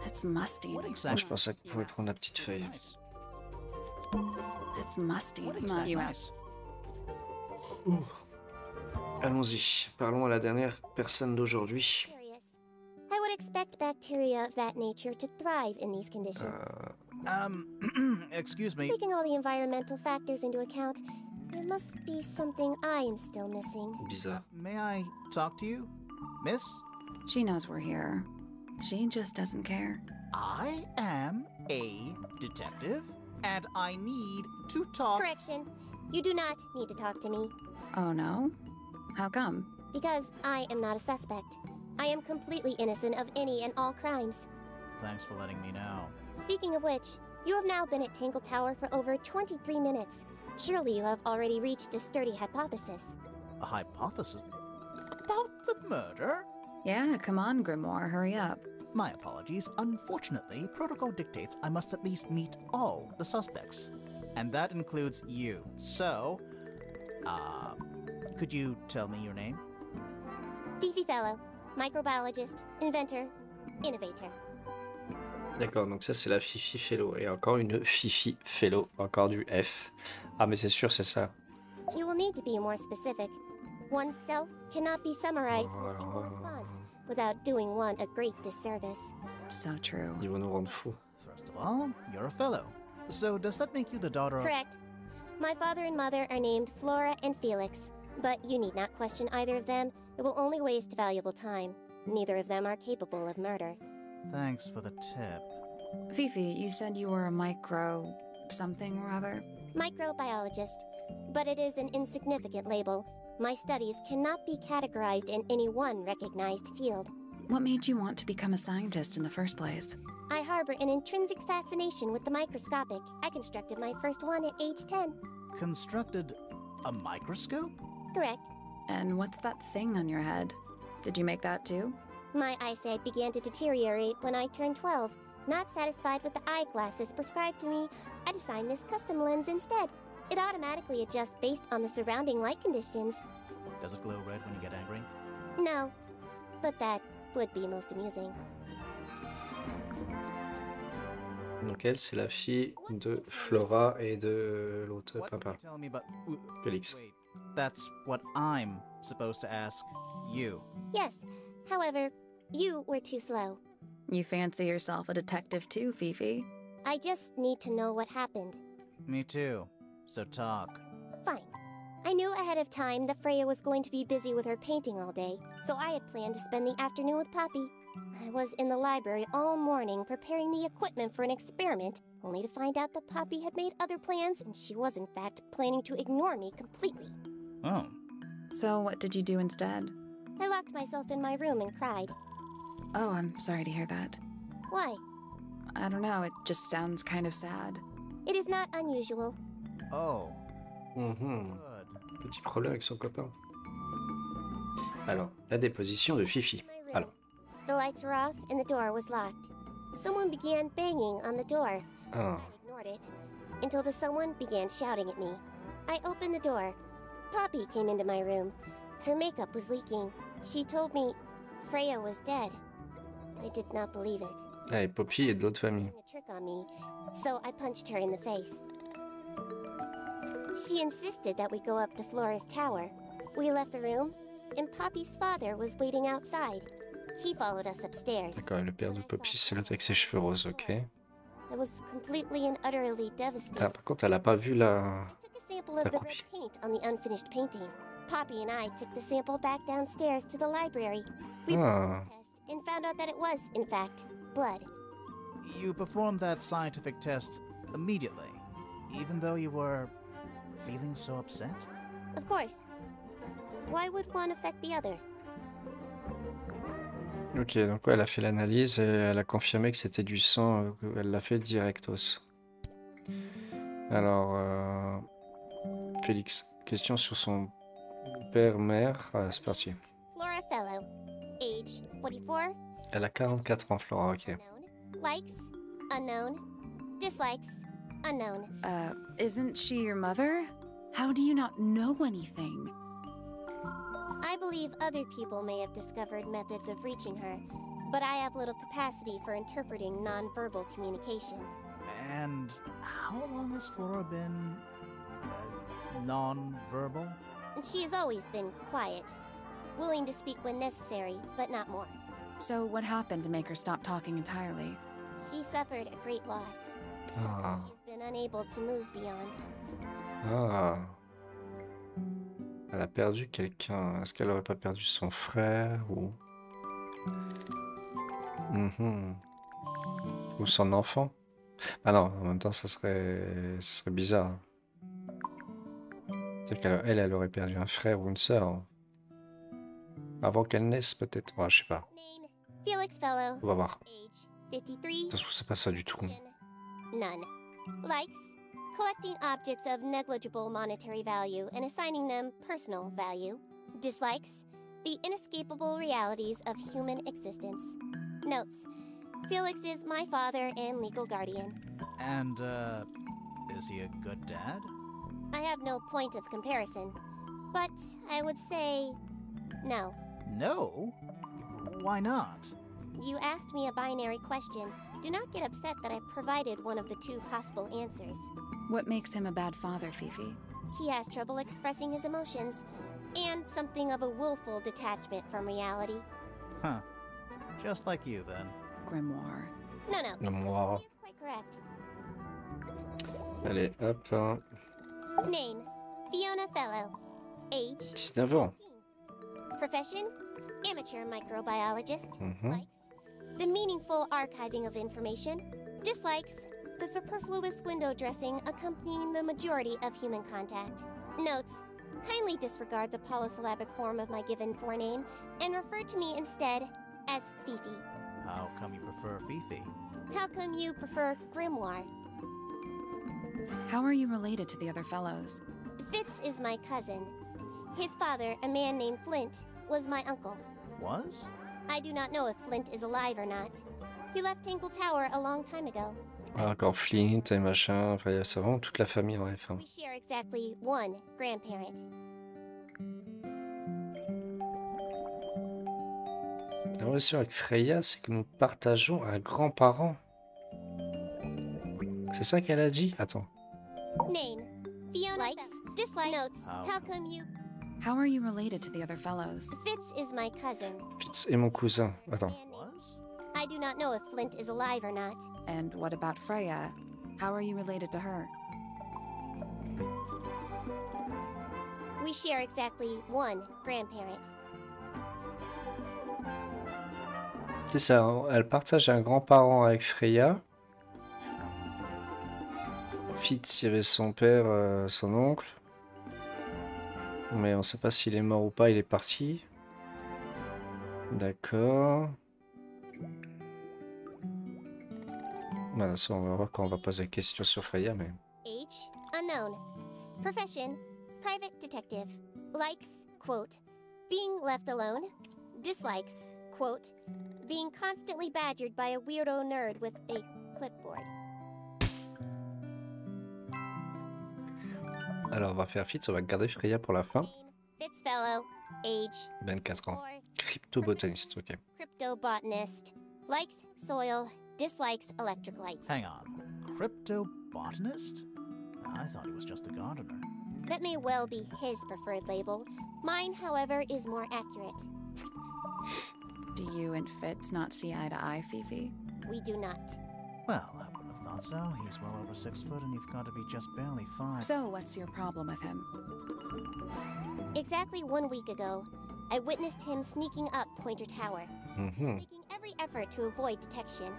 C: It's musty.
B: What
A: Moi,
B: exactly?
A: je pensais qu'on pouvait prendre la petite feuille.
B: Nice.
C: It's musty.
B: What
C: Must.
B: exactly?
C: You
B: Nice.
A: Allons-y, parlons à la dernière personne d'aujourd'hui.
G: Curious. I would expect bacteria of that nature to thrive in these conditions.
B: Excuse me.
G: Taking all the environmental factors into account, there must be something I am still missing.
A: Bizarre.
B: May I talk to you? Miss?
C: She knows we're here. She just doesn't care.
B: I am a detective, and I need to talk.
G: Correction. You do not need to talk to me,
C: Oh no? How come?
G: because I am not a suspect. I am completely innocent of any and all crimes.
B: Thanks for letting me know.
G: Speaking of which, you have now been at Tangle Tower for over 23 minutes. Surely you have already reached a sturdy hypothesis.
B: A hypothesis? About the murder?
C: Yeah, come on, Grimoire, hurry up.
B: My apologies. Unfortunately, protocol dictates I must at least meet all the suspects. And that includes you. So, could you tell me your name?
G: Fifi Fellow, microbiologist, inventor, innovator.
A: D'accord, donc ça c'est la Fifi Fellow. Et encore une Fifi Fellow, encore du F. Ah mais c'est sûr, c'est ça.
G: You will need to be more specific. Oneself cannot be summarized in a single response without doing one a great disservice.
C: So true.
A: Ils vont nous rendre fous.
B: First of all, you're a fellow. So does that make you the daughter of...
G: Correct. My father and mother are named Flora and Felix, but you need not question either of them. It will only waste valuable time. Neither of them are capable of murder.
B: Thanks for the tip.
C: Fifi, you said you were a micro... something or other?
G: Microbiologist, but it is an insignificant label. My studies cannot be categorized in any one recognized field.
C: What made you want to become a scientist in the first place?
G: I harbor an intrinsic fascination with the microscopic. I constructed my first one at age 10.
B: Constructed a microscope?
G: Correct.
C: And what's that thing on your head? Did you make that too?
G: My eyesight began to deteriorate when I turned 12. Not satisfied with the eyeglasses prescribed to me, I designed this custom lens instead. It automatically adjusts based on the surrounding light conditions.
B: Does it glow red when you get angry?
G: No, but that would be most amusing.
A: Donc elle, c'est la fille de Flora et de l'autre
B: What can
A: papa,
B: you tell me about...
A: Félix.
B: Wait, that's what I'm supposed to ask you.
G: Yes, however, you were too slow.
C: You fancy yourself a detective too, Fifi?
G: I just need to know what happened.
B: Me too. So talk.
G: Fine. I knew ahead of time that Freya was going to be busy with her painting all day, so I had planned to spend the afternoon with Poppy. I was in the library all morning preparing the equipment for an experiment, only to find out that Poppy had made other plans and she was in fact planning to ignore me completely.
B: Oh.
C: So what did you do instead?
G: I locked myself in my room and cried.
C: Oh, I'm sorry to hear that.
G: Why?
C: I don't know, it just sounds kind of sad.
G: It is not unusual.
B: Oh.
A: Mhm.
B: Good.
A: Petit problème avec son copain. Alors, la déposition de Fifi.
G: My room.
A: Alors,
G: The lights were off and the door was locked. Someone began banging on the door.
A: ah,
G: I ignored it until the someone began shouting at me. I opened the door. Poppy came into my room. Her makeup was leaking. She told me Freya was dead. I did not believe it.
A: ah, et Poppy est de l'autre famille.
G: A trick on me, so I punched her in the face. She insisted that we go up to Flora's tower. We left the room, and Poppy's father was waiting outside. He followed us upstairs.
A: D'accord, et le père de Poppy, c'est l'autre avec ses cheveux roses, ok.
G: I was completely and utterly devastated.
A: Ah, par contre, elle a pas vu la...
G: I took a sample of
A: Ta
G: the
A: copie.
G: red paint on the unfinished painting. Poppy and I took the sample back downstairs to the library. We
A: Ah,
G: performed the test and found out that it was, in fact, blood.
B: You performed that scientific test immediately, even though you were feeling so upset?
G: Of course. Why would one affect the other?
A: ok, donc ouais, elle a fait l'analyse et elle a confirmé que c'était du sang, elle l'a fait directos. Alors, Félix, question sur son père-mère. Ah, c'est parti.
G: Flora Fellow. Age 44.
A: Elle a 44 ans, Flora, ok.
G: Unknown. Likes. Unknown. Dislikes. Unknown.
C: Isn't she your mother? How do you not know anything?
G: I believe other people may have discovered methods of reaching her, but I have little capacity for interpreting nonverbal communication.
B: And how long has Flora been non-verbal?
G: And she has always been quiet, willing to speak when necessary, but not more.
C: So what happened to make her stop talking entirely?
G: She suffered a great loss.
A: Ah.
G: She's been unable to move beyond.
A: Ah. Elle a perdu quelqu'un. Est-ce qu'elle aurait pas perdu son frère ou... Mhm. Ou son enfant? Ah non, en même temps, ça serait bizarre. C'est qu'elle elle aurait perdu un frère ou une sœur. Avant qu'elle naisse, peut-être. Ouais, je sais pas.
G: Name, Felix Fellow.
A: On va voir.
G: Age 53.
A: Ça se trouve, c'est pas ça du tout.
G: None. Likes, collecting objects of negligible monetary value and assigning them personal value. Dislikes, the inescapable realities of human existence. Notes, Felix is my father and legal guardian.
B: And, is he a good dad?
G: I have no point of comparison, but I would say no.
B: No? Why not?
G: You asked me a binary question. Do not get upset that I provided one of the two possible answers.
C: What makes him a bad father, Fifi?
G: He has trouble expressing his emotions, and something of a willful detachment from reality.
B: Huh. Just like you, then.
C: Grimoire.
G: No, no.
A: Le moi.
G: He is quite correct.
A: Allez, hop. Hein.
G: Name, Fiona Fellow. Age,
A: 19 ans.
G: 19. Profession, amateur microbiologist.
A: Mhm.
G: Likes, the meaningful archiving of information. Dislikes, the superfluous window dressing accompanying the majority of human contact. Notes, kindly disregard the polysyllabic form of my given forename and refer to me instead as Fifi.
B: How come you prefer Fifi?
G: How come you prefer Grimoire?
C: How are you related to the other fellows?
G: Fitz is my cousin. His father, a man named Flint, was my uncle.
B: Was?
G: I do not know if Flint is alive or not. He left Tangle Tower a long time ago.
A: Ah, encore Flint et machin, enfin, c'est vraiment toute la famille en F1.
G: We share exactly one grandparent.
A: La relation avec Freya, c'est que nous partageons un grand-parent. C'est ça qu'elle a dit? Attends.
G: Name. Fiona. Likes. Dislikes. Notes. How come you...
C: How are you related to the other fellows?
G: Fitz is my cousin.
A: Fitz est mon cousin. Attends.
B: Was?
G: I do not know if Flint is alive or not.
C: And what about Freya? How are you related to her?
G: We share exactly one grandparent.
A: C'est ça, hein, elle partage un grand-parent avec Freya. Fitz, il y avait son père, son oncle. Mais on sait pas s'il est mort ou pas, il est parti. D'accord. Voilà, ça on va voir quand on va poser la question sur Freya, mais...
G: Age, unknown. Profession, private detective. Likes, quote, being left alone. Dislikes, quote, being constantly badgered by a weirdo nerd with a clipboard.
A: Alors on va faire Fitz, on va garder Freya pour la fin.
G: Name, Fitzfellow. Age,
A: 24 ans.
G: or
A: Cryptobotaniste, ok.
G: cryptobotanist. Likes soil, dislikes electric lights.
B: Hang on. Cryptobotanist? I thought he was just a gardener.
G: That may well be his preferred label. Mine, however, is more accurate.
C: Do you and Fitz not see eye to eye, Fifi?
G: We do not.
B: Well, I wouldn't have thought so. He's well over 6 foot and you've got to be just barely 5.
C: So what's your problem with him?
G: Exactly 1 week ago, I witnessed him sneaking up Pointer Tower, making every effort to avoid detection.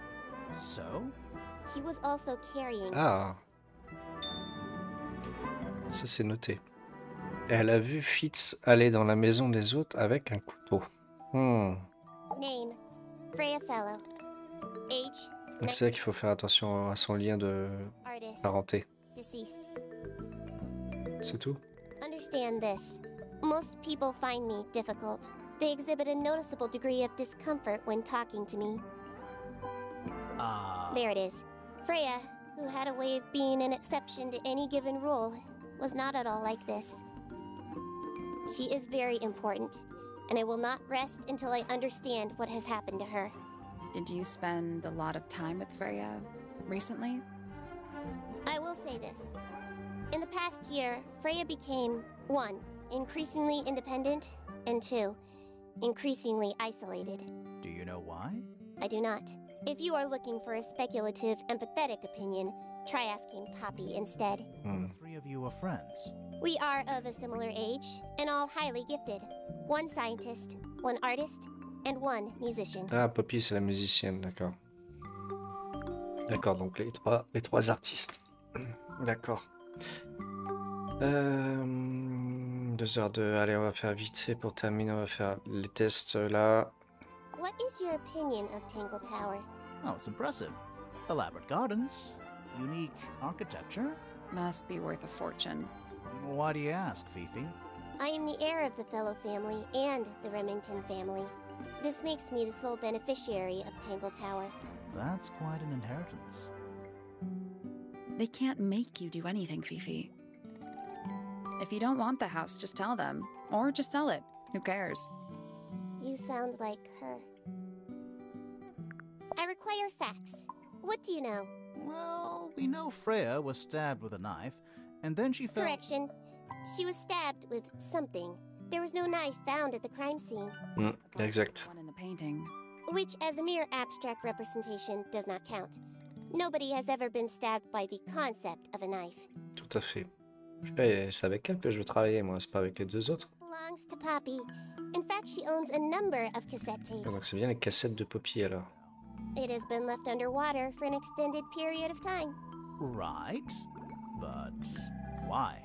B: So?
G: He was also carrying...
A: Ah, ça c'est noté. Elle a vu Fitz aller dans la maison des autres avec un couteau.
G: Name, Freya Fellow. Age,
A: Donc c'est là qu'il faut faire attention à son lien de
G: artist,
A: parenté.
G: deceased.
A: C'est tout?
G: Understand this. Most people find me difficult. They exhibit a noticeable degree of discomfort when talking to me. There it is. Freya, who had a way of being an exception to any given rule, was not at all like this. She is very important, and I will not rest until I understand what has happened to her.
C: Did you spend a lot of time with Freya recently?
G: I will say this. In the past year, Freya became, 1, increasingly independent, and 2, increasingly isolated.
B: Do you know why?
G: I do not. If you are looking for a speculative, empathetic opinion, try asking Poppy instead.
B: The 3 of you are friends.
G: We are of a similar age, and all highly gifted. 1 scientist, 1 artist, and 1 musician.
A: Ah, Poppy c'est la musicienne, d'accord. D'accord, donc les trois artistes. D'accord. 2h02, allez on va faire vite fait pour terminer, on va faire les tests là.
G: What is your opinion of Tangle Tower?
B: Oh, it's impressive. Elaborate gardens, unique architecture.
C: Must be worth a fortune.
B: Why do you ask, Fifi?
G: I am the heir of the Fellow family and the Remington family. This makes me the sole beneficiary of Tangle Tower.
B: That's quite an inheritance.
C: They can't make you do anything, Fifi. If you don't want the house, just tell them. Or just sell it. Who cares?
G: You sound like her. I require facts. What do you know?
B: Well, we know Freya was stabbed with a knife, and then she fell...
G: Correction. She was stabbed with something. There was no knife found at the crime scene.
A: Exact.
C: One in the painting.
G: Which, as a mere abstract representation, does not count. Nobody has ever been stabbed by the concept of a knife.
A: Tout à fait. C'est avec elle que je veux travailler, moi, c'est pas avec les deux autres.
G: Belongs to Poppy. In fact, she owns a number of cassette tapes.
A: Donc c'est bien les cassettes de Poppy alors.
G: It has been left underwater for an extended period of time.
B: Right, but why?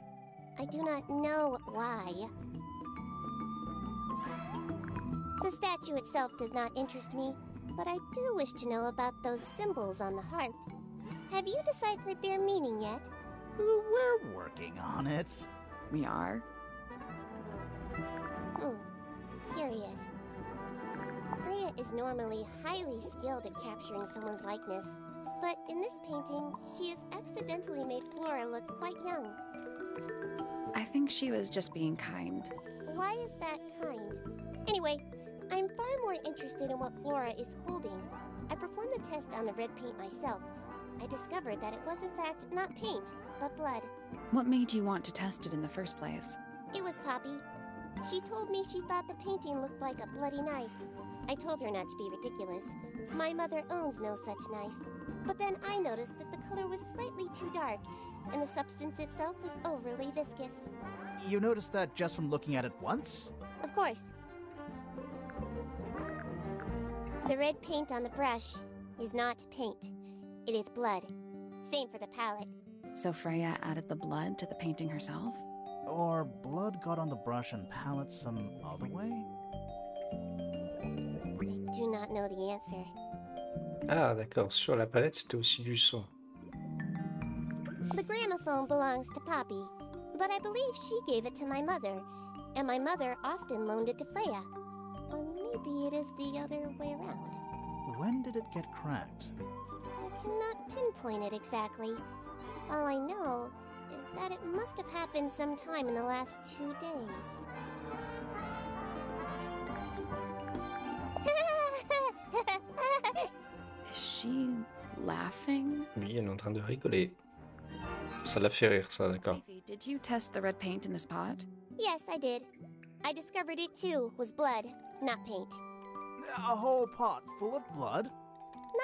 G: I do not know why. The statue itself does not interest me, but I do wish to know about those symbols on the harp. Have you deciphered their meaning yet?
B: We're working on it.
C: We are.
G: Curious. Freya is normally highly skilled at capturing someone's likeness, but in this painting, she has accidentally made Flora look quite young.
C: I think she was just being kind.
G: Why is that kind? Anyway, I'm far more interested in what Flora is holding. I performed the test on the red paint myself. I discovered that it was in fact not paint, but blood.
C: What made you want to test it in the first place?
G: It was Poppy. She told me she thought the painting looked like a bloody knife. I told her not to be ridiculous. My mother owns no such knife. But then I noticed that the color was slightly too dark, and the substance itself was overly viscous.
B: You noticed that just from looking at it once?
G: Of course. The red paint on the brush is not paint. It is blood. Same for the palette.
C: So Freya added the blood to the painting herself?
B: Or blood got on the brush and palette some other way?
G: I do not know the answer.
A: Ah, d'accord. Sur la palette, c'était aussi du sang.
G: The gramophone belongs to Poppy, but I believe she gave it to my mother, and my mother often loaned it to Freya. Or maybe it is the other way around.
B: When did it get cracked?
G: I cannot pinpoint it exactly. All I know is that it must have happened sometime in the last 2 days.
C: Is she laughing?
A: Oui, elle est en train de rigoler. Ça l'a fait rire, ça, d'accord.
C: Fifi, did you test the red paint in this pot?
G: Yes, I did. I discovered it too was blood, not paint.
B: A whole pot full of blood?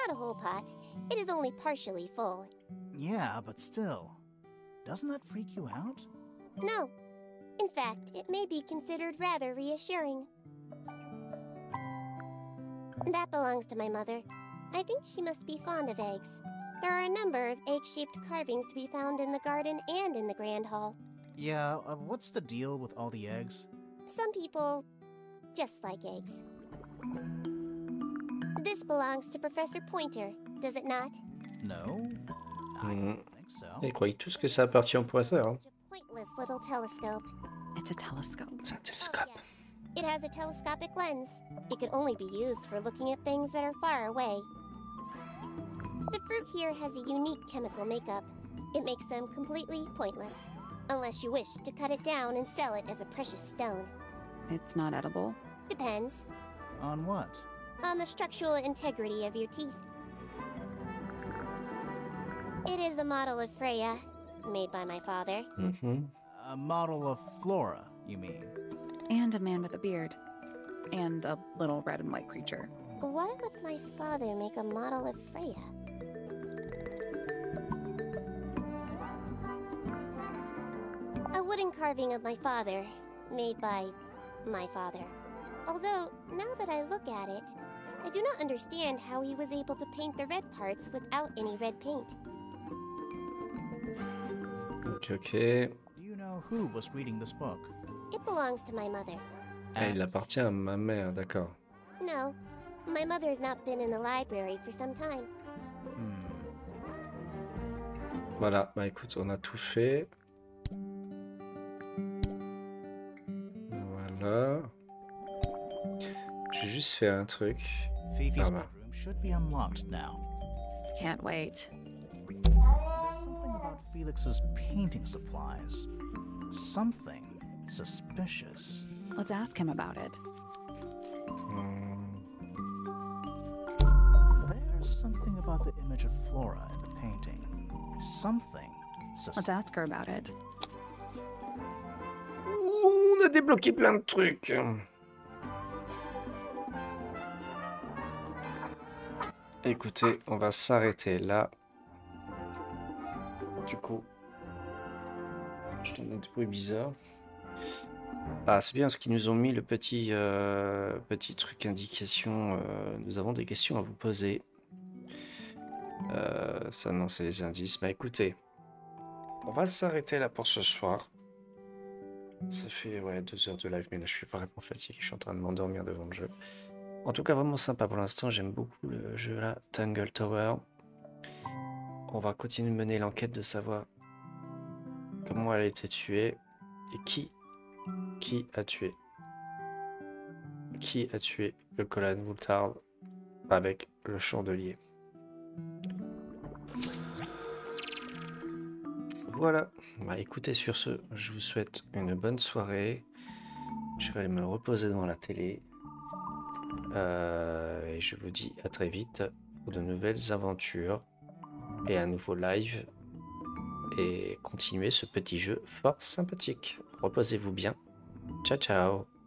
G: Not a whole pot. It is only partially full.
B: Yeah, but still. Doesn't that freak you out?
G: No. In fact, it may be considered rather reassuring. That belongs to my mother. I think she must be fond of eggs. There are a number of egg-shaped carvings to be found in the garden and in the Grand Hall.
B: Yeah, what's the deal with all the eggs?
G: Some people just like eggs. This belongs to Professor Pointer, does it not?
B: No, I don't think so.
A: Ils croyaient tous que ça appartient au professeur. Hein.
G: Such a pointless little telescope.
C: It's a telescope.
A: C'est un télescope.
G: Oh, yes. It has a telescopic lens. It can only be used for looking at things that are far away. The fruit here has a unique chemical makeup. It makes them completely pointless, unless you wish to cut it down and sell it as a precious stone.
C: It's not edible.
G: Depends
B: On what?
G: on the structural integrity of your teeth. It is a model of Freya, made by my father.
B: A model of Flora, you mean?
C: And a man with a beard. And a little red and white creature.
G: Why would my father make a model of Freya? A wooden carving of my father, made by my father. Although, now that I look at it, I do not understand how he was able to paint the red parts without any red paint.
A: Ok, ok.
B: Do you know who was reading this book?
G: It belongs to my mother.
A: Ah, il appartient à ma mère, d'accord.
G: No, my mother has not been in the library for some time.
A: Voilà, bah écoute, on a tout fait. Voilà. J'ai juste fait un truc.
B: Fifi's
A: Ah, bah.
B: bedroom should be unlocked now.
C: Can't wait.
B: There's something about Felix's painting supplies. Something suspicious.
C: Let's ask him about it.
B: There's something about the image of Flora in the painting. Something
C: Let's
B: suspicious.
C: ask her about it.
A: Ouh, on a débloqué plein de trucs. Écoutez, on va s'arrêter là. Du coup, je donne des bruits bizarres. Ah, c'est bien ce qu'ils nous ont mis, le petit, petit truc indication. Nous avons des questions à vous poser. Ça, non, c'est les indices. Bah écoutez, on va s'arrêter là pour ce soir. Ça fait ouais, 2 heures de live, mais là je suis vraiment fatigué, je suis en train de m'endormir devant le jeu. En tout cas, vraiment sympa pour l'instant, j'aime beaucoup le jeu là, Tangle Tower. On va continuer de mener l'enquête de savoir comment elle a été tuée et qui a tué. Qui a tué le colonel Moutarde avec le chandelier. Voilà, bah écoutez, sur ce, je vous souhaite une bonne soirée. Je vais aller me reposer devant la télé. Et je vous dis à très vite pour de nouvelles aventures et un nouveau live. Et continuez ce petit jeu fort sympathique. Reposez-vous bien. Ciao ciao.